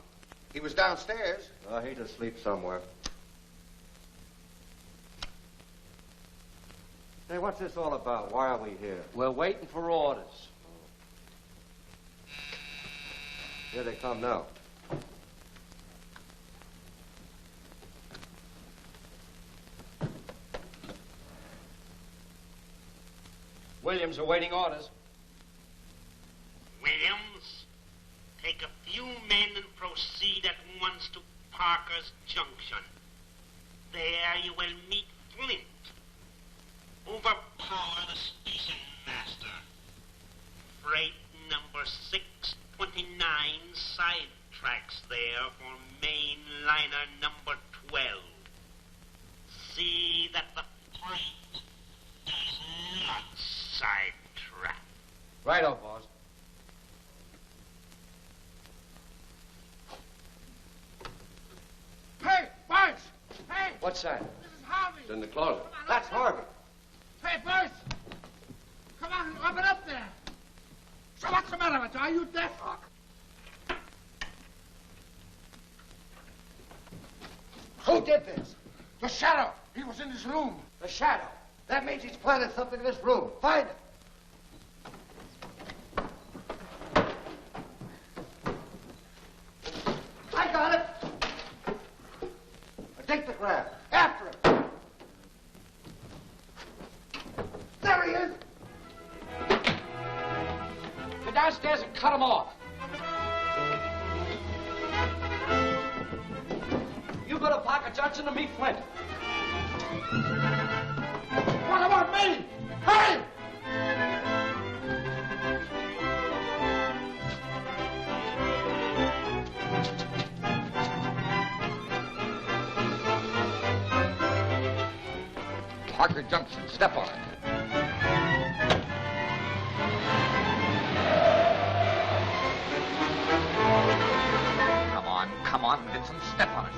He was downstairs. He's asleep somewhere. Hey, what's this all about? Why are we here? We're waiting for orders. Here they come now. Williams awaiting orders. Williams, take a few men and proceed at once to Parker's Junction. There you will meet Flint. Overpower the station master. Freight number 629 sidetracks there for main liner number 12. See that the freight is not sidetracked. Righto, boss. Hey, boys! Hey! What's that? This is Harvey! It's in the closet. That's Harvey. Hey, boys! Come on, open up there! So what's the matter with you? Are you deaf? Who did this? The Shadow. He was in this room. The Shadow. That means he's planted something in this room. Find it. I got it. Take the grab. After him. There he is. Go downstairs and cut him off. You go to Parker Junction to meet Flint. What about me? Hey! Parker Junction. Step on it. Come on, Vincent. Step on it.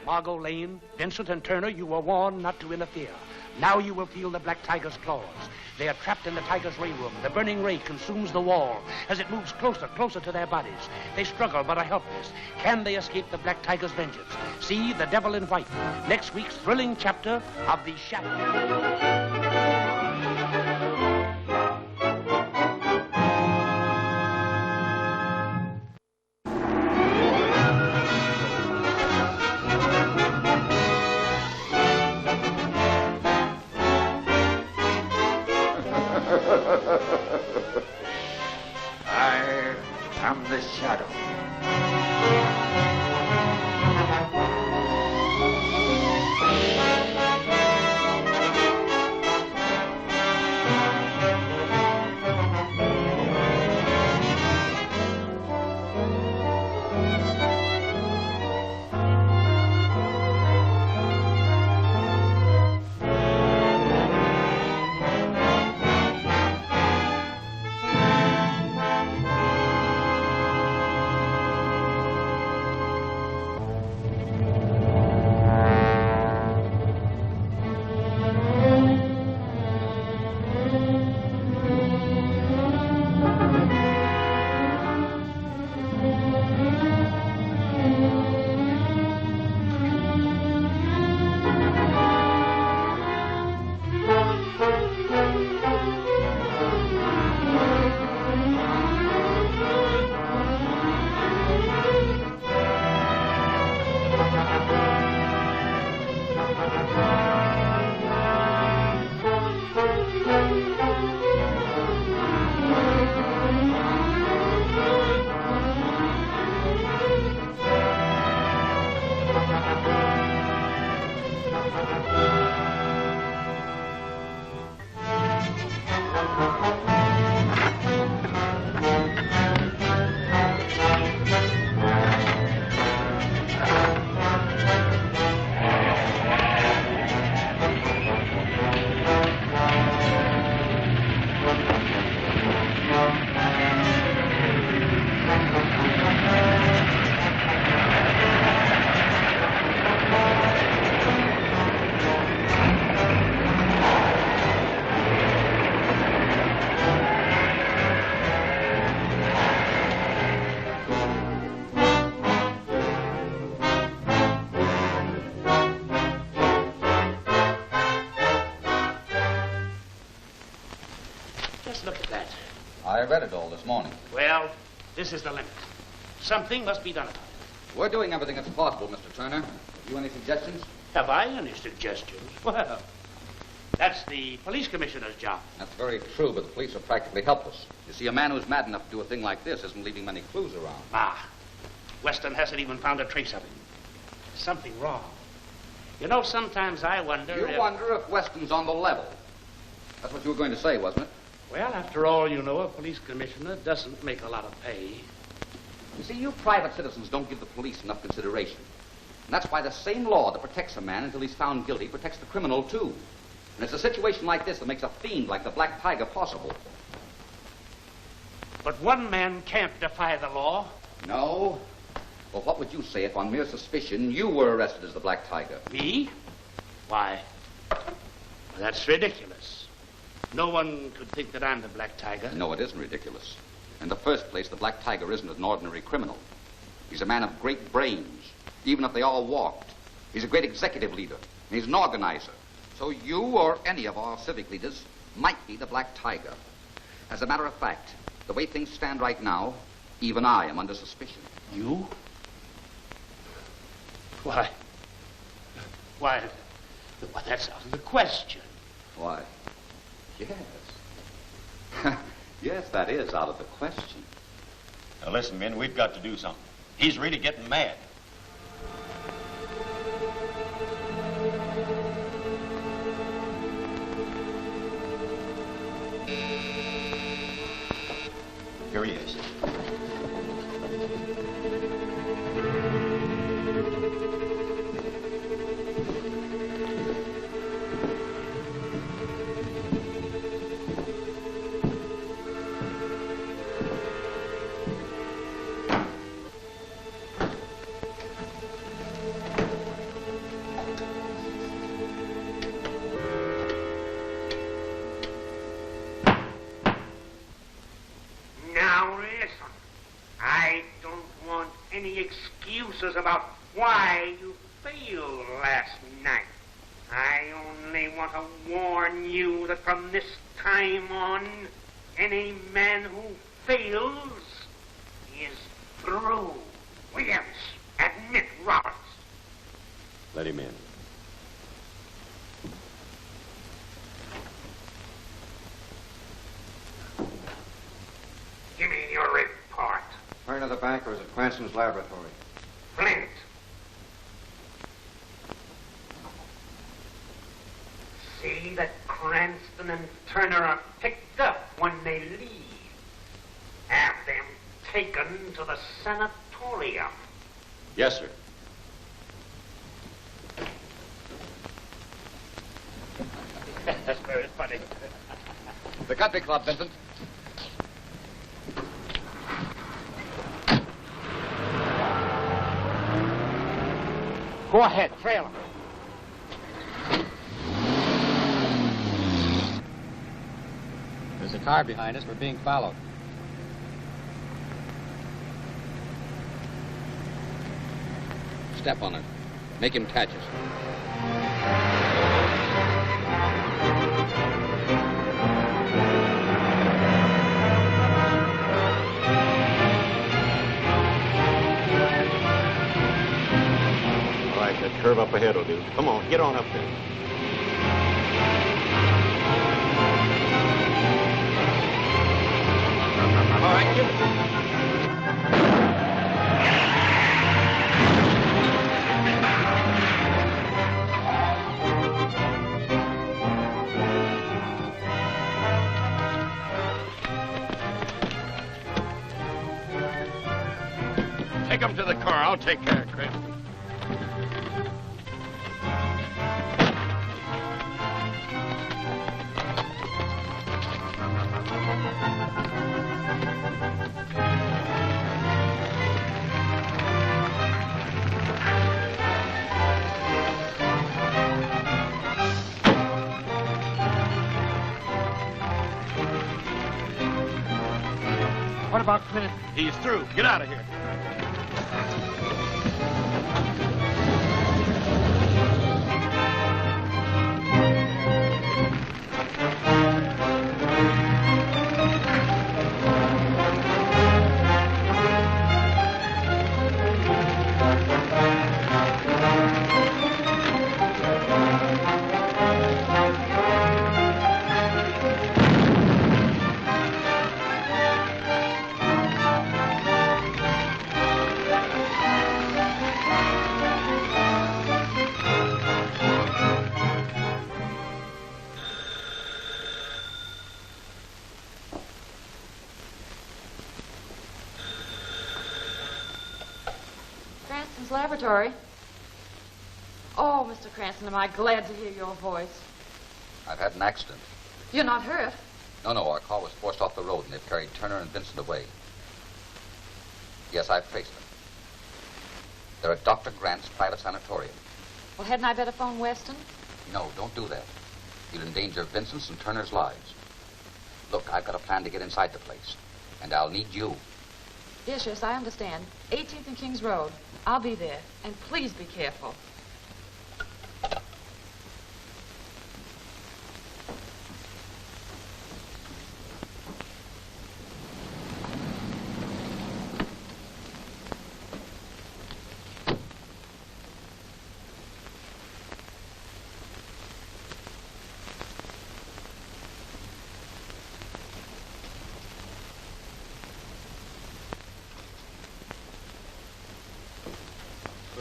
Margot Lane, Vincent and Turner, you were warned not to interfere. Now you will feel the Black Tiger's claws. They are trapped in the Tiger's ray room. The burning ray consumes the wall. As it moves closer, closer to their bodies, they struggle but are helpless. Can they escape the Black Tiger's vengeance? See The Devil in White, next week's thrilling chapter of The Shadow. I am the Shadow. read it all this morning. Well, this is the limit. Something must be done about it. We're doing everything that's possible, Mr. Turner. Have you any suggestions? Have I any suggestions? Well, that's the police commissioner's job. That's very true, but the police are practically helpless. You see, a man who's mad enough to do a thing like this isn't leaving many clues around. Weston hasn't even found a trace of him. Something wrong. You know, sometimes I wonder You wonder if Weston's on the level. That's what you were going to say, wasn't it? Well, after all, you know, a police commissioner doesn't make a lot of pay. You see, you private citizens don't give the police enough consideration. And that's why the same law that protects a man until he's found guilty protects the criminal, too. And it's a situation like this that makes a fiend like the Black Tiger possible. But one man can't defy the law. No? Well, what would you say if on mere suspicion you were arrested as the Black Tiger? Me? Why, that's ridiculous. No one could think that I'm the Black Tiger. No, it isn't ridiculous. In the first place, the Black Tiger isn't an ordinary criminal. He's a man of great brains, even if they all walked. He's a great executive leader, and he's an organizer. So you or any of our civic leaders might be the Black Tiger. As a matter of fact, the way things stand right now, even I am under suspicion. You? Why, that's out of the question. Why? Yes. Yes, that is out of the question. Now listen, men, we've got to do something. He's really getting mad. Here he is. Any excuses about why you failed last night. I only want to warn you that from this time on, any man who fails is through. Williams, admit Roberts. Let him in. Give me your report. Right to the bank or is it Cranston's laboratory? Flint. See that Cranston and Turner are picked up when they leave. Have them taken to the sanatorium. Yes, sir. That's very funny. The Country Club, Vincent. Go ahead, trail him. There's a car behind us. We're being followed. Step on it. Make him catch us. That curve up ahead will do. Come on, get on up there. All right, give it. Take him to the car. I'll take care of Cranston. What about Clint? He's through. Get out of here. Cranston's laboratory. Oh, Mr. Cranston, am I glad to hear your voice. I've had an accident. You're not hurt? No, our car was forced off the road and they've carried Turner and Vincent away. Yes, I've traced them. They're at Dr. Grant's private sanatorium. Well, hadn't I better phone Weston? No, don't do that. You'll endanger Vincent's and Turner's lives. Look, I've got a plan to get inside the place, and I'll need you. Yes, I understand. 18th and Kings Road. I'll be there. And please be careful.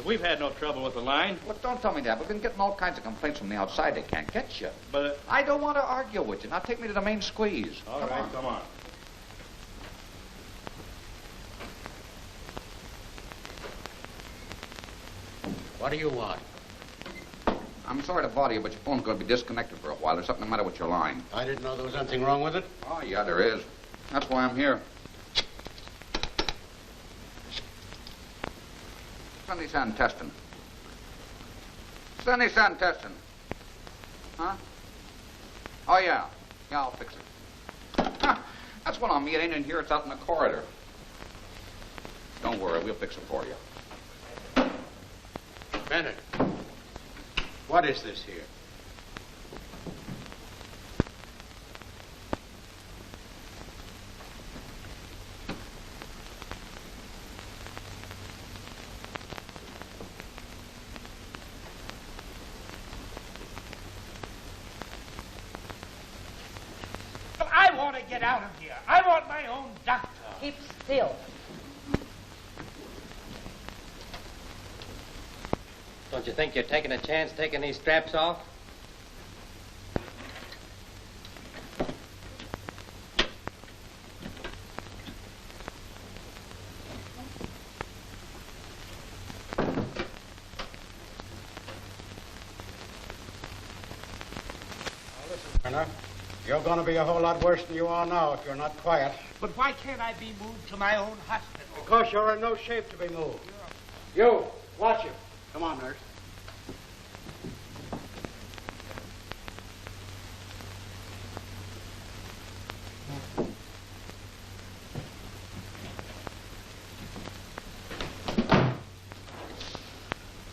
We've had no trouble with the line. Look, don't tell me that. We've been getting all kinds of complaints from the outside. They can't get you. But I don't want to argue with you. Now take me to the main squeeze. All right, come on. What do you want? I'm sorry to bother you, but your phone's going to be disconnected for a while. There's something the matter with your line. I didn't know there was anything wrong with it. Oh, yeah, there is. That's why I'm here. Sunny sand testing. Sunny sand testing. Huh? Oh, yeah. Yeah, I'll fix it. Huh. That's what I mean. It ain't in here. It's out in the corridor. Don't worry. We'll fix it for you. Bennett, what is this here? I want to get out of here. I want my own doctor. Keep still. Don't you think you're taking a chance taking these straps off? Turner, you're going to be a whole lot worse than you are now if you're not quiet. But why can't I be moved to my own hospital? Because you're in no shape to be moved. You, watch him. Come on, nurse.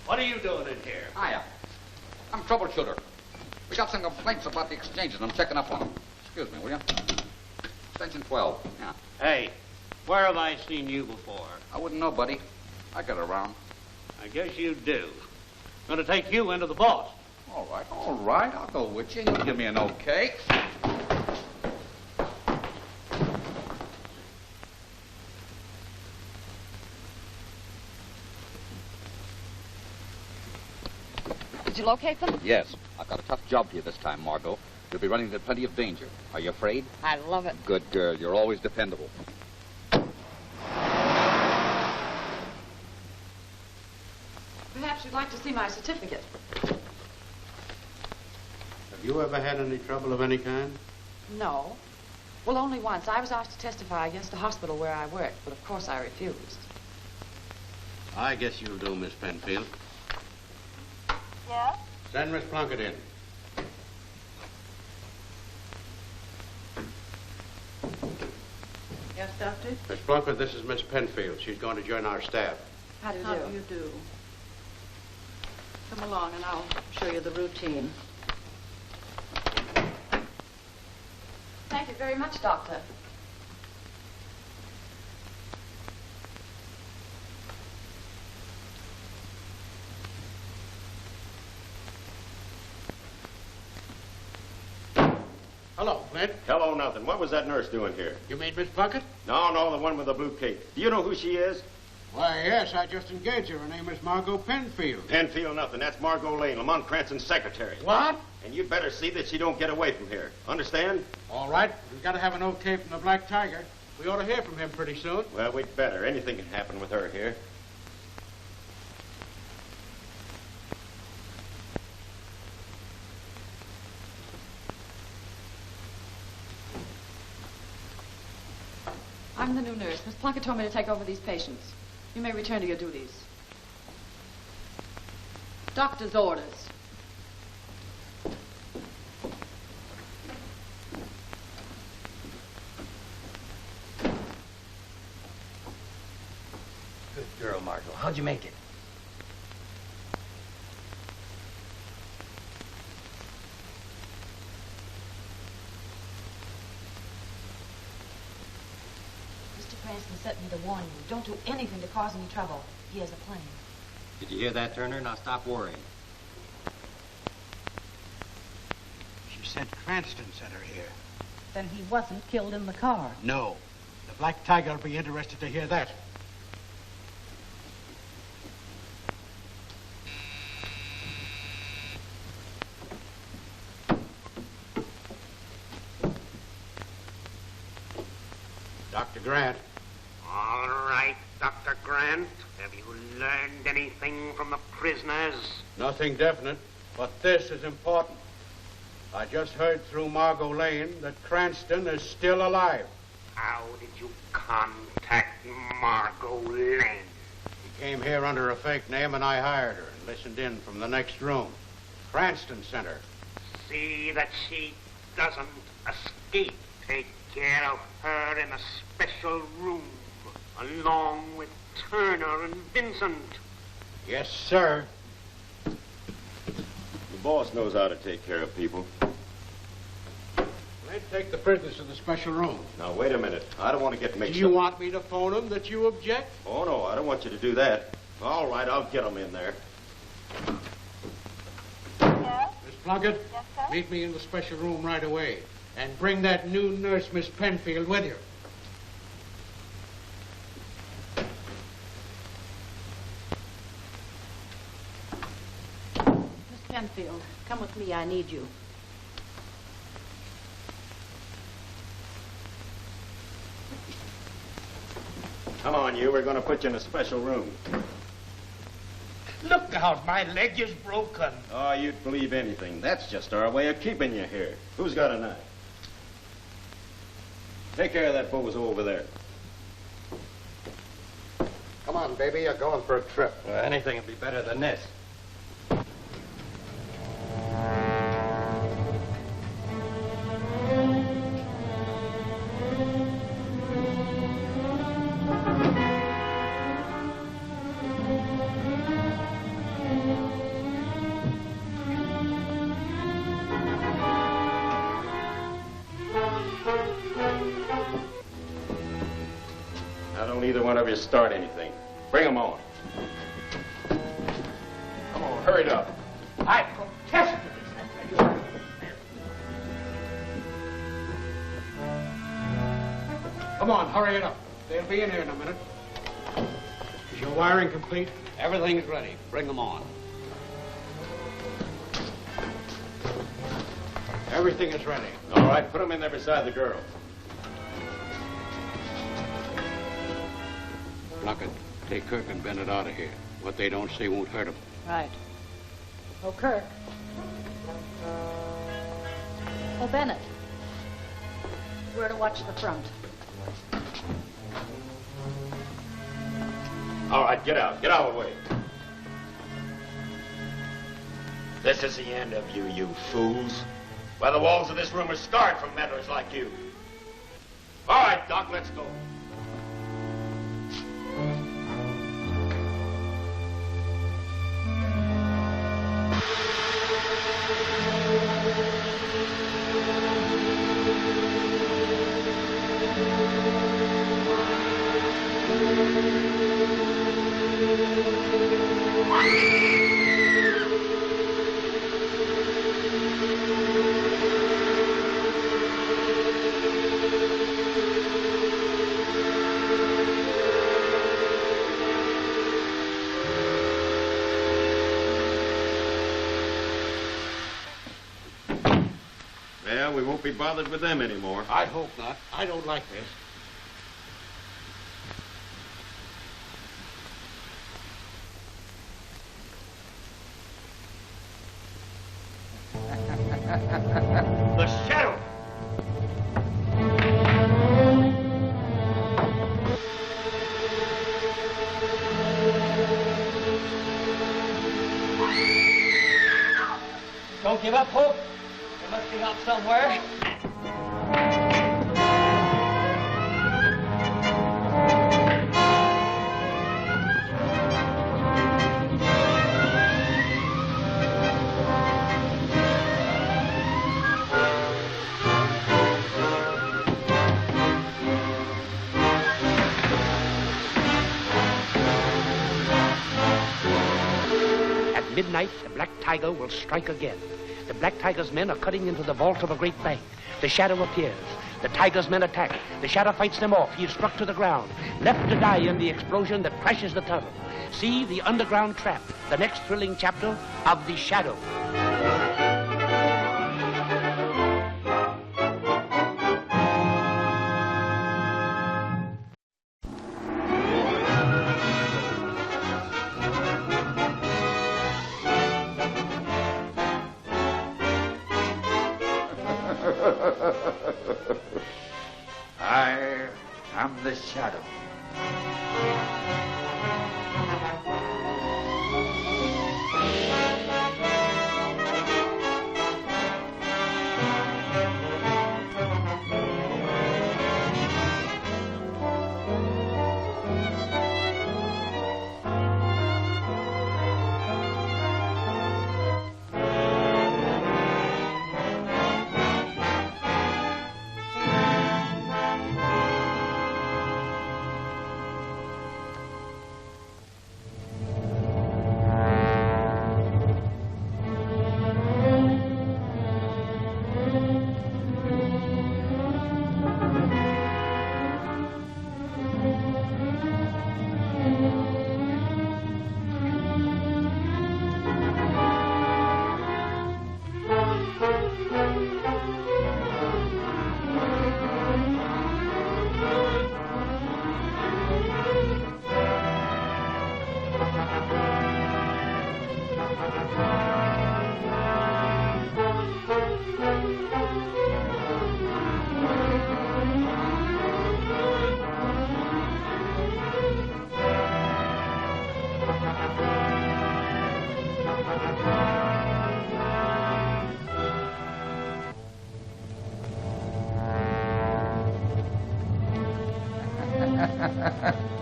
What are you doing in here? Hiya. I'm a troubleshooter. We got some complaints about the exchanges, and I'm checking up on them. Excuse me, will you? Extension 12. Yeah. Hey, where have I seen you before? I wouldn't know, buddy. I get around. I guess you do. Going to take you into the boss. All right. I'll go with you. You give me an okay. Did you locate them? Yes. I've got a tough job for you this time, Margot. You'll be running into plenty of danger. Are you afraid? I love it. Good girl. You're always dependable. Perhaps you'd like to see my certificate. Have you ever had any trouble of any kind? No. Well, only once. I was asked to testify against the hospital where I worked, but of course I refused. I guess you'll do, Miss Penfield. Yes? Send Miss Plunkett in. Yes, Doctor? Miss Plunkett, this is Miss Penfield. She's going to join our staff. How do you How do? do you do? Come along and I'll show you the routine. Thank you very much, Doctor. Hello, Flint. Hello, nothing. What was that nurse doing here? You mean Miss Plunkett? No, the one with the blue cape. Do you know who she is? Why, yes, I just engaged her. Her name is Margot Penfield. Penfield, nothing. That's Margot Lane, Lamont Cranston's secretary. What? And you'd better see that she don't get away from here. Understand? All right. We've got to have an okay from the Black Tiger. We ought to hear from him pretty soon. Well, we'd better. Anything can happen with her here. I'm the new nurse. Miss Plunkett told me to take over these patients. You may return to your duties. Doctor's orders. Good girl, Margot. How'd you make it? Mr. Cranston sent me to warn you. Don't do anything to cause any trouble. He has a plan. Did you hear that, Turner? Now stop worrying. She said Cranston sent her here. Then he wasn't killed in the car. No. The Black Tiger will be interested to hear that. Dr. Grant. All right, Dr. Grant. Have you learned anything from the prisoners? Nothing definite, but this is important. I just heard through Margot Lane that Cranston is still alive. How did you contact Margot Lane? She came here under a fake name and I hired her and listened in from the next room. Cranston sent her. See that she doesn't escape. Take care of her in a special room, along with Turner and Vincent. Yes, sir. The boss knows how to take care of people. Let's take the prisoners to the special room. Now, wait a minute. I don't want to get mixed Do you up. want me to phone them that you object? Oh, no, I don't want you to do that. All right, I'll get them in there. Miss Plunkett? Yes, sir? Meet me in the special room right away. And bring that new nurse, Miss Penfield, with you. Miss Penfield, come with me. I need you. Come on, you. We're going to put you in a special room. Look out, my leg is broken. Oh, you'd believe anything. That's just our way of keeping you here. Who's got a knife? Take care of that bozo over there. Come on, baby. You're going for a trip. Well, anything would be better than this. Now, don't either one of you start anything. Bring them on. Come on, hurry it up. I protest to this. Come on, hurry it up. They'll be in here in a minute. Is your wiring complete? Everything's ready. Bring them on. Everything is ready. All right, put them in there beside the girl. Plunkett, take Kirk and Bennett out of here. What they don't see won't hurt them. Right. Oh, Kirk. Oh, Bennett. We're to watch the front. All right, get out. Get out of the way. This is the end of you, you fools. Why, the walls of this room are scarred from meddlers like you. All right, Doc, let's go. Well, we won't be bothered with them anymore. I hope not. I don't like this. The shadow. Don't give up hope. There must be help somewhere. Midnight, the Black Tiger will strike again. The Black Tiger's men are cutting into the vault of a great bank. The Shadow appears. The Tiger's men attack. The Shadow fights them off. He is struck to the ground, left to die in the explosion that crashes the tunnel. See The Underground Trap, the next thrilling chapter of The Shadow. I am the Shadow.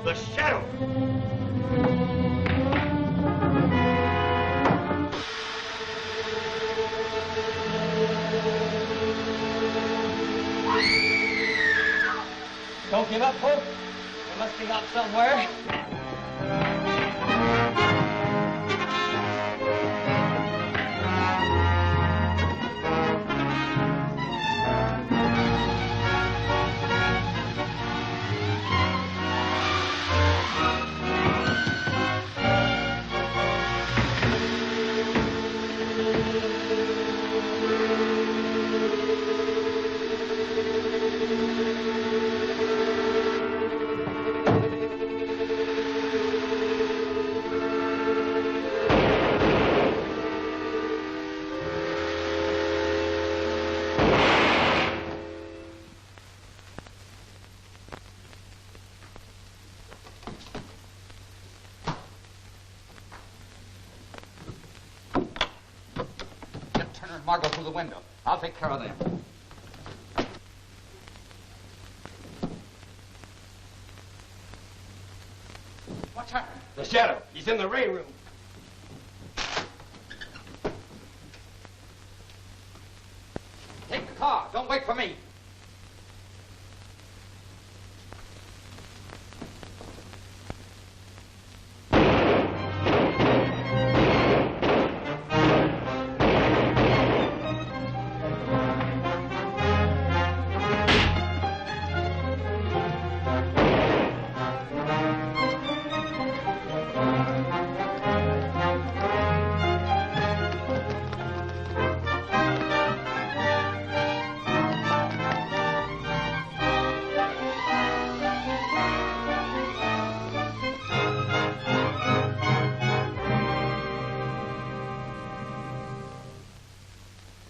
The Shadow! Don't give up hope. There must be help somewhere. Margot through the window. I'll take care of them. What's happened? The Shadow. He's in the Ray room. Take the car. Don't wait for me.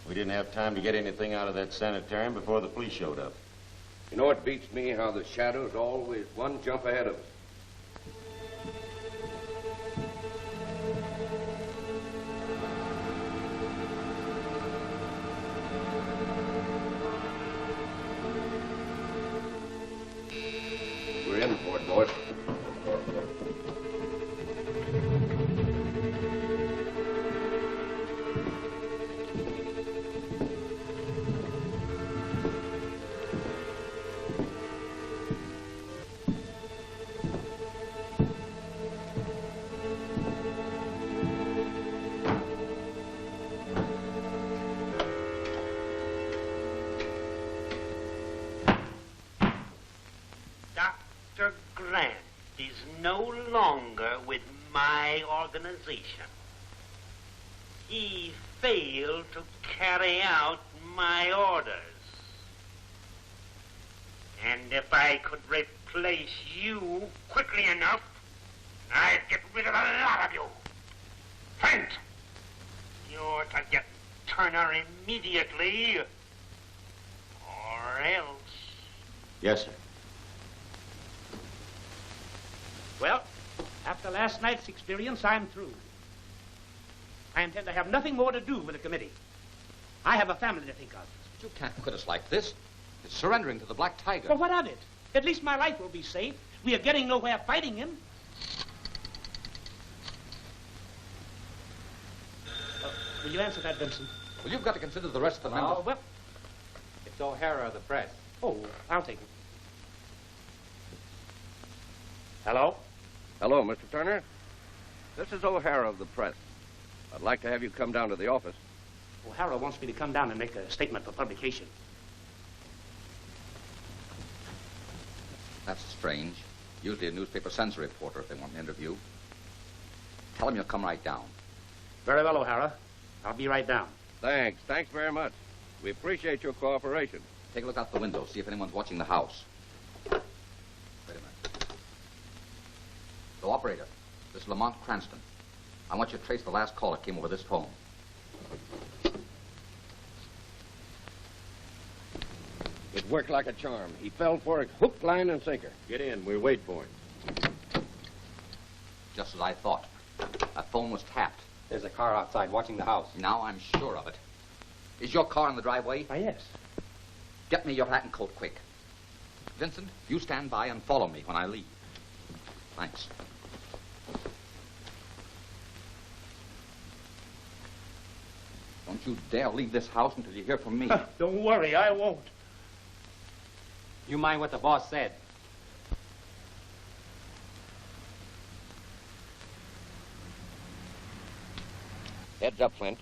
We didn't have time to get anything out of that sanitarium before the police showed up. You know, it beats me how the Shadow's always one jump ahead of us. boys. Dr. Grant is no longer with my organization. He failed to carry out my orders. And if I could replace you quickly enough, I'd get rid of a lot of you. Trent, you're to get Turner immediately, or else. Yes, sir. Well, after last night's experience, I'm through. I intend to have nothing more to do with the committee. I have a family to think of. You can't quit us like this. It's surrendering to the Black Tiger. Well, what of it? At least my life will be safe. We are getting nowhere fighting him. Will you answer that, Vincent? Well, you've got to consider the rest of the members. Oh, well. It's O'Hara of the press. Oh, I'll take it. Hello? Hello, Mr. Turner. This is O'Hara of the press. I'd like to have you come down to the office. O'Hara wants me to come down and make a statement for publication. That's strange. Usually a newspaper sends a reporter if they want an interview. Tell him you'll come right down. Very well, O'Hara. I'll be right down. Thanks. Thanks very much. We appreciate your cooperation. Take a look out the window, see if anyone's watching the house. Wait a minute. The operator, this is Lamont Cranston. I want you to trace the last call that came over this phone. It worked like a charm. He fell for it hook, line, and sinker. Get in. We'll wait for him. Just as I thought. That phone was tapped. There's a car outside watching the house. Now I'm sure of it. Is your car in the driveway? Why, yes. Get me your hat and coat quick. Vincent, you stand by and follow me when I leave. Thanks. Don't you dare leave this house until you hear from me. Don't worry, I won't. You mind what the boss said? Heads up, Flint.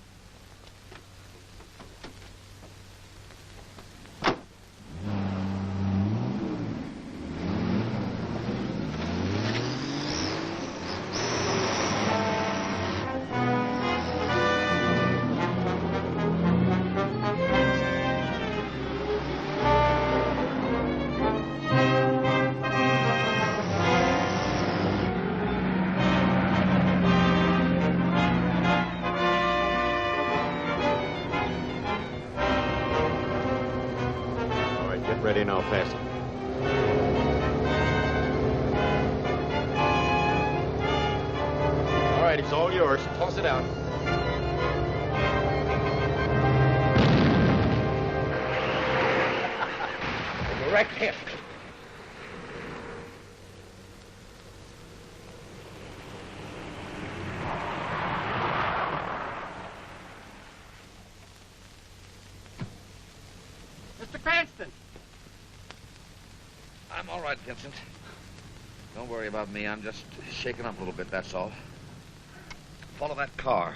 Ready now, pass it. All right, it's all yours. Toss it out. A direct hit. Mr. Cranston! I'm all right, Vincent. Don't worry about me. I'm just shaken up a little bit, that's all. Follow that car.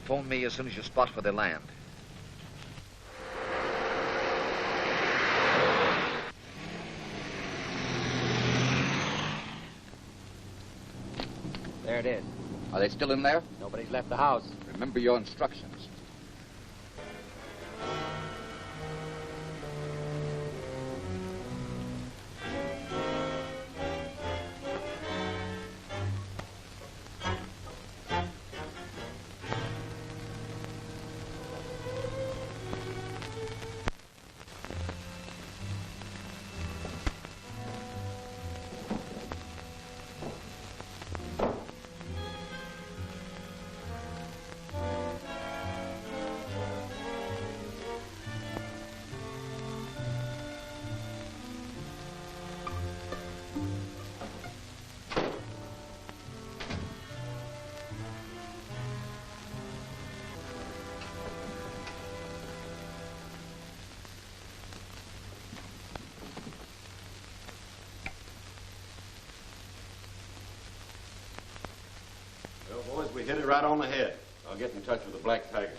Phone me as soon as you spot where they land. There it is. Are they still in there? Nobody's left the house. Remember your instructions. we hit it right on the head. I'll get in touch with the Black Tiger.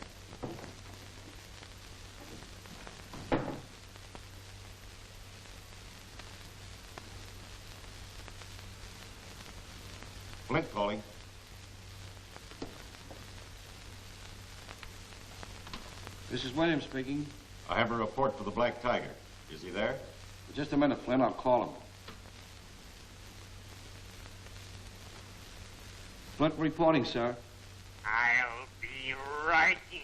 Flint calling. This is Williams speaking. I have a report for the Black Tiger. Is he there? Just a minute, Flint. I'll call him. Flint reporting, sir. I'll be right in.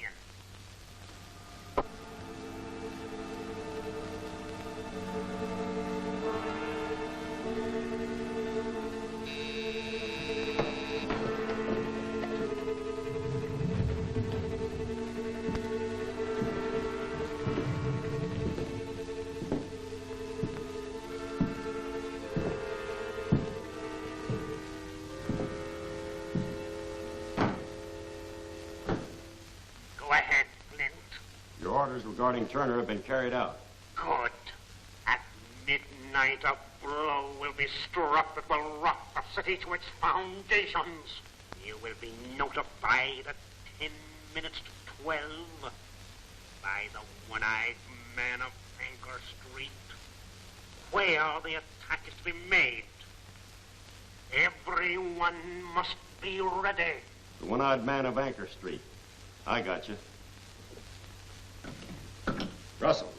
Regarding Turner have been carried out. Good. At midnight, a blow will be struck that will rock the city to its foundations. You will be notified at 10 minutes to 12 by the one-eyed man of Anchor Street where the attack is to be made. Everyone must be ready. The one-eyed man of Anchor Street. I got you. Russell,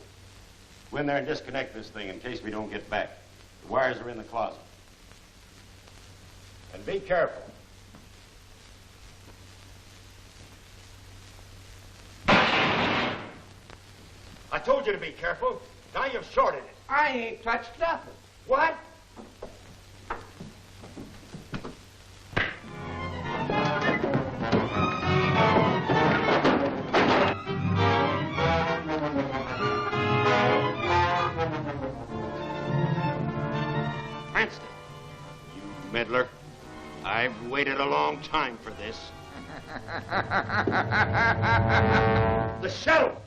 go in there and disconnect this thing in case we don't get back. The wires are in the closet. And be careful. I told you to be careful. Now you've shorted it. I ain't touched nothing. What? Meddler, I've waited a long time for this. The shadow!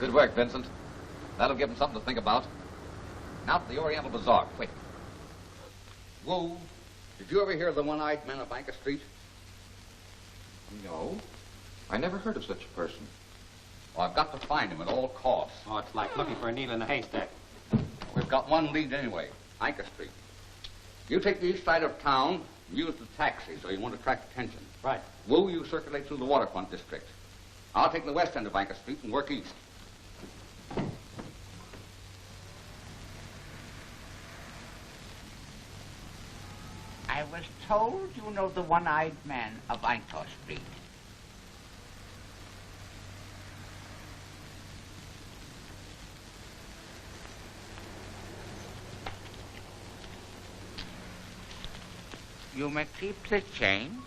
Good work, Vincent. That'll give them something to think about. Now to the Oriental Bazaar, quick. Whoa. Did you ever hear of the one-eyed man of Anchor Street? No. I never heard of such a person. Well, I've got to find him at all costs. Oh, it's like looking for a needle in a haystack. We've got one lead anyway, Anchor Street. You take the east side of town and use the taxi so you won't attract attention. Right. Wu, you circulate through the waterfront district. I'll take the west end of Anchor Street and work east. I was told you know the one-eyed man of Anchor Street. You may keep the chain.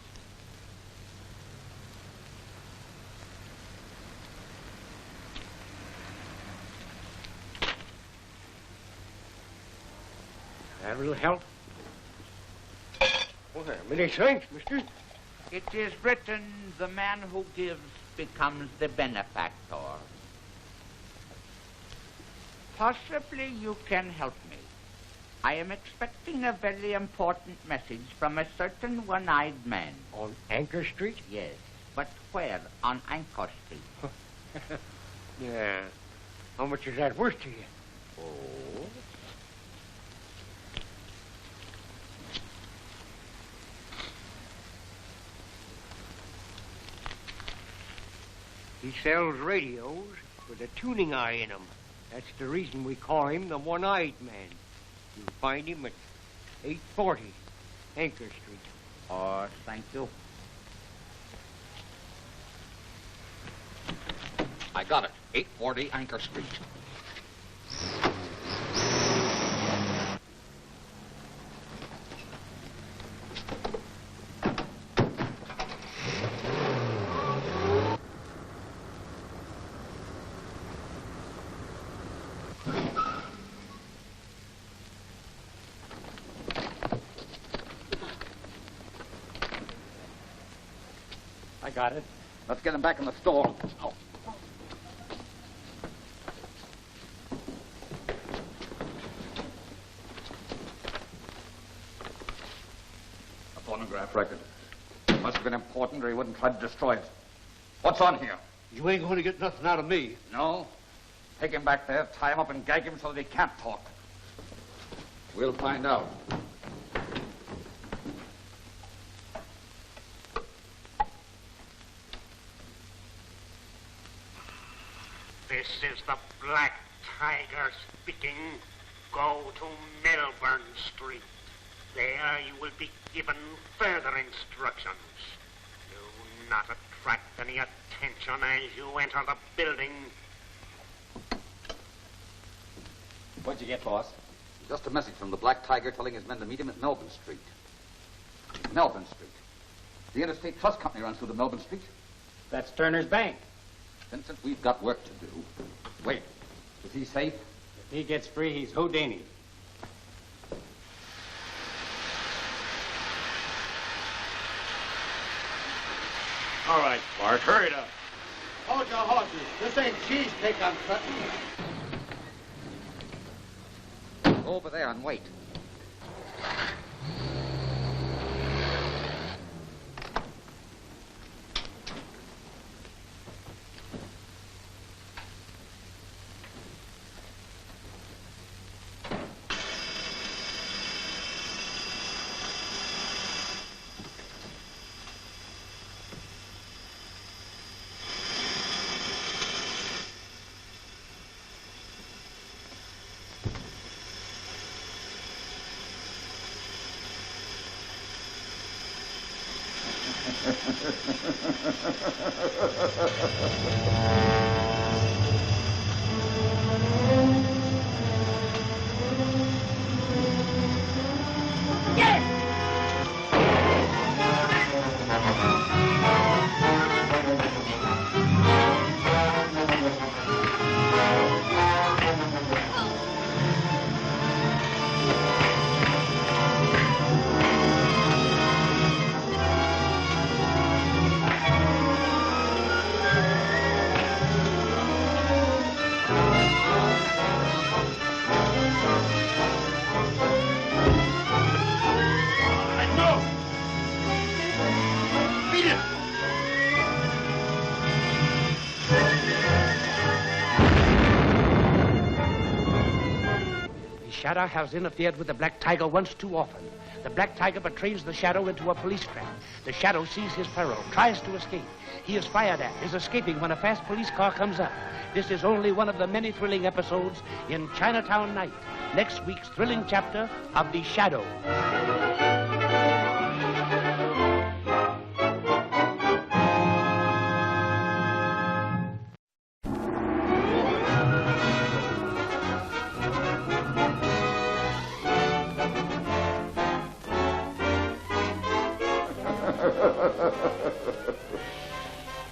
That'll help. Well, many thanks, mister. It is written, the man who gives becomes the benefactor. Possibly you can help me. I am expecting a very important message from a certain one-eyed man. On Anchor Street? Yes, but where on Anchor Street? Yeah. How much is that worth to you? Oh. He sells radios with a tuning eye in them. That's the reason we call him the one-eyed man. You'll find him at 840 Anchor Street. Oh, thank you. I got it. 840 Anchor Street. I got it. Let's get him back in the store. Oh. A phonograph record. Must have been important or he wouldn't try to destroy it. What's on here? You ain't going to get nothing out of me. No? Take him back there, tie him up and gag him so that he can't talk. We'll find out. This is the Black Tiger speaking. Go to Melbourne Street. There you will be given further instructions. Do not attract any attention as you enter the building. What'd you get, boss? Just a message from the Black Tiger telling his men to meet him at Melbourne Street. Melbourne Street. The Interstate Trust Company runs through the Melbourne Street. That's Turner's Bank. Vincent, we've got work to do. Wait, is he safe? If he gets free, he's Houdini. All right, Bart, hurry it up. Hold your horses. This ain't cheesecake I'm cutting. Go over there and wait. Shadow has interfered with the Black Tiger once too often. The Black Tiger betrays the Shadow into a police trap. The Shadow sees his peril, tries to escape. He is fired at, is escaping when a fast police car comes up. This is only one of the many thrilling episodes in Chinatown Night, next week's thrilling chapter of The Shadow.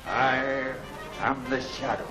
I am the Shadow.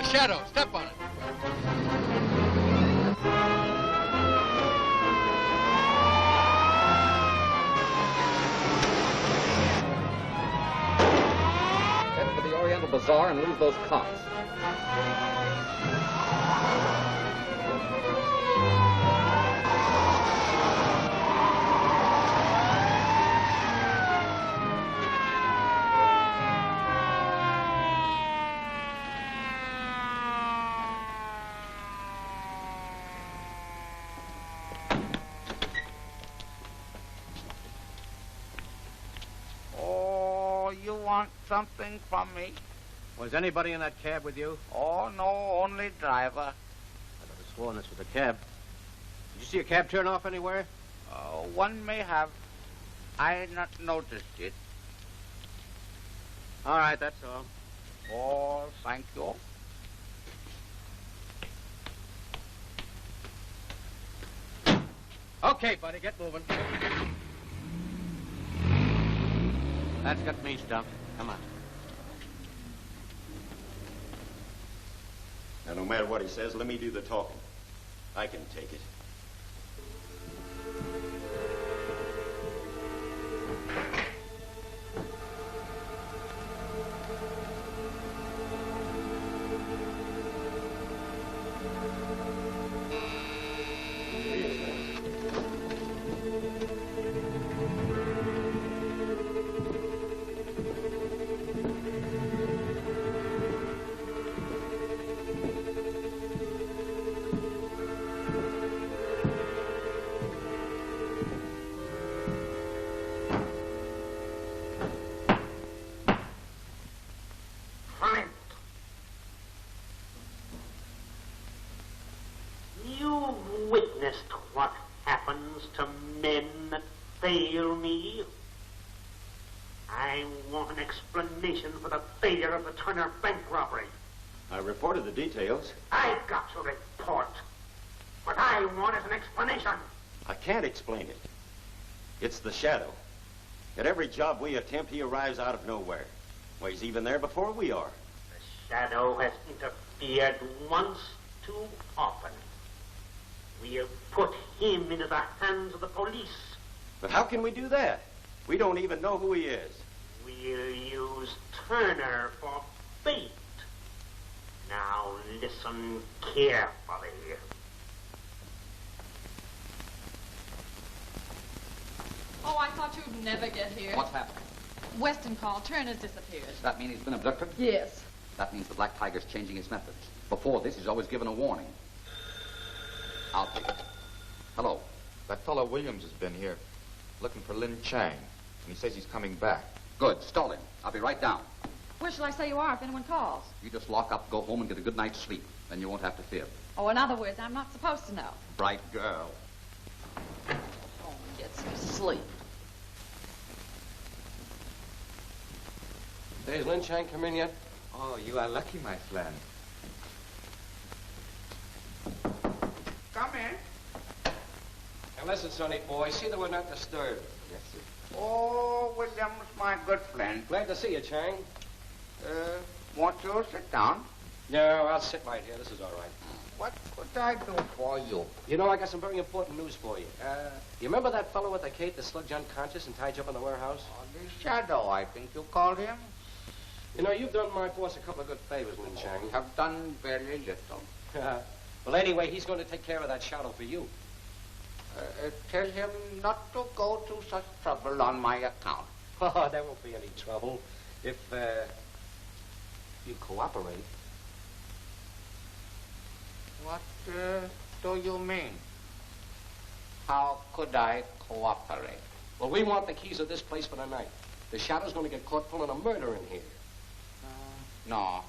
Shadow, step on it. Head for the Oriental Bazaar and lose those cops. Oh, you want something from me? Was anybody in that cab with you? Oh, no, only driver. I could have sworn this was a cab. Did you see a cab turn off anywhere? One may have. I had not noticed it. All right, that's all. Oh, thank you. Okay, buddy, get moving. That's got me stumped. Come on. Now, no matter what he says, let me do the talking. I can take it. You've witnessed what happens to men that fail me. I want an explanation for the failure of the Turner bank robbery. I reported the details. I've got to report. What I want is an explanation. I can't explain it. It's the Shadow. At every job we attempt, he arrives out of nowhere. Well, he's even there before we are. The Shadow has interfered once too often. We'll put him into the hands of the police. But how can we do that? We don't even know who he is. We'll use Turner for bait. Now listen carefully. Oh, I thought you'd never get here. What's happened? Weston called. Turner's disappeared. Does that mean he's been abducted? Yes. That means the Black Tiger's changing his methods. Before this, he's always given a warning. I'll take it. Hello. That fellow Williams has been here looking for Lin Chang, and he says he's coming back. Good. Stall him. I'll be right down. Where shall I say you are if anyone calls? You just lock up, go home, and get a good night's sleep. Then you won't have to fear. Oh, in other words, I'm not supposed to know. Bright girl. Oh, get some sleep. Has Lin Chang come in yet? Oh, you are lucky, my friend. Come in. Now listen, Sonny boy, see that we're not disturbed. Yes, sir. Oh, Williams, my good friend. Glad to see you, Chang. Won't you sit down? No, I'll sit right here. This is all right. What could I do for you? You know, I got some very important news for you. You remember that fellow at the Cape that slugged you unconscious and tied you up in the warehouse? Oh, the Shadow, I think you called him. You know, you've done my boss a couple of good favors, Lin Chang. Have done very little. Well, anyway, he's going to take care of that Shadow for you. Tell him not to go to such trouble on my account. Oh, there won't be any trouble if you cooperate. What do you mean? How could I cooperate. Well, we want the keys of this place for the night. The Shadow's going to get caught pulling a murder in here. No.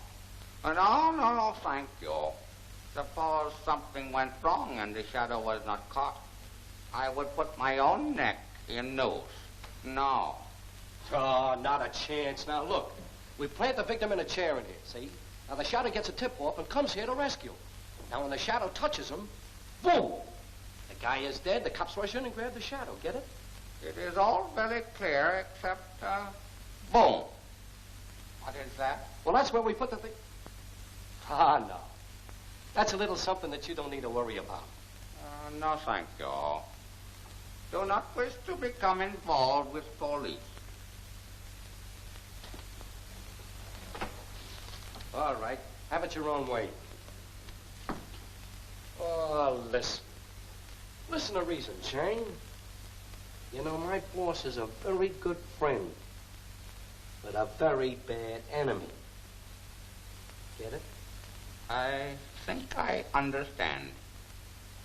No, thank you. Suppose something went wrong and the Shadow was not caught. I would put my own neck in noose. No. Oh, not a chance. Now, look. We plant the victim in a chair in here, see? Now, the Shadow gets a tip-off and comes here to rescue. Now, when the Shadow touches him, boom! The guy is dead. The cops rush in and grab the Shadow. Get it? It is all very clear except, boom. What is that? Well, that's where we put the thing. Ah, no. That's a little something that you don't need to worry about. No, thank you. Do not wish to become involved with police. All right. Have it your own way. Oh, listen. Listen to reason, Chang. You know, my boss is a very good friend, but a very bad enemy. Get it? I think I understand.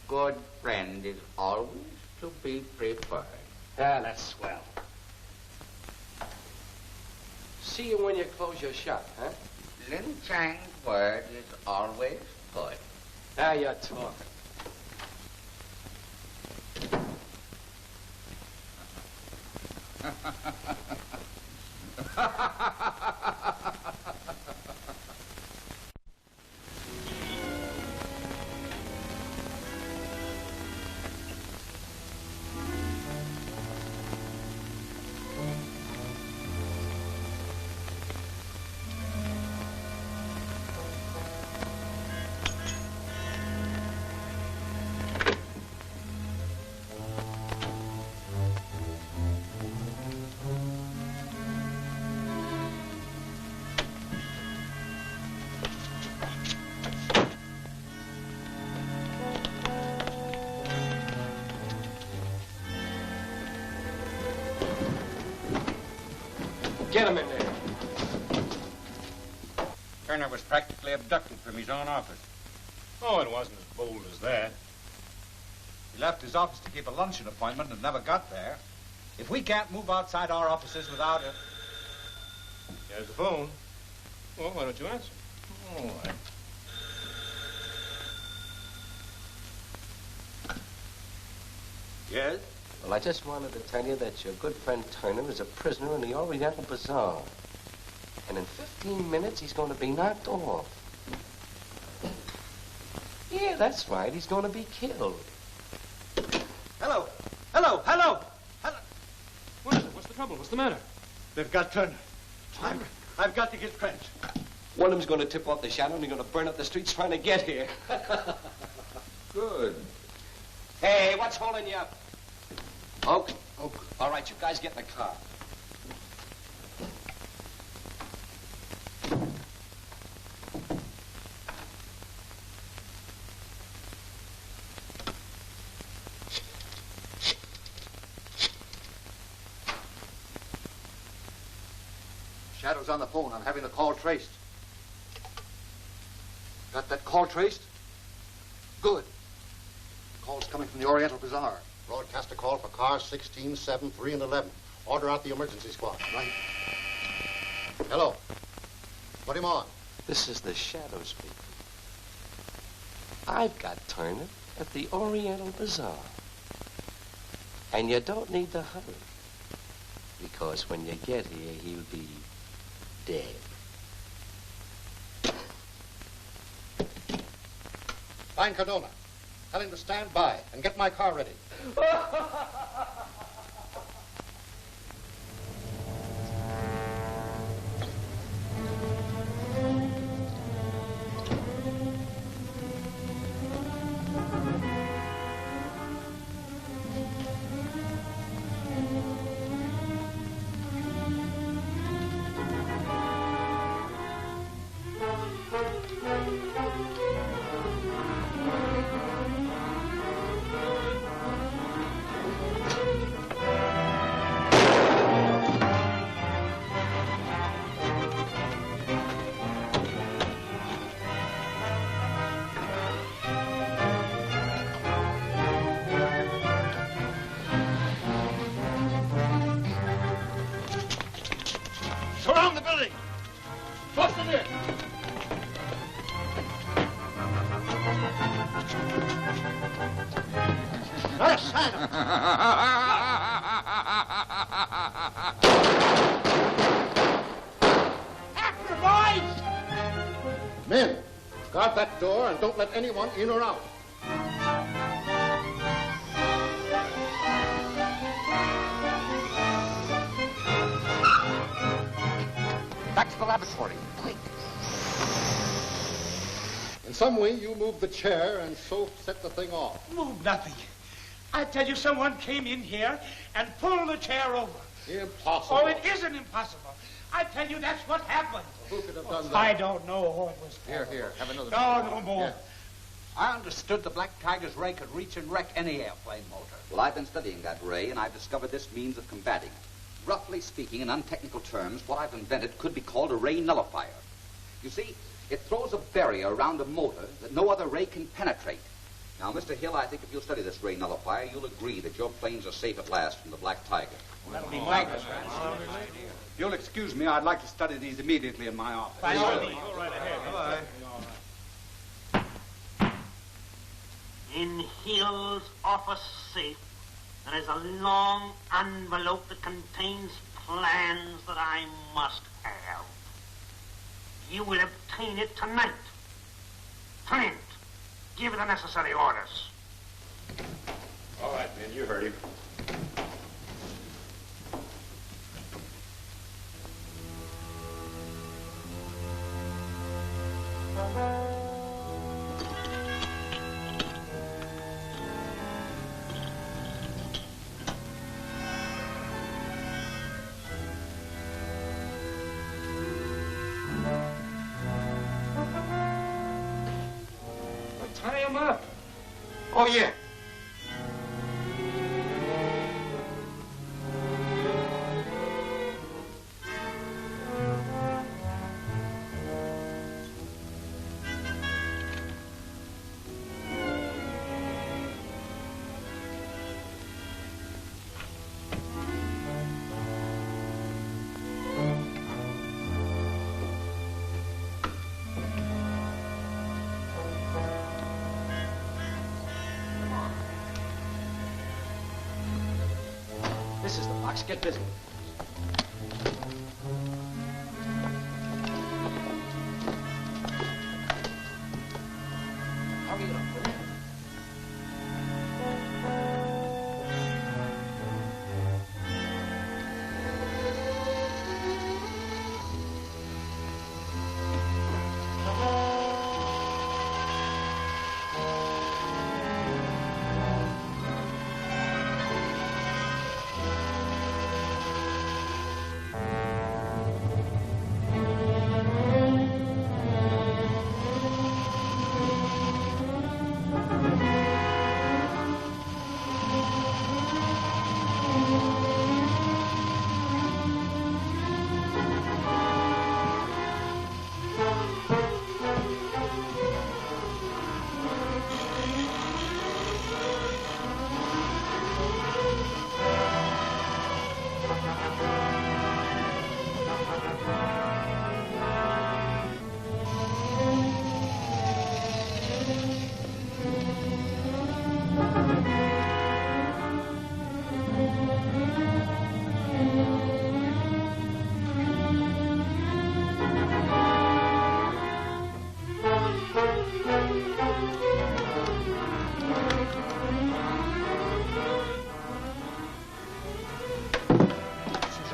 Good friend is always to be preferred. Ah, that's swell. See you when you close your shop, huh? Lin Chang's word is always good. Now you're talking. Get him in there. Turner was practically abducted from his own office. Oh, it wasn't as bold as that. He left his office to keep a luncheon appointment and never got there. If we can't move outside our offices without it... There's the phone. Well, why don't you answer? All right. Yes? Well, I just wanted to tell you that your good friend Turner is a prisoner in the Oriental Bazaar. And in 15 minutes, he's going to be knocked off. Yeah, that's right. He's going to be killed. Hello! Hello! Hello! Hello! What is it? What's the trouble? What's the matter? They've got Turner. I've got to get French. One of them's going to tip off the Shadow, and they're going to burn up the streets trying to get here. Good. Hey, what's holding you up? Oak? Oak. All right, you guys get in the car. Shadow's on the phone. I'm having the call traced. Got that call traced? Good. Call's coming from the Oriental Bazaar. Broadcast a call for cars 16, 7, 3, and 11. Order out the emergency squad. Right. Hello. Put him on. This is the Shadow speaking. I've got Turner at the Oriental Bazaar. And you don't need to hurry. Because when you get here, he'll be dead. Find Cardona. Tell him to stand by and get my car ready. Down the building! Bust them in! Not a sign of After, boys! Men, guard that door and don't let anyone in or out. Back to the laboratory, quick. In some way, you move the chair and so set the thing off. Move nothing. I tell you, someone came in here and pulled the chair over. Impossible. Oh, it isn't impossible. I tell you, that's what happened. Who could have done that? I don't know who it was. Here, have another. No more. Yeah. I understood the Black Tiger's ray could reach and wreck any airplane motor. Well, I've been studying that ray, and I've discovered this means of combating it. Roughly speaking, in untechnical terms, what I've invented could be called a ray nullifier. You see, it throws a barrier around a motor that no other ray can penetrate. Now, Mr. Hill, I think if you'll study this ray nullifier, you'll agree that your planes are safe at last from the Black Tiger. That'll be my If you'll excuse me, I'd like to study these immediately in my office. By all means. Go right ahead. Bye. In Hill's office safe, there is a long envelope that contains plans that I must have. You will obtain it tonight. Flint, give the necessary orders. All right, man, you heard him. Tie him up. Oh, yeah. This is the box. Get busy. Hurry it up, will you?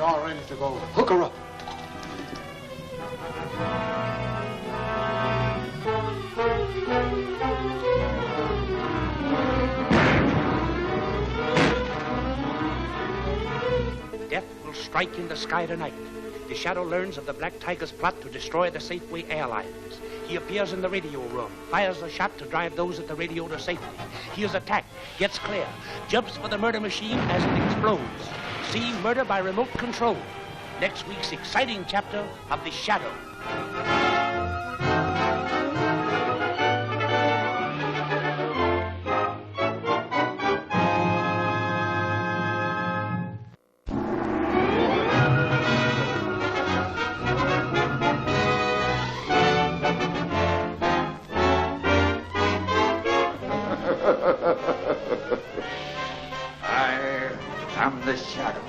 She's all ready to go. Hook her up. Death will strike in the sky tonight. The Shadow learns of the Black Tiger's plot to destroy the Safeway Airlines. He appears in the radio room, fires a shot to drive those at the radio to safety. He is attacked, gets clear, jumps for the murder machine as it explodes. See Murder by Remote Control. Next week's exciting chapter of The Shadow. I'm the Shadow.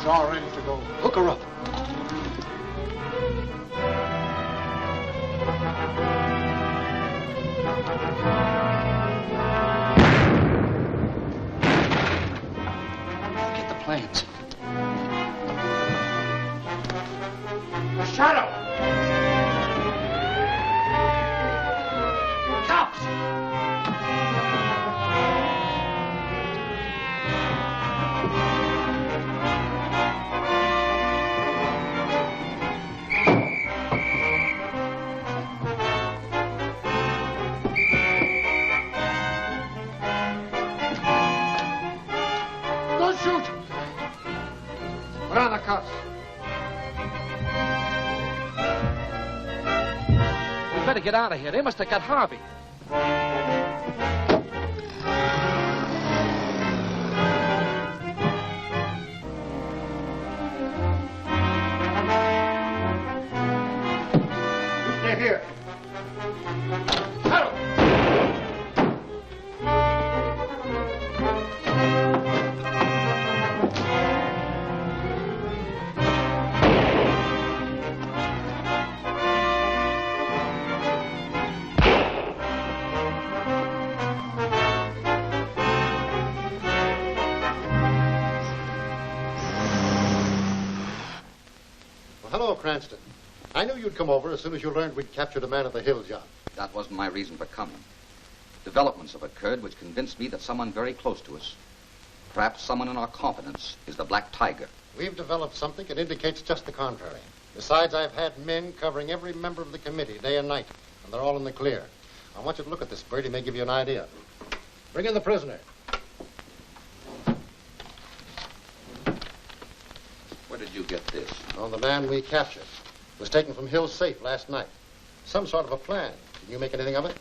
She's all ready to go. Hook her up. Get the plans. The Shadow! Cops! Don't shoot! Put on the cuffs. We better get out of here. They must have got Harvey. Stay here. Hello, Cranston. I knew you'd come over as soon as you learned we'd captured a man of the hill job. That wasn't my reason for coming. Developments have occurred which convinced me that someone very close to us, perhaps someone in our confidence, is the Black Tiger. We've developed something that indicates just the contrary. Besides, I've had men covering every member of the committee day and night, and they're all in the clear. I want you to look at this, Bert. He may give you an idea. Bring in the prisoner. Where did you get this? Oh, the man we captured was taken from Hill's safe last night. Some sort of a plan. Can you make anything of it?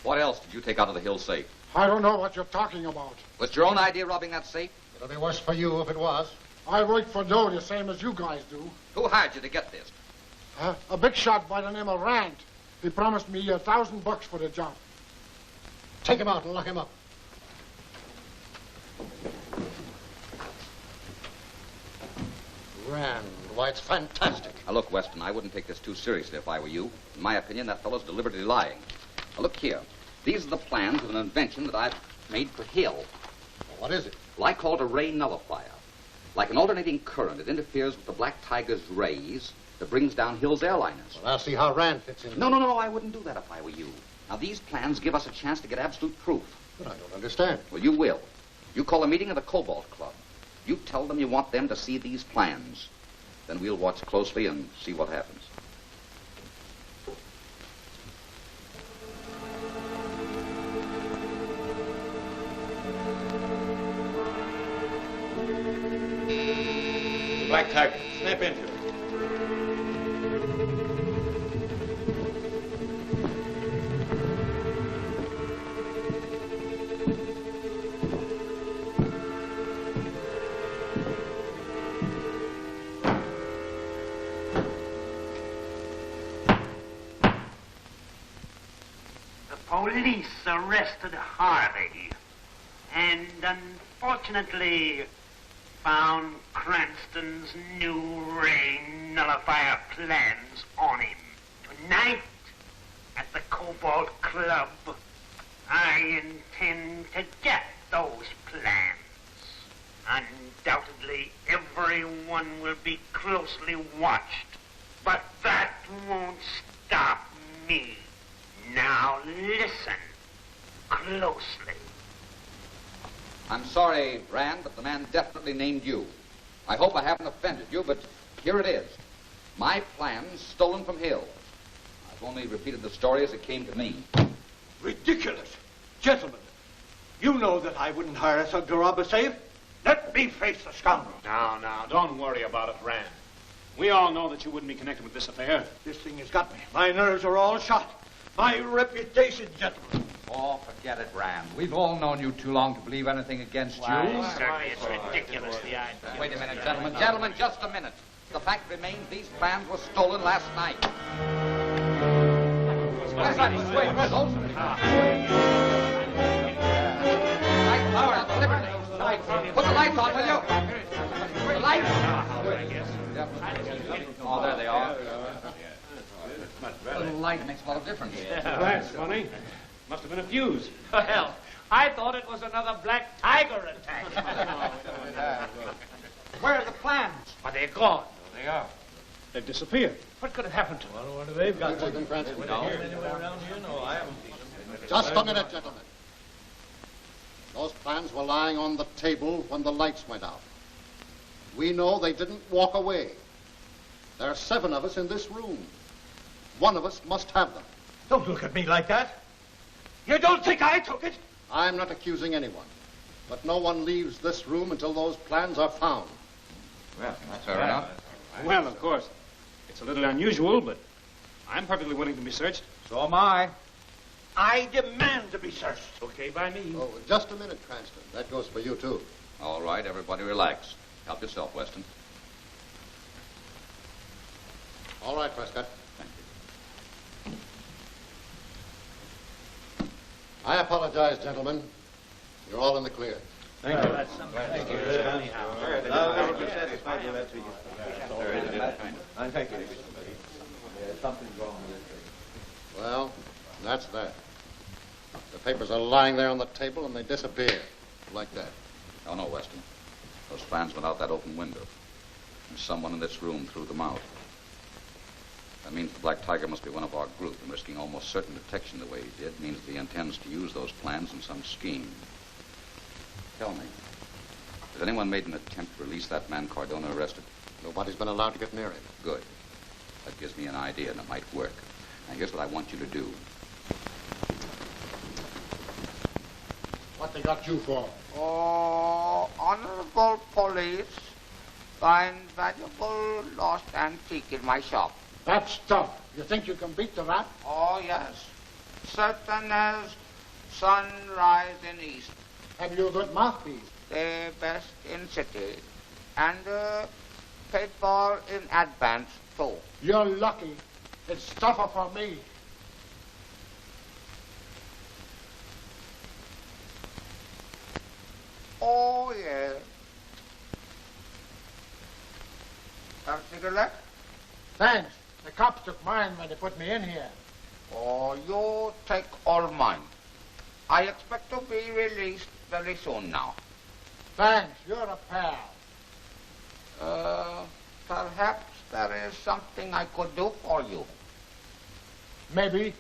What else did you take out of the Hill safe? I don't know what you're talking about. Was it your own idea robbing that safe? It'll be worse for you if it was. I work for dough the same as you guys do. Who hired you to get this? A big shot by the name of Rand. He promised me $1,000 for the job. Take him out and lock him up. Rand, why, it's fantastic. Now, look, Weston, I wouldn't take this too seriously if I were you. In my opinion, that fellow's deliberately lying. Now, look here. These are the plans of an invention that I've made for Hill. Well, what is it? Well, I call it a ray nullifier. Like an alternating current, it interferes with the Black Tiger's rays that brings down Hill's airliners. Well, I'll see how Rand fits in. No, I wouldn't do that if I were you. Now, these plans give us a chance to get absolute proof. But I don't understand. Well, you will. You call a meeting of the Cobalt Club. You tell them you want them to see these plans. Then we'll watch closely and see what happens. Black Tiger, snap into it. Police arrested Harvey and unfortunately found Cranston's new ray nullifier plans on him. Tonight, at the Cobalt Club, I intend to get those plans. Undoubtedly, everyone will be closely watched, but that won't stop me. Now listen closely. I'm sorry, Rand, but the man definitely named you. I hope I haven't offended you, but here it is. My plans stolen from Hill. I've only repeated the story as it came to me. Ridiculous. Gentlemen, you know that I wouldn't hire a thug to rob a safe. Let me face the scoundrel. Now, don't worry about it, Rand. We all know that you wouldn't be connected with this affair. This thing has got me. My nerves are all shot. My reputation, gentlemen. Oh, forget it, Rand. We've all known you too long to believe anything against you. Certainly, it's ridiculous, the idea. Wait a minute, gentlemen. Gentlemen, just a minute. The fact remains these plans were stolen last night. Where's that? Wait, where's those? Put the lights on, will you? The lights? Oh, there they are. A little light makes a lot of difference. That's funny. Must have been a fuse. Well, I thought it was another Black Tiger attack. Where are the plans? Are they gone? They are. They've disappeared. What could have happened to them? What have they got? Take them, Cranston. Just a minute, gentlemen. Those plans were lying on the table when the lights went out. We know they didn't walk away. There are 7 of us in this room. One of us must have them. Don't look at me like that. You don't think I took it? I'm not accusing anyone. But no one leaves this room until those plans are found. Well, that's fair enough. Well, of course. It's a little unusual, but I'm perfectly willing to be searched. So am I. I demand to be searched. Okay by me. Oh, just a minute, Cranston. That goes for you, too. All right, everybody relax. Help yourself, Weston. All right, Prescott. I apologize, gentlemen. You're all in the clear. Thank you. Thank you. Thank you. Something's wrong with this. Well, that's that. The papers are lying there on the table and they disappear. Like that. Oh, no, Weston. Those plans went out that open window. And someone in this room threw them out. That means the Black Tiger must be one of our group, and risking almost certain detection the way he did means that he intends to use those plans in some scheme. Tell me, has anyone made an attempt to release that man Cardona arrested? Nobody's been allowed to get near him. Good. That gives me an idea, and it might work. Now, here's what I want you to do. What they got you for? Oh, honorable police, find valuable lost antique in my shop. That stuff. You think you can beat the rat? Oh, yes. Certain as sunrise in east. Have you a good mouthpiece? The best in city. And paid for in advance, too. You're lucky. It's tougher for me. Oh, yes. Have a cigarette? Thanks. The cops took mine when they put me in here. Oh, you take all mine. I expect to be released very soon now. Thanks. You're a pal. Perhaps there is something I could do for you. Maybe.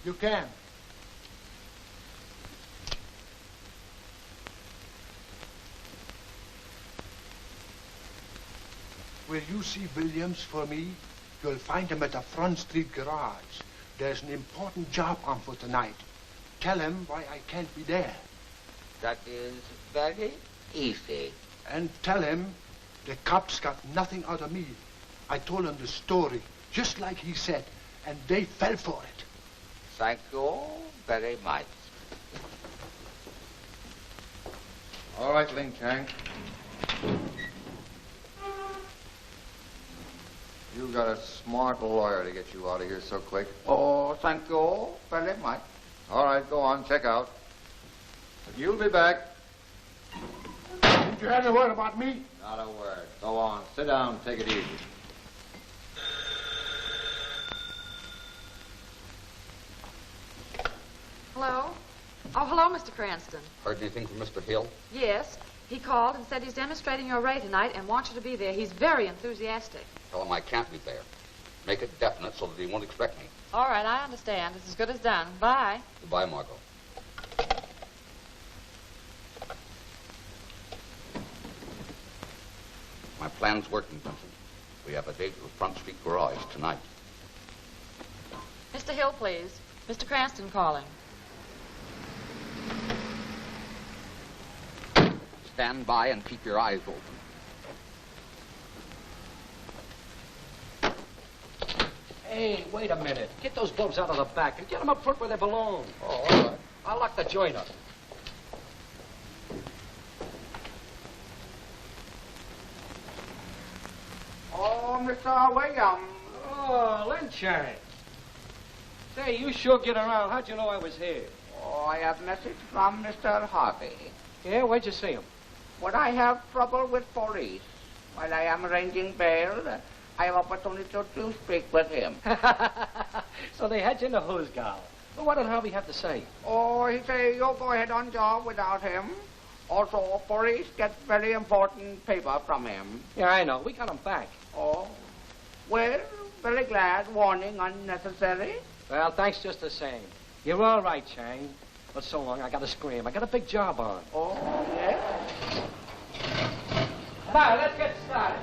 You can. Will you see Williams for me? You'll find him at the Front Street garage. There's an important job on for tonight. Tell him why I can't be there. That is very easy. And tell him The cops got nothing out of me. I told them the story, just like he said, and they fell for it. Thank you very much. All right, Ling Chang. You got a smart lawyer to get you out of here so quick. Oh, thank you very much. All right, go on, check out. But you'll be back. Did you have a word about me? Not a word. Go on, sit down, take it easy. Hello? Oh, hello, Mr. Cranston. Heard anything from Mr. Hill? Yes. He called and said he's demonstrating your ray tonight and wants you to be there. He's very enthusiastic. Tell him I can't be there. Make it definite so that he won't expect me. All right, I understand. It's as good as done. Bye. Goodbye, Margot. My plan's working, Vincent. We have a date at the Front Street Garage tonight. Mr. Hill, please. Mr. Cranston calling. Stand by and keep your eyes open. Hey, wait a minute. Get those gloves out of the back and get them up front where they belong. Oh, all right. I'll lock the joint up. Oh, Mr. Williams. Oh, Lin Chang. Say, you sure get around. How'd you know I was here? Oh, I have message from Mr. Harvey. Yeah, where'd you see him? When I have trouble with police, while I am arranging bail, I have opportunity to speak with him. So they had you in the hose gal. Well, what did Harvey have to say? Oh, he say you go ahead on job without him. Also, police get very important paper from him. Yeah, I know. We got him back. Oh, well, very glad. Warning unnecessary. Well, thanks just the same. You're all right, Chang. But so long, I gotta scram. I got a big job on. Oh, yeah? Now, let's get started.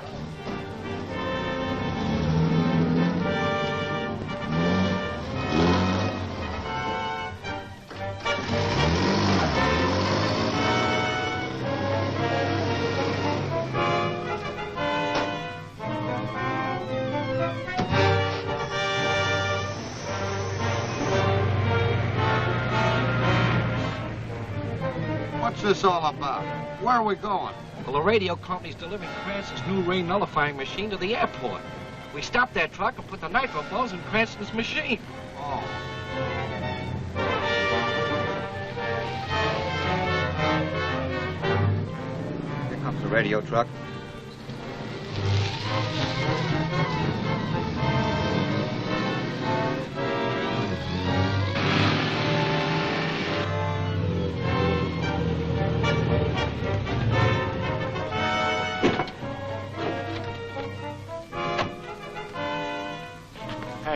What's this all about? Where are we going? Well, the radio company's delivering Cranston's new ray nullifying machine to the airport. We stopped that truck and put the nitro balls in Cranston's machine. Oh. Here comes the radio truck.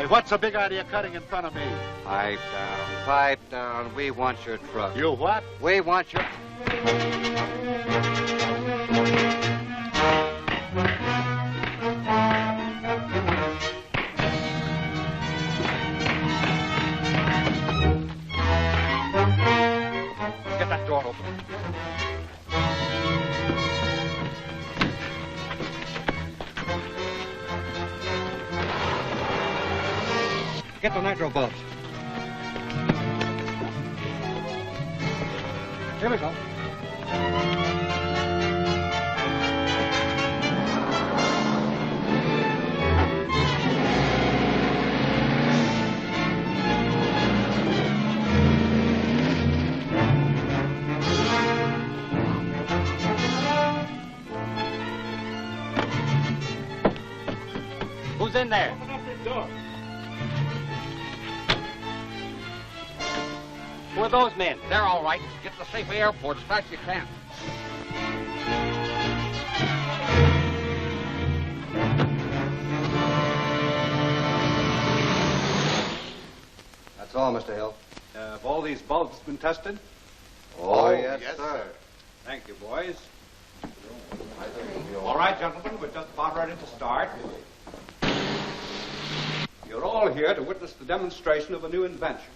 What's the big idea cutting in front of me? Pipe down, pipe down. We want your truck. You what? We want your... Get that door open. Get the nitro bulbs. Here we go. Who's in there? Open up the door. Who are those men? They're all right. Get to the safe airport as fast as you can. That's all, Mr. Hill. Have all these bulbs been tested? Oh, yes, sir. Thank you, boys. All right, gentlemen, we're just about ready to start. You're all here to witness the demonstration of a new invention.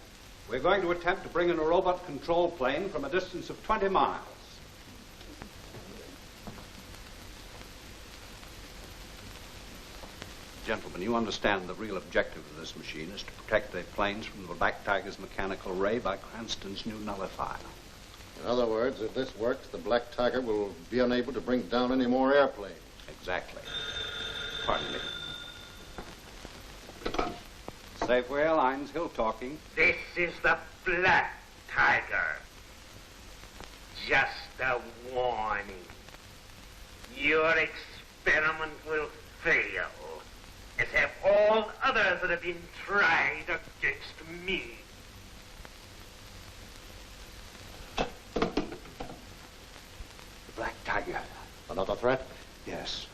We're going to attempt to bring in a robot control plane from a distance of 20 miles. Gentlemen, you understand the real objective of this machine is to protect the planes from the Black Tiger's mechanical ray by Cranston's new nullifier. In other words, if this works, the Black Tiger will be unable to bring down any more airplanes. Exactly. Pardon me. Safeway Airlines, Hill talking. This is the Black Tiger. Just a warning. Your experiment will fail, as have all others that have been tried against me. The Black Tiger. Another threat? Yes.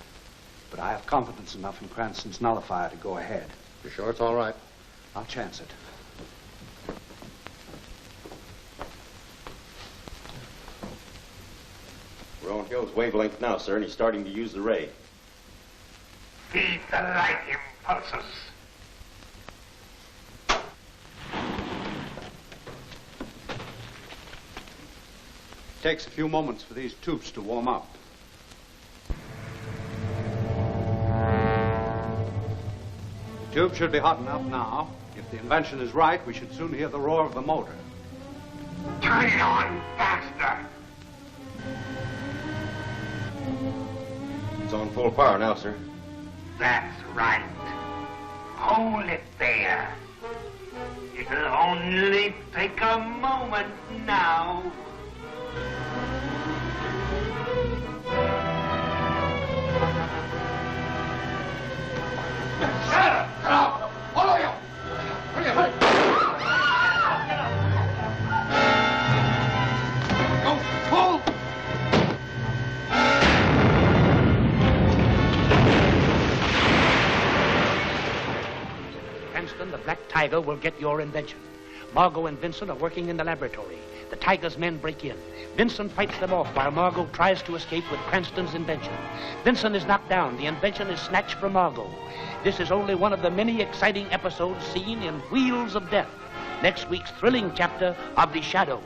But I have confidence enough in Cranston's nullifier to go ahead. You sure it's all right? I'll chance it. We're on Hill's wavelength now, sir, and he's starting to use the ray. Feed the light impulses. It takes a few moments for these tubes to warm up. The tube should be hot enough now. If the invention is right, we should soon hear the roar of the motor. Turn it on faster. It's on full power now, sir. That's right. Hold it there. It'll only take a moment now. Shut up! Get out! All of you! Bring it! Go full! Cranston, the Black Tiger will get your invention. Margot and Vincent are working in the laboratory. The Tiger's men break in. Vincent fights them off while Margot tries to escape with Cranston's invention. Vincent is knocked down. The invention is snatched from Margot. This is only one of the many exciting episodes seen in Wheels of Death, next week's thrilling chapter of The Shadow.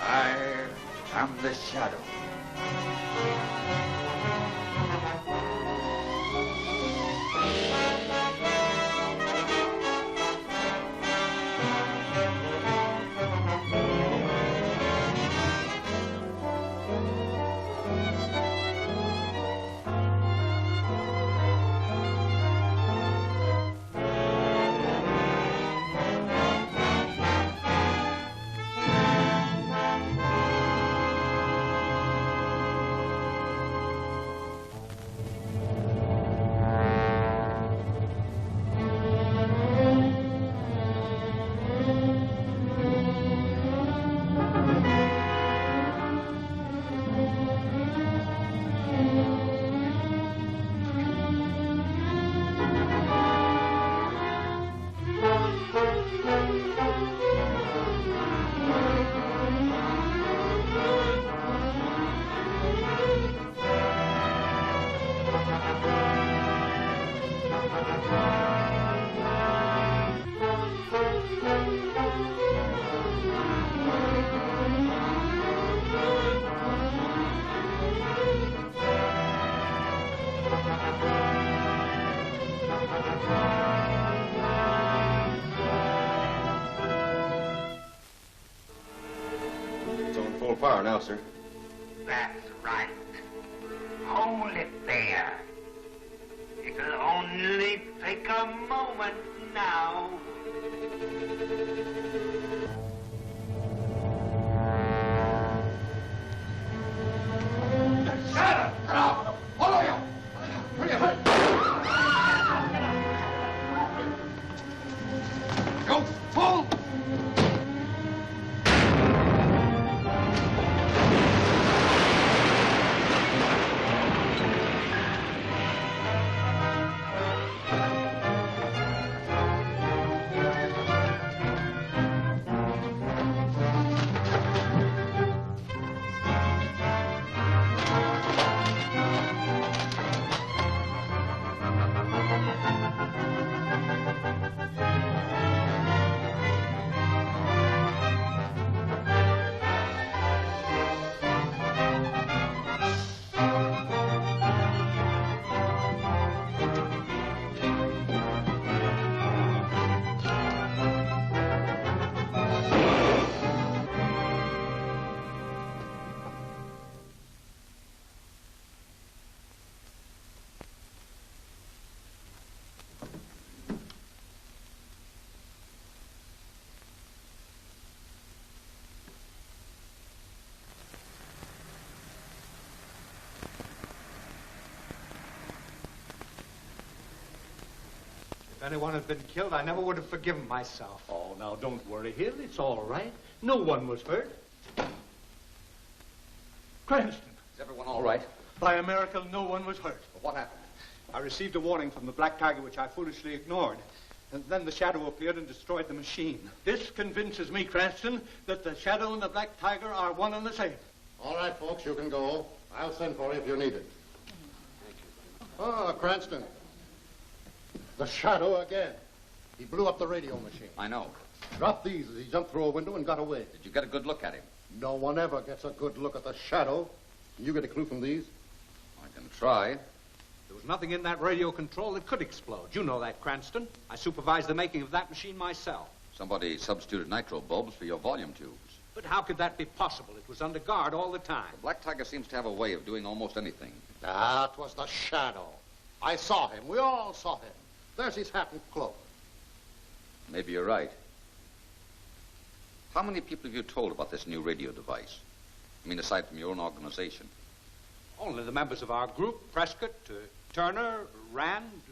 I am the Shadow. It's on full power now, sir. That's right. Hold it there. It'll only take a moment now. Shut up! Get out! All of you! Bring it! Go full! If anyone had been killed, I never would have forgiven myself. Oh, now don't worry, Hill. It's all right. No one was hurt. Cranston. Is everyone all right? By a miracle, no one was hurt. What happened? I received a warning from the Black Tiger, which I foolishly ignored. And then the Shadow appeared and destroyed the machine. This convinces me, Cranston, that the Shadow and the Black Tiger are one and the same. All right, folks, you can go. I'll send for you if you need it. Ah, Cranston. The Shadow again. He blew up the radio machine. I know. Dropped these as he jumped through a window and got away. Did you get a good look at him? No one ever gets a good look at the Shadow. Can you get a clue from these? I can try. There was nothing in that radio control that could explode. You know that, Cranston. I supervised the making of that machine myself. Somebody substituted nitro bulbs for your volume tubes. But how could that be possible? It was under guard all the time. The Black Tiger seems to have a way of doing almost anything. That was the Shadow. I saw him. We all saw him. There's his hat and cloak. Maybe you're right. How many people have you told about this new radio device? I mean, aside from your own organization. Only the members of our group, Prescott, Turner, Rand,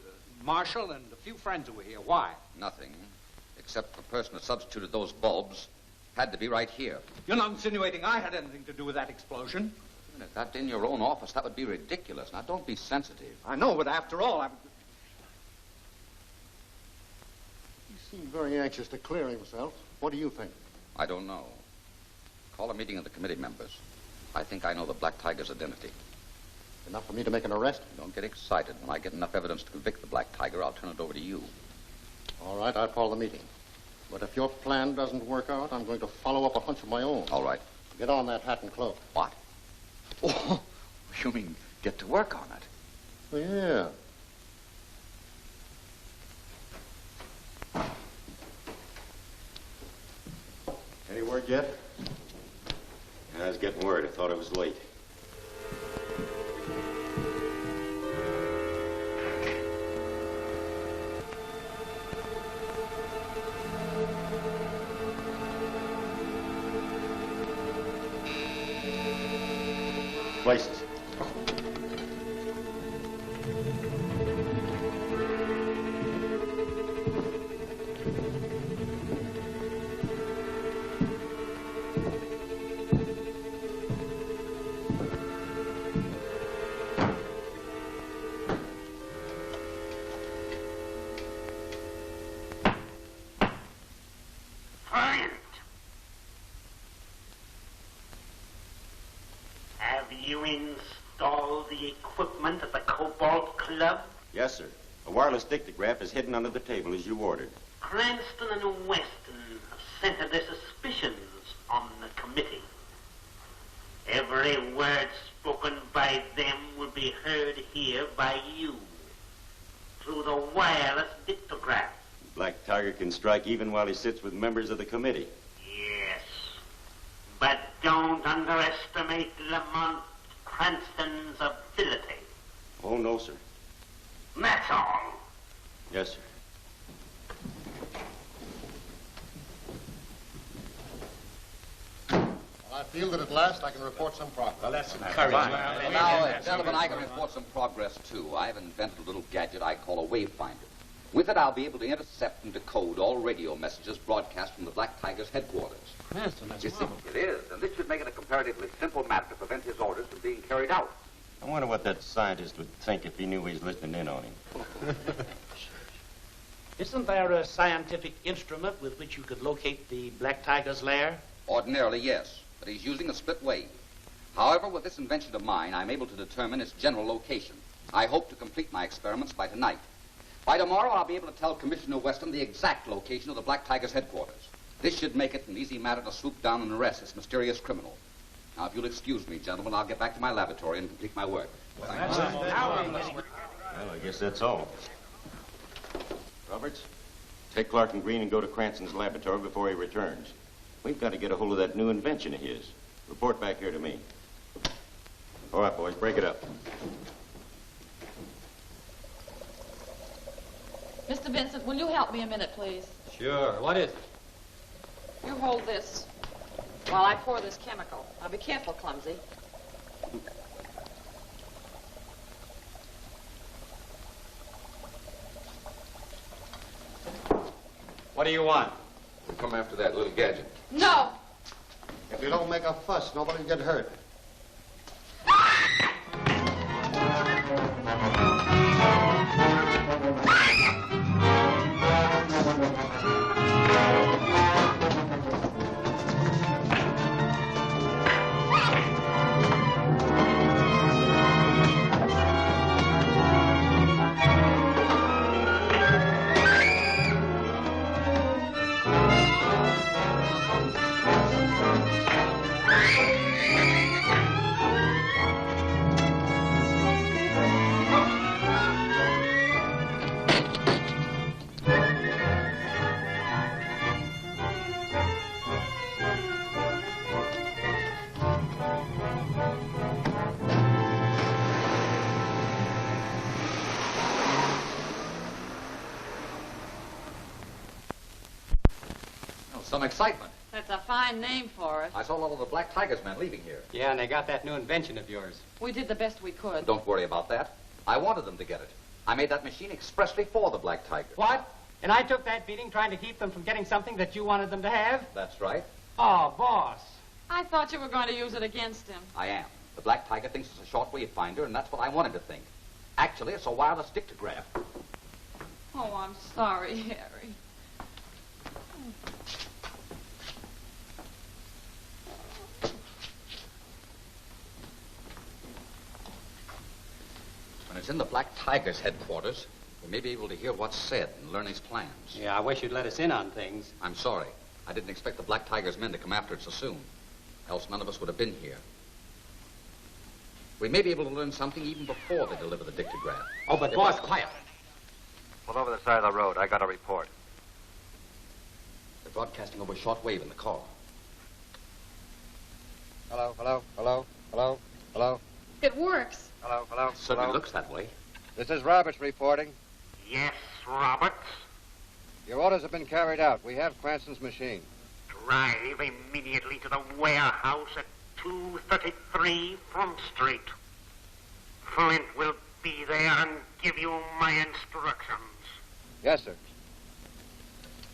Marshall, and a few friends who were here. Why? Nothing. Except the person that substituted those bulbs had to be right here. You're not insinuating I had anything to do with that explosion? Even if that's in your own office, that would be ridiculous. Now, don't be sensitive. I know, but after all, He seemed very anxious to clear himself. What do you think? I don't know. Call a meeting of the committee members. I think I know the Black Tiger's identity. Enough for me to make an arrest? Don't get excited. When I get enough evidence to convict the Black Tiger, I'll turn it over to you. All right, I'll call the meeting. But if your plan doesn't work out, I'm going to follow up a hunch of my own. All right. Get on that hat and cloak. What? Oh, you mean get to work on it? Oh, yeah. Any word yet? I was getting word. I thought it was late. Places. Have you installed the equipment at the Cobalt Club? Yes, sir. A wireless dictograph is hidden under the table as you ordered. Cranston and Weston have centered their suspicions on the committee. Every word spoken by them will be heard here by you through the wireless dictograph. Black Tiger can strike even while he sits with members of the committee. Yes, but don't underestimate Lamont Cranston's ability. Oh, no, sir. That's all. Yes, sir. I feel that at last I can report some progress. Well, that's Well, now, gentlemen, I can report some progress, too. I've invented a little gadget I call a wavefinder. With it, I'll be able to intercept and decode all radio messages broadcast from the Black Tiger's headquarters. Cranston, that's You see, it is, and this should make it a comparatively simple matter to prevent his orders from being carried out. I wonder what that scientist would think if he knew we was listening in on him. Isn't there a scientific instrument with which you could locate the Black Tiger's lair? Ordinarily, yes, but he's using a split wave. However, with this invention of mine, I'm able to determine its general location. I hope to complete my experiments by tonight. By tomorrow, I'll be able to tell Commissioner Weston the exact location of the Black Tiger's headquarters. This should make it an easy matter to swoop down and arrest this mysterious criminal. Now, if you'll excuse me, gentlemen, I'll get back to my laboratory and complete my work. Well, I guess that's all. Roberts, take Clark and Green and go to Cranston's laboratory before he returns. We've got to get a hold of that new invention of his. Report back here to me. All right, boys, break it up. Mr. Vincent, will you help me a minute, please? Sure. What is it? You hold this while I pour this chemical. Now, be careful, Clumsy. What do you want? We'll come after that little gadget. No. If you don't make a fuss, nobody will get hurt. Some excitement. That's a fine name for it. I saw all of the Black Tiger's men leaving here. Yeah, and they got that new invention of yours. We did the best we could. Don't worry about that. I wanted them to get it. I made that machine expressly for the Black Tiger. What? And I took that beating trying to keep them from getting something that you wanted them to have? That's right. Oh, boss. I thought you were going to use it against him. I am. The Black Tiger thinks it's a shortwave finder, and that's what I wanted to think. Actually, it's a wireless dictograph. Oh, I'm sorry, Harry. When it's in the Black Tiger's headquarters, we may be able to hear what's said and learn his plans. Yeah, I wish you'd let us in on things. I'm sorry. I didn't expect the Black Tiger's men to come after it so soon. Else none of us would have been here. We may be able to learn something even before they deliver the dictograph. Oh, but boss, quiet. Pull over the side of the road. I got a report. They're broadcasting over shortwave in the car. Hello, hello, hello, hello, hello. It works. Hello, hello, It certainly hello. looks that way. This is Roberts reporting. Yes, Roberts. Your orders have been carried out. We have Cranston's machine. Drive immediately to the warehouse at 233 Front Street. Flint will be there and give you my instructions. Yes, sir.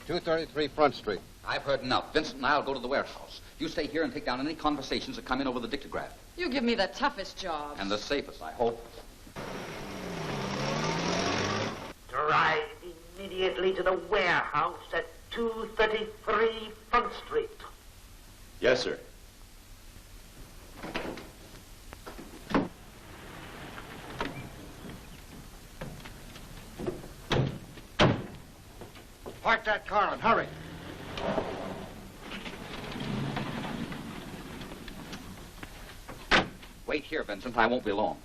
233 Front Street. I've heard enough. Vincent and I'll go to the warehouse. You stay here and take down any conversations that come in over the dictograph. You give me the toughest job. And the safest, I hope. Drive immediately to the warehouse at 233 Front Street. Yes, sir. Park that car and hurry. Wait here, Vincent. I won't be long.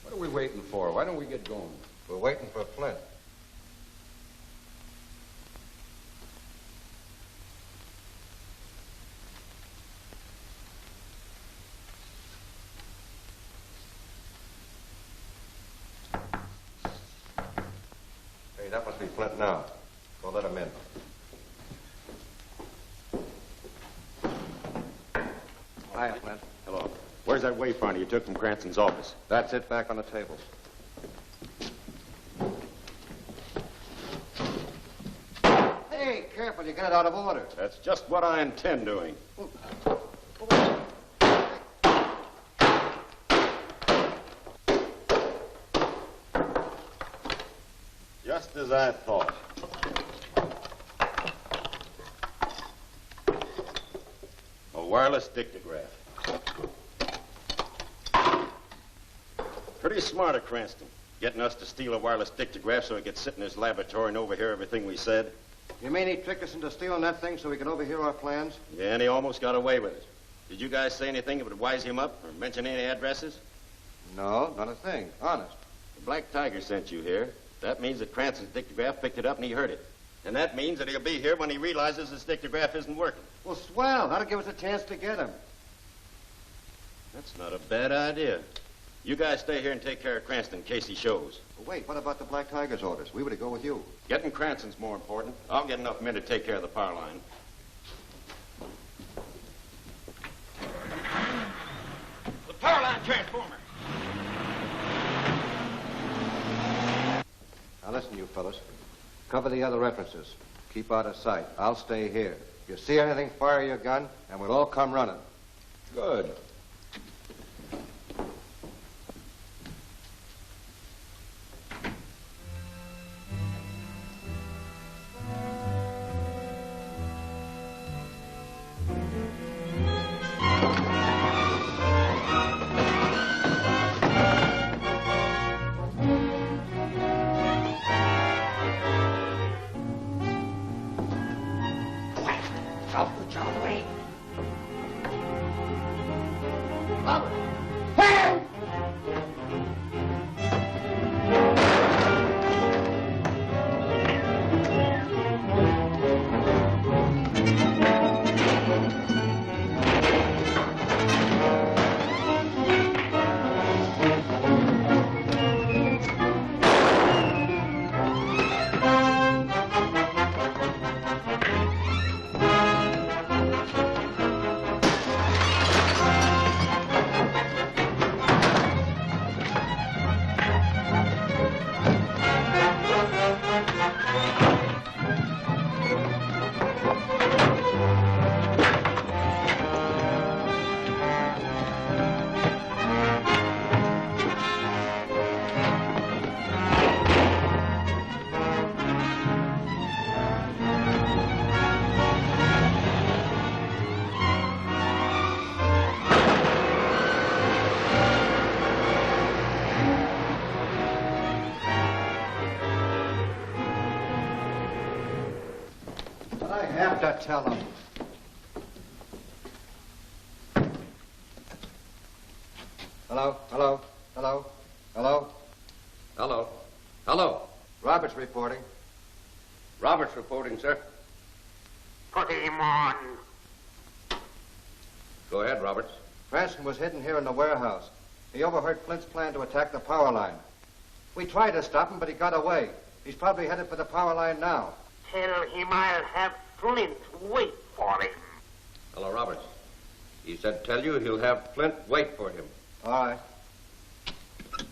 What are we waiting for? Why don't we get going? We're waiting for Flint. Hey, that must be Flint now. Go let him in. Hiya, Flint. Hello. Where's that wayfinder you took from Cranston's office? That's it, back on the table. Hey, careful, you get it out of order. That's just what I intend doing. Just as I thought. A wireless dictograph. Pretty smart of Cranston, getting us to steal a wireless dictograph so he could sit in his laboratory and overhear everything we said. You mean he tricked us into stealing that thing so we could overhear our plans? Yeah, and he almost got away with it. Did you guys say anything that would wise him up or mention any addresses? No, not a thing. Honest. The Black Tiger sent you here. That means that Cranston's dictograph picked it up and he heard it. And that means that he'll be here when he realizes his dictograph isn't working. Well, swell. That'll give us a chance to get him. That's not a bad idea. You guys stay here and take care of Cranston in case he shows. Well, wait, what about the Black Tiger's orders? We were to go with you. Getting Cranston's more important. I'll get enough men to take care of the power line. The power line transformer. Now listen, you fellas. Cover the other entrances. Keep out of sight. I'll stay here. If you see anything, fire your gun, and we'll all come running. Good. Tell them. Hello? Hello? Hello? Hello? Hello. Hello. Roberts reporting. Roberts reporting, sir. Put him on. Go ahead, Roberts. Cranston was hidden here in the warehouse. He overheard Flint's plan to attack the power line. We tried to stop him, but he got away. He's probably headed for the power line now. Tell him I'll have Flint wait for him. Hello, Roberts. He said tell you he'll have Flint wait for him. All right. If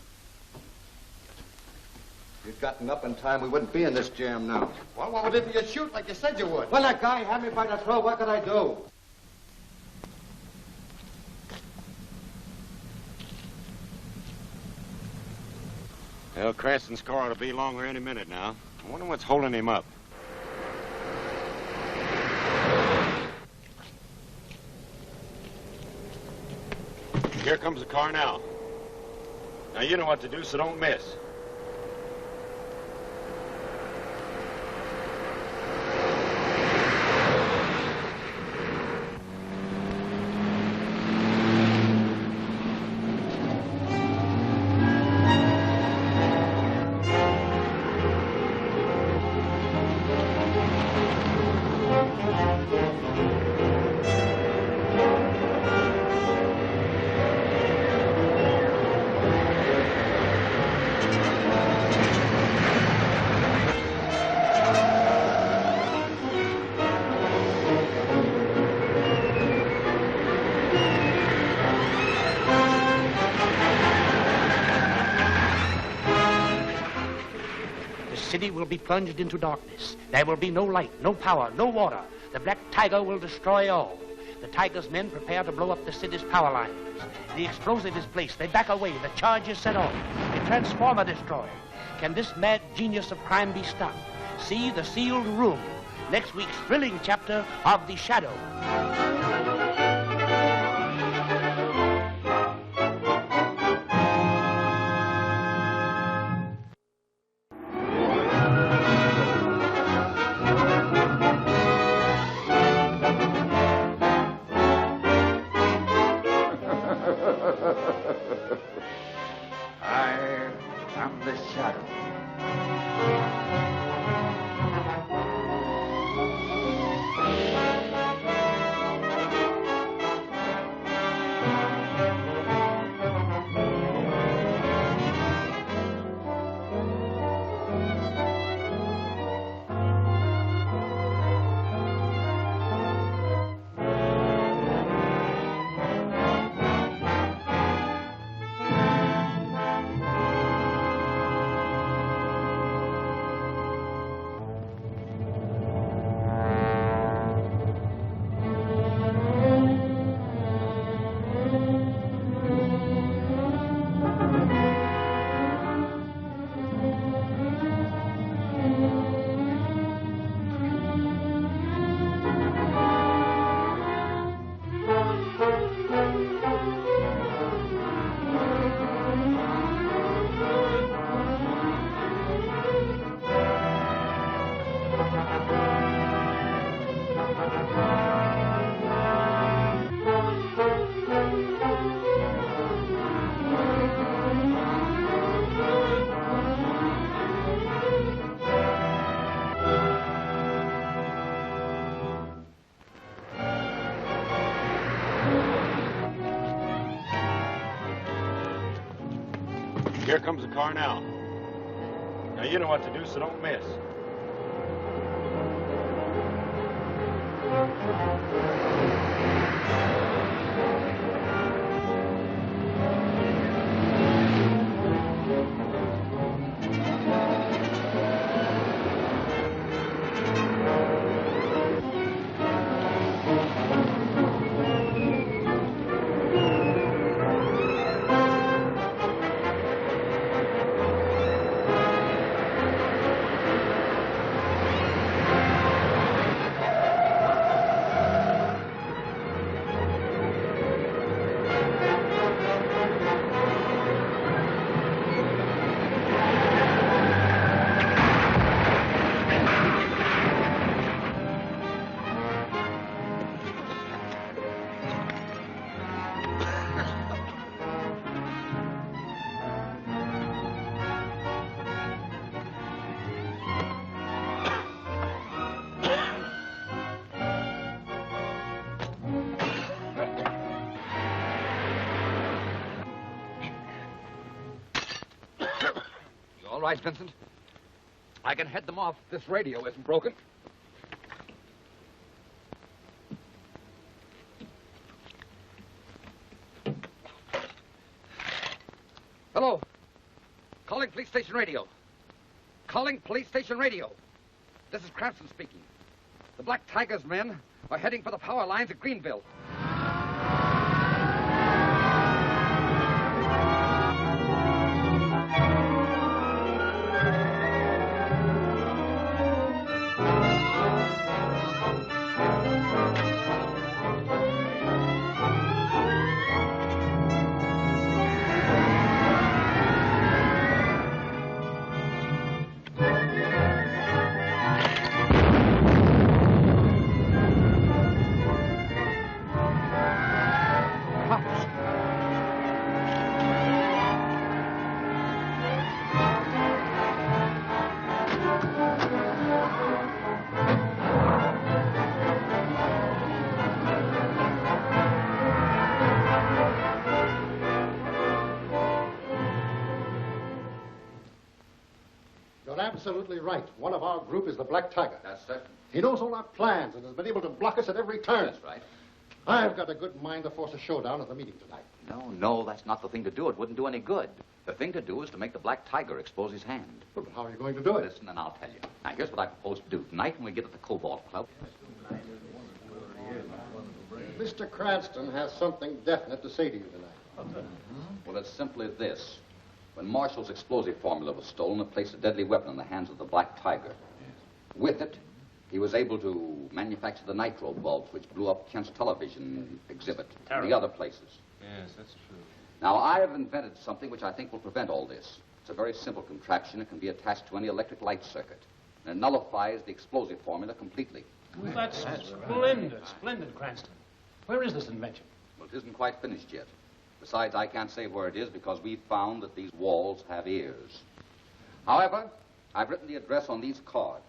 you'd gotten up in time, we wouldn't be in this jam now. Well, why didn't you shoot like you said you would? Well, that guy had me by the throat. What could I do? Well, Cranston's car ought to be along here any minute now. I wonder what's holding him up. Here comes the car now. Now, you know what to do, so don't miss. The city will be plunged into darkness. There will be no light, no power, no water. The Black Tiger will destroy all. The Tiger's men prepare to blow up the city's power lines. The explosive is placed. They back away. The charge is set off. The transformer destroyed. Can this mad genius of crime be stopped? See The Sealed Room, next week's thrilling chapter of The Shadow. I am the Shadow. Here comes the car now. Now, you know what to do, so don't miss. All right, Vincent. I can head them off. This radio isn't broken. Hello. Calling police station radio. Calling police station radio. This is Cranston speaking. The Black Tiger's men are heading for the power lines at Greenville. You're absolutely right. One of our group is the Black Tiger. That's certain. He knows all our plans and has been able to block us at every turn. That's right. I've got a good mind to force a showdown at the meeting tonight. No, that's not the thing to do. It wouldn't do any good. The thing to do is to make the Black Tiger expose his hand. Well, but how are you going to do it? Listen, and I'll tell you. Now, here's what I propose to do. Tonight, when we get to the Cobalt Club... Mr. Cranston has something definite to say to you tonight. Well, it's simply this. When Marshall's explosive formula was stolen, it placed a deadly weapon in the hands of the Black Tiger. With it, he was able to manufacture the nitro bulbs, which blew up Kent's television exhibit and the other places. Yes, that's true. Now, I have invented something which I think will prevent all this. It's a very simple contraption. It can be attached to any electric light circuit. And it nullifies the explosive formula completely. Well, that's splendid, splendid, Cranston. Where is this invention? Well, it isn't quite finished yet. Besides, I can't say where it is because we've found that these walls have ears. However, I've written the address on these cards.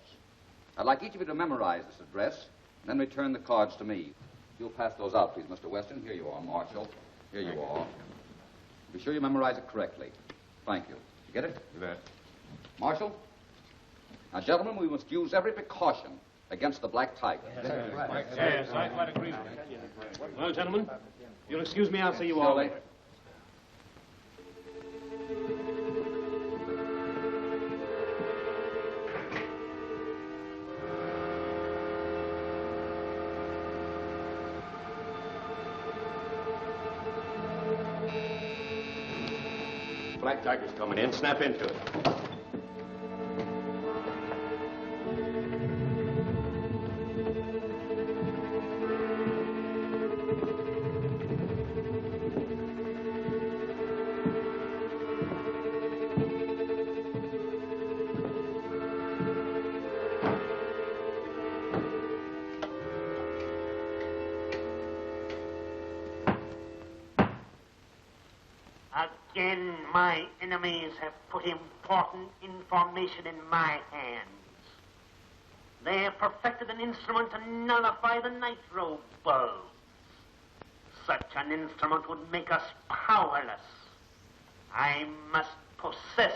I'd like each of you to memorize this address and then return the cards to me. You'll pass those out, please, Mr. Weston. Here you are, Marshall. Here you are. Be sure you memorize it correctly. Thank you. You get it? You bet. Marshall? Now, gentlemen, we must use every precaution against the Black Tiger. Yes, I quite agree with you. Well, gentlemen, you'll excuse me, I'll see you all later. Black Tiger's coming in. Snap into it. Again, my enemies have put important information in my hands. They have perfected an instrument to nullify the nitro bulb. Such an instrument would make us powerless. I must possess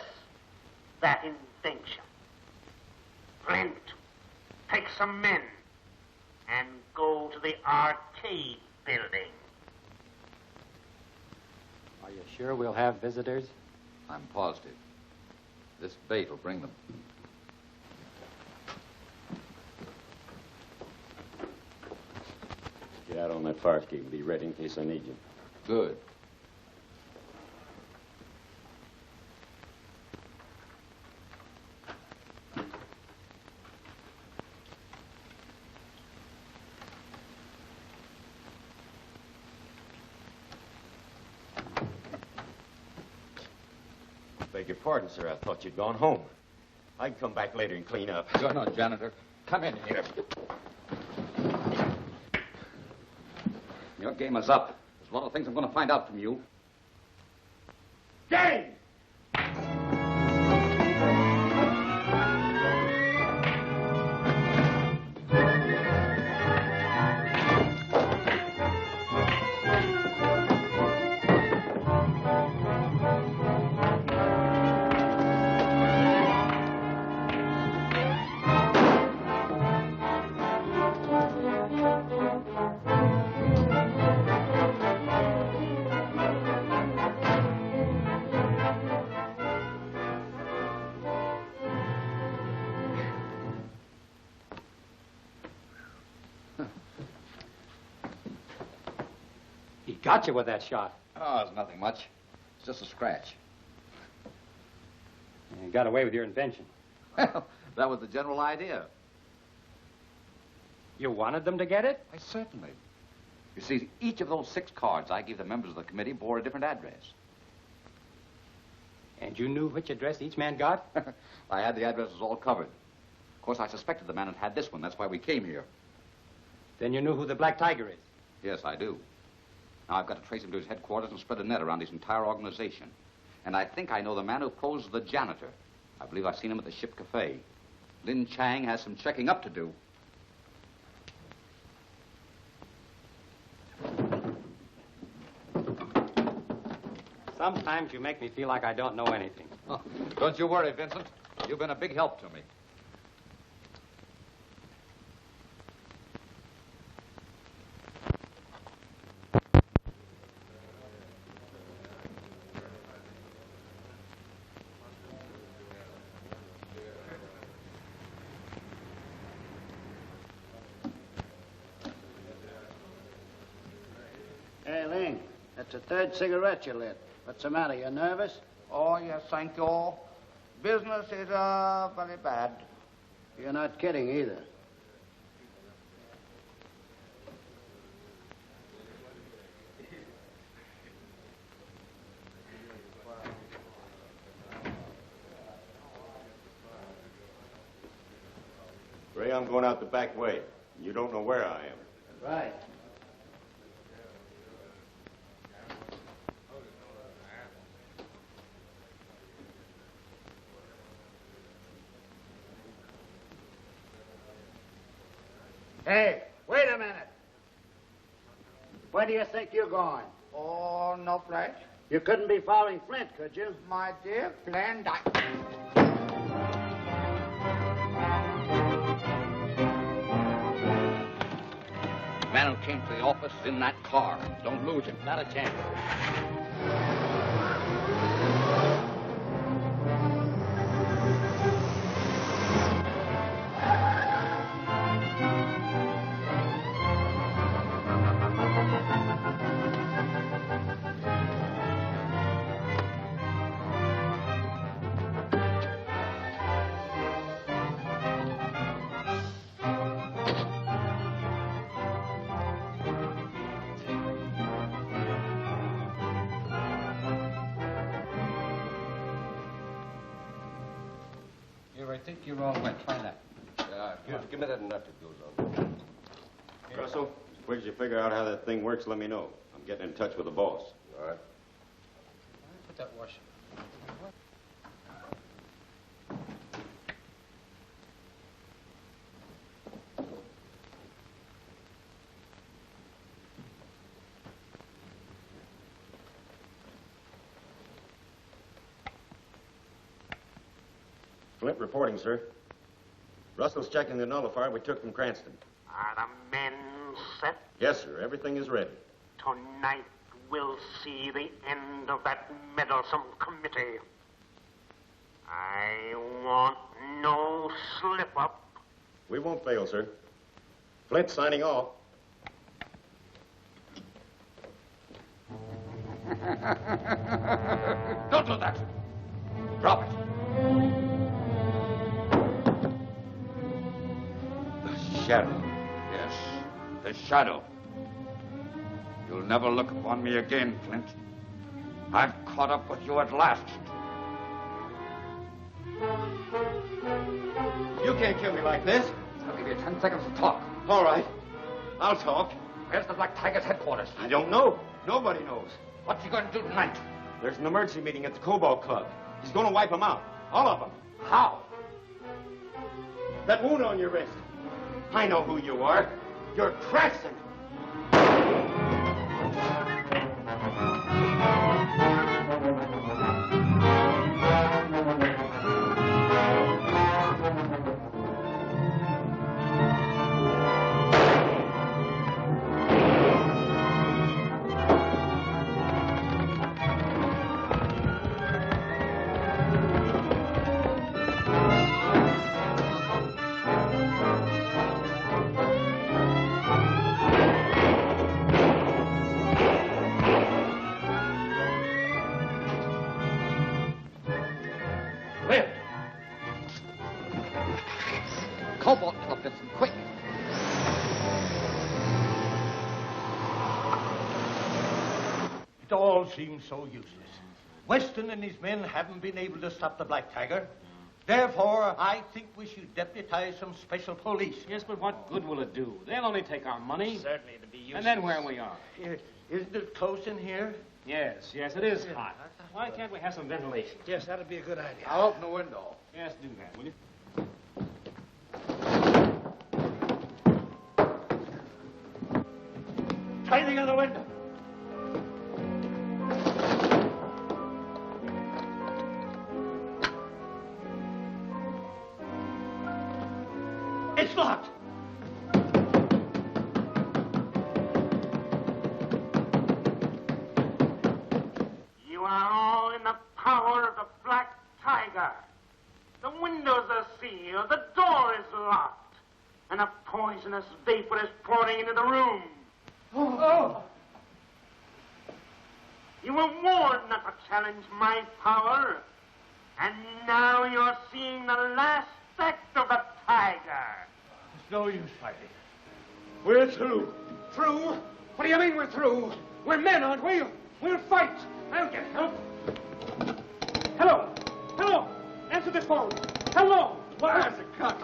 that invention. Flint, take some men and go to the arcade building. Are you sure we'll have visitors? I'm positive. This bait will bring them. Get out on that fire escape and be ready in case I need you. Good. Beg your pardon, sir. I thought you'd gone home. I can come back later and clean up. You're no janitor. Come in here. Your game is up. There's a lot of things I'm going to find out from you. Game! He got you with that shot. Oh, it's nothing much. It's just a scratch. You got away with your invention. Well, that was the general idea. You wanted them to get it? Why, certainly. You see, each of those 6 cards I gave the members of the committee bore a different address. And you knew which address each man got? I had the addresses all covered. Of course, I suspected the man had had this one. That's why we came here. Then you knew who the Black Tiger is? Yes, I do. Now, I've got to trace him to his headquarters and spread a net around his entire organization. And I think I know the man who posed as the janitor. I believe I've seen him at the Ship Cafe. Lin Chang has some checking up to do. Sometimes you make me feel like I don't know anything. Oh, don't you worry, Vincent. You've been a big help to me. Hey, Ling, that's the 3rd cigarette you lit. What's the matter? You nervous? Oh, yes, thank you. Business is very bad. You're not kidding either. Ray, I'm going out the back way. You don't know where I am. Right. Hey, wait a minute. Where do you think you're going? Oh, no place. You couldn't be following Flint, could you? My dear Flint, The man who came to the office is in that car. Don't lose him. Not a chance. Here, I think you're all wet. Try that. Give me that nut that goes on. Russell, as quick as you figure out how that thing works, let me know. I'm getting in touch with the boss. All right. Put that washer. Flint reporting, sir. Russell's checking the nullifier we took from Cranston. Are the men set? Yes, sir. Everything is ready. Tonight we'll see the end of that meddlesome committee. I want no slip-up. We won't fail, sir. Flint signing off. Don't do that. Drop it. The shadow. Yes, the shadow. You'll never look upon me again, Flint. I've caught up with you at last. You can't kill me like this. I'll give you 10 seconds to talk. All right. I'll talk. Where's the Black Tiger's headquarters? I don't know. Nobody knows. What's he going to do tonight? There's an emergency meeting at the Cobalt Club. He's going to wipe them out. All of them. How? That wound on your wrist. I know who you are. You're Cranston. Cobalt Club, Vincent, quick. It all seems so useless. Weston and his men haven't been able to stop the Black Tiger. Therefore, I think we should deputize some special police. Yes, but what good will it do? They'll only take our money. Certainly it'll be useless. And then where we are. Isn't it close in here? Yes, it is hot. Why can't we have some ventilation? Yes, that'd be a good idea. I'll open the window. Yes, do that, will you? Try the other window. It's locked. You are all in the power of the Black Tiger. The windows are sealed, the door is locked, and a poisonous vapor is pouring into the room. Oh. You were warned not to challenge my power, and now you're seeing the last act of the tiger. It's no use fighting. We're through. Through? What do you mean we're through? We're men, aren't we? We'll fight. I'll get help. Hello. Hello. Answer this phone. Hello. Where's the cut?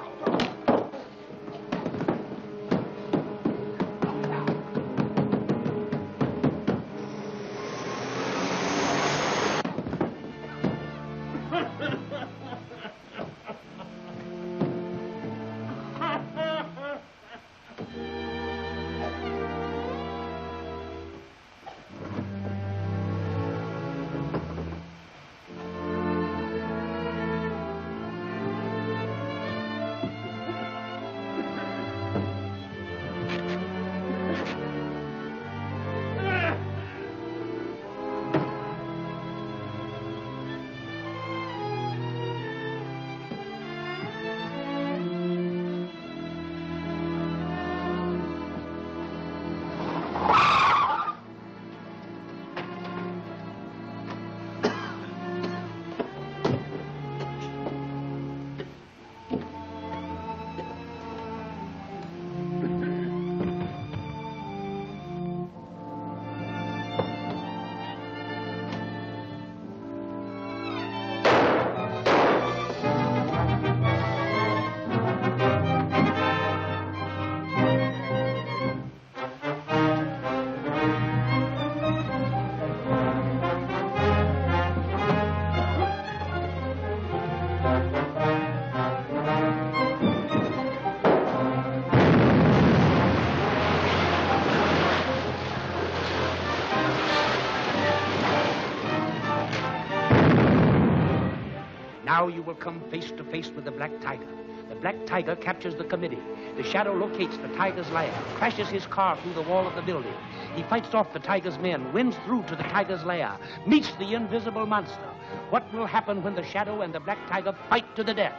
Now you will come face to face with the Black Tiger. The Black Tiger captures the committee. The Shadow locates the Tiger's lair, crashes his car through the wall of the building. He fights off the Tiger's men, wins through to the Tiger's lair, meets the invisible monster. What will happen when the Shadow and the Black Tiger fight to the death?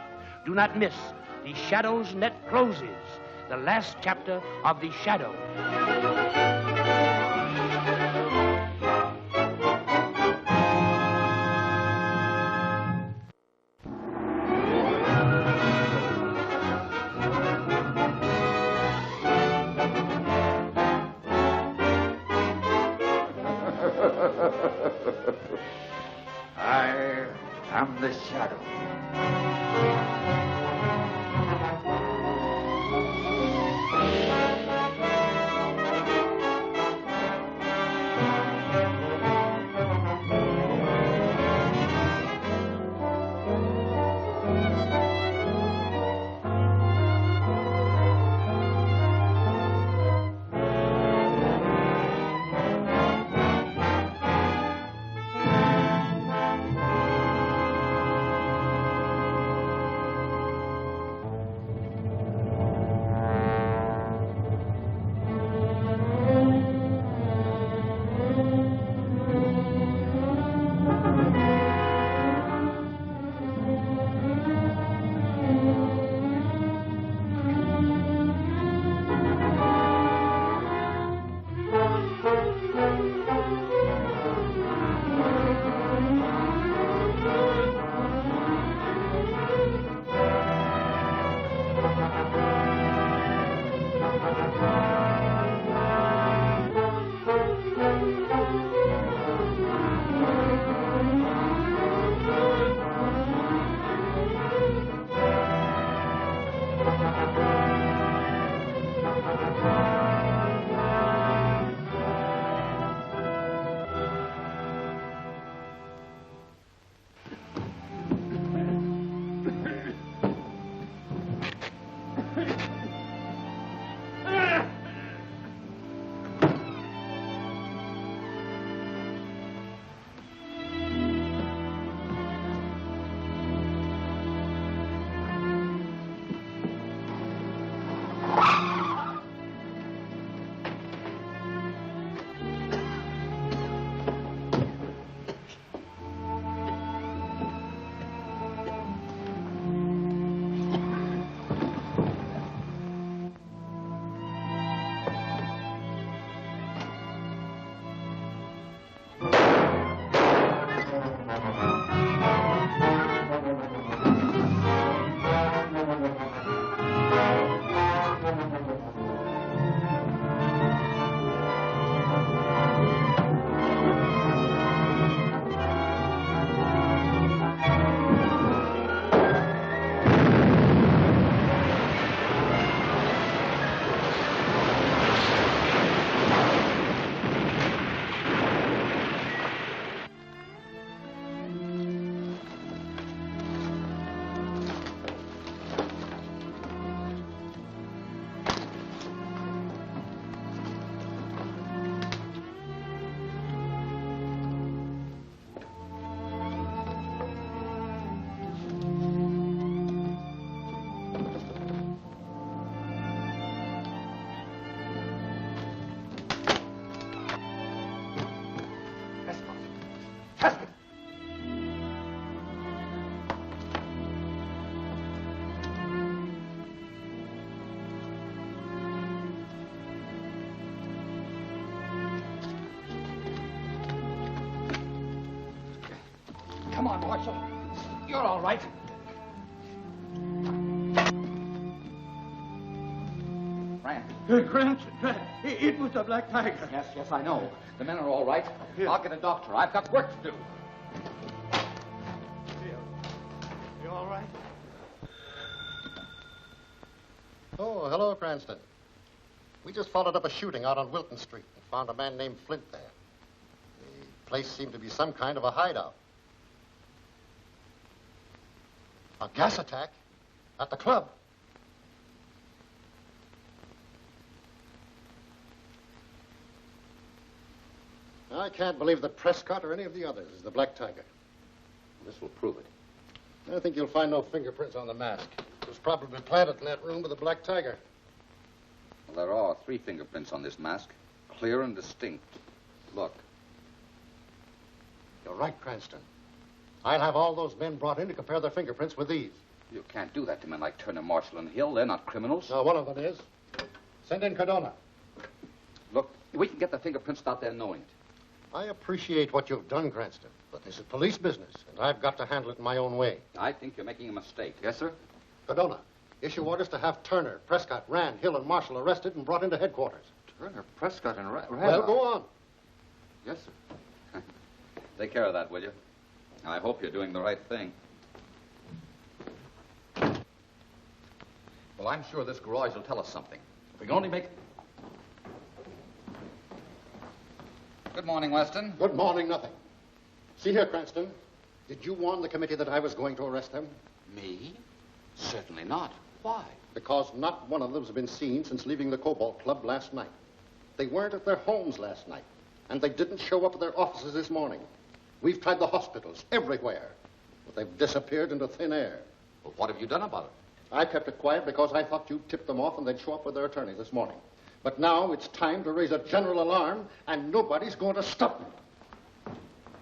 Do not miss The Shadow's Net Closes, the last chapter of The Shadow. I am the Shadow. Come on, Marshal. You're all right. Grant, it was the Black Tiger. Yes, I know. The men are all right. I'll get a doctor. I've got work to do. You all right? Oh, hello, Cranston. We just followed up a shooting out on Wilton Street and found a man named Flint there. The place seemed to be some kind of a hideout. A gas attack? At the club? I can't believe that Prescott or any of the others is the Black Tiger. This will prove it. I think you'll find no fingerprints on the mask. It was probably planted in that room with the Black Tiger. Well, there are 3 fingerprints on this mask. Clear and distinct. Look. You're right, Cranston. I'll have all those men brought in to compare their fingerprints with these. You can't do that to men like Turner, Marshall, and Hill. They're not criminals. No, one of them is. Send in Cardona. Look, we can get the fingerprints without their knowing it. I appreciate what you've done, Cranston, but this is police business, and I've got to handle it in my own way. I think you're making a mistake. Yes, sir? Cardona, issue orders to have Turner, Prescott, Rand, Hill, and Marshall arrested and brought into headquarters. Turner, Prescott, and Rand? Well, go on. Yes, sir. Take care of that, will you? I hope you're doing the right thing. Well, I'm sure this garage will tell us something. If we can only make... Good morning, Weston. Good morning, nothing. See here, Cranston. Did you warn the committee that I was going to arrest them? Me? Certainly not. Why? Because not one of them has been seen since leaving the Cobalt Club last night. They weren't at their homes last night, and they didn't show up at their offices this morning. We've tried the hospitals everywhere, but they've disappeared into thin air. Well, what have you done about it? I kept it quiet because I thought you'd tip them off and they'd show up with their attorney this morning. But now it's time to raise a general alarm, and nobody's going to stop me.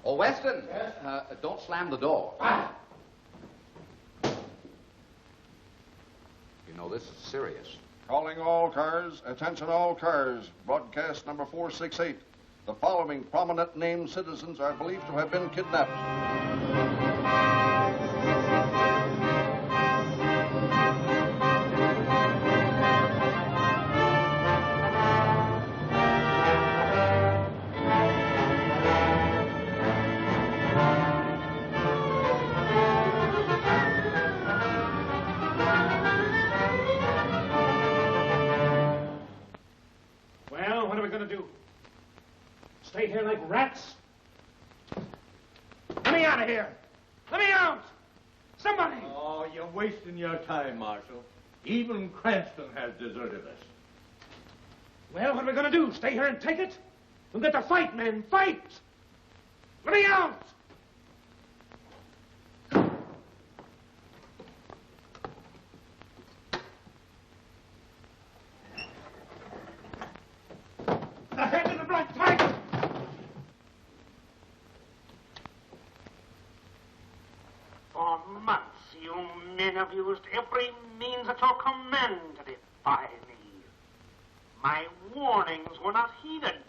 Oh, Weston. Yes? Don't slam the door. Ah! You know, this is serious. Calling all cars. Attention all cars. Broadcast number 468. The following prominent named citizens are believed to have been kidnapped. Well, what are we going to do? Stay here like rats? Let me out of here! Let me out! Somebody! Oh, you're wasting your time, Marshal. Even Cranston has deserted us. Well, what are we going to do? Stay here and take it? We'll get to fight, men. Fight! Let me out! The head of the Black Tiger! For months, you men have used every means at your command to defy me. My warnings were not heeded.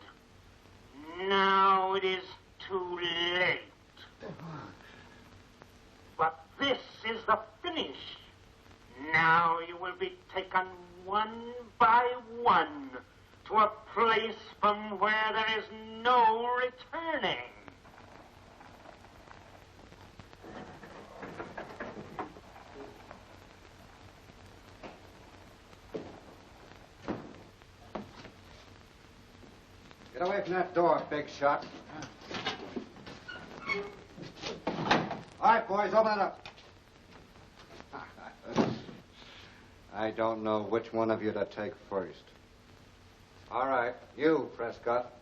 Now it is too late. But this is the finish. Now you will be taken one by one to a place from where there is no returning. Get away from that door, big shot. All right, boys, open it up. I don't know which one of you to take first. All right, you, Prescott.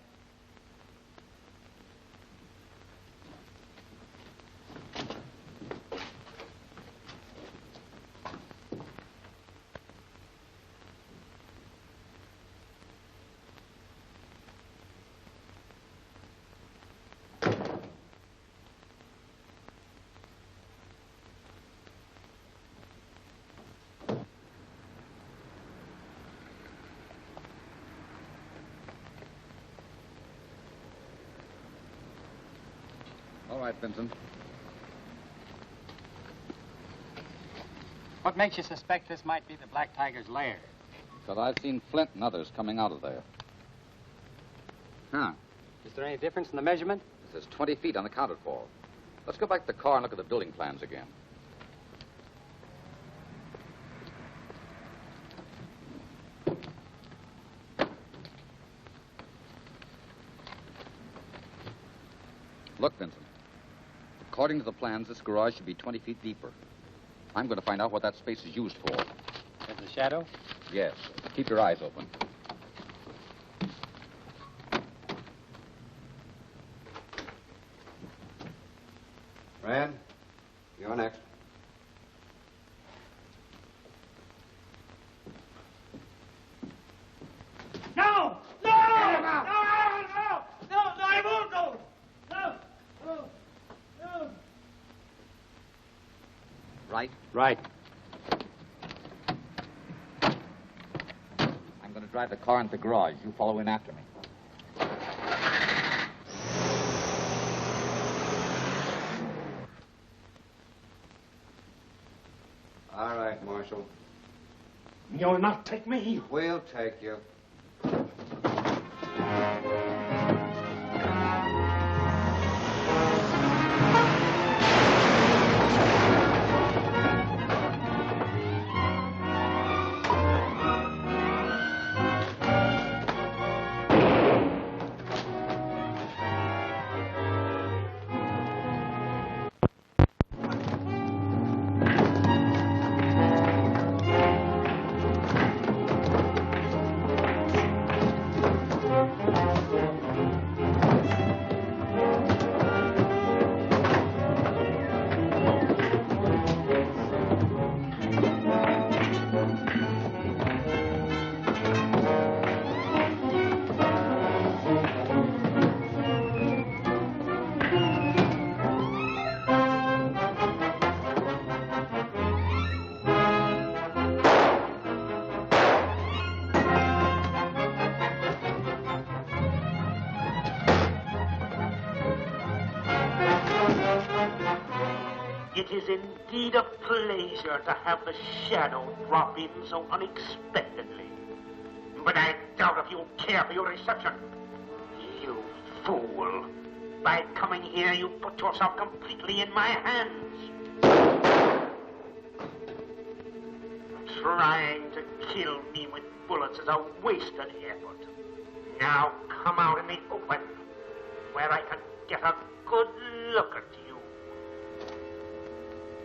All right, Vincent. What makes you suspect this might be the Black Tiger's lair? But I've seen Flint and others coming out of there. Huh. Is there any difference in the measurement? It says 20 feet unaccounted for. Let's go back to the car and look at the building plans again. Look, Vincent. According to the plans, this garage should be 20 feet deeper. I'm going to find out what that space is used for. As the shadow? Yes. Keep your eyes open. Rand, you're next. Right? Right. I'm going to drive the car into the garage. You follow in after me. All right, Marshal. You'll not take me. We'll take you. It is indeed a pleasure to have the shadow drop in so unexpectedly. But I doubt if you'll care for your reception. You fool. By coming here, you put yourself completely in my hands. Trying to kill me with bullets is a wasted effort. Now come out in the open, where I can get a good look at you.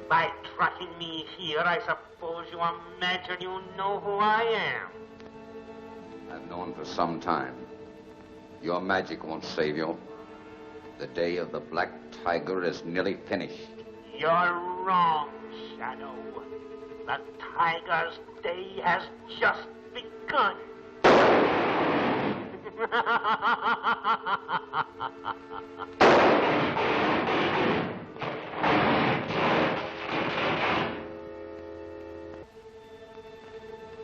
By tracking me here, I suppose you imagine you know who I am. I've known for some time. Your magic won't save you. The day of the Black Tiger is nearly finished. You're wrong, Shadow. The Tiger's day has just begun.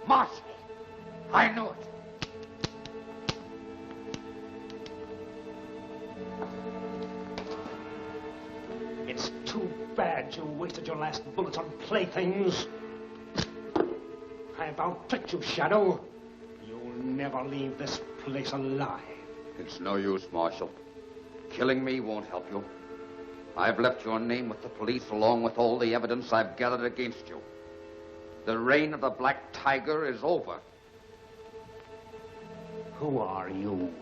Marshal, I knew it. It's too bad you wasted your last bullets on playthings. I've outtricked you, Shadow. You'll never leave this place alive. It's no use, Marshal. Killing me won't help you. I've left your name with the police along with all the evidence I've gathered against you. The reign of the Black Tiger is over. Who are you?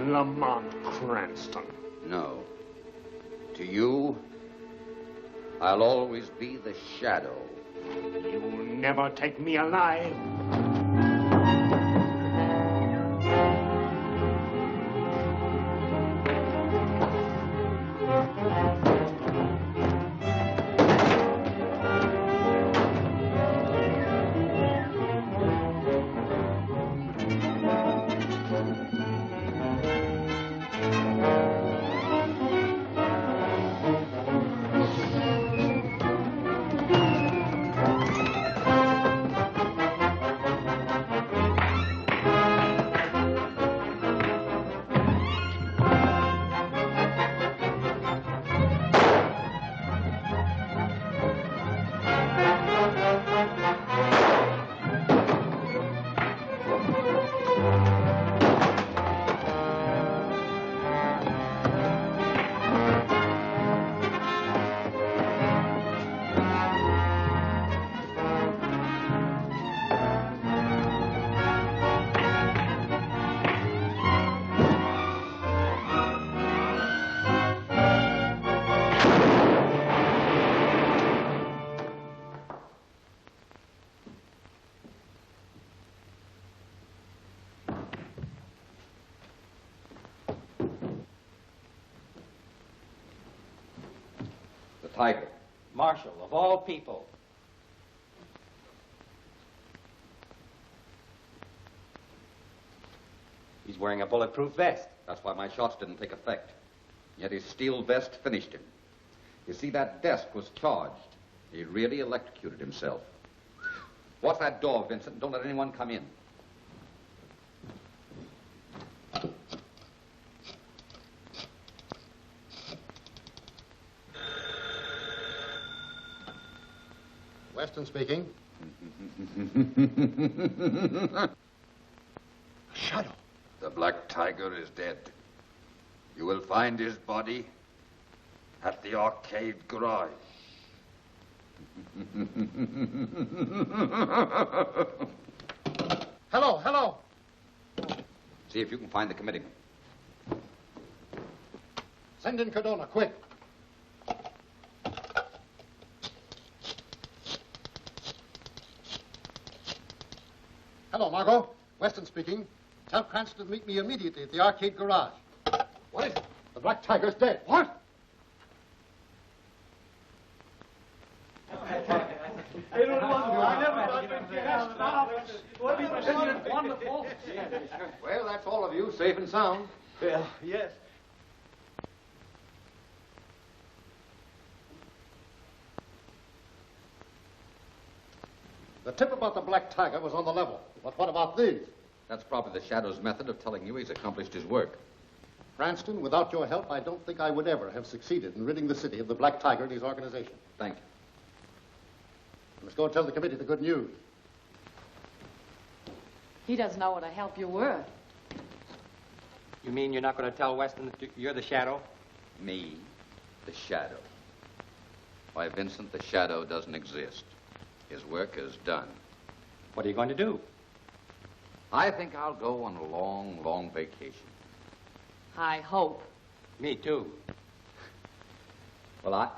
Lamont Cranston. No. To you, I'll always be the Shadow. You'll never take me alive. Tiger. Marshal, of all people. He's wearing a bulletproof vest. That's why my shots didn't take effect. Yet his steel vest finished him. You see, that desk was charged. He really electrocuted himself. Watch that door, Vincent. Don't let anyone come in. Weston speaking. Shadow. The Black Tiger is dead. You will find his body at the arcade garage. Hello, hello. See if you can find the committeeman. Send in Cardona, quick. Hello, Margot. Weston speaking. Tell Cranston to meet me immediately at the arcade garage. What is it? The Black Tiger's dead. What? Well, that's all of you, safe and sound. Well, yes. The tip about the Black Tiger was on the level. But what about these? That's probably the Shadow's method of telling you he's accomplished his work. Cranston, without your help, I don't think I would ever have succeeded in ridding the city of the Black Tiger and his organization. Thank you. I must go and tell the committee the good news. He doesn't know what a help you were. You mean you're not going to tell Weston that you're the Shadow? Me, the Shadow. Why, Vincent, the Shadow doesn't exist. His work is done. What are you going to do? I think I'll go on a long, long vacation. I hope. Me too. Well, I...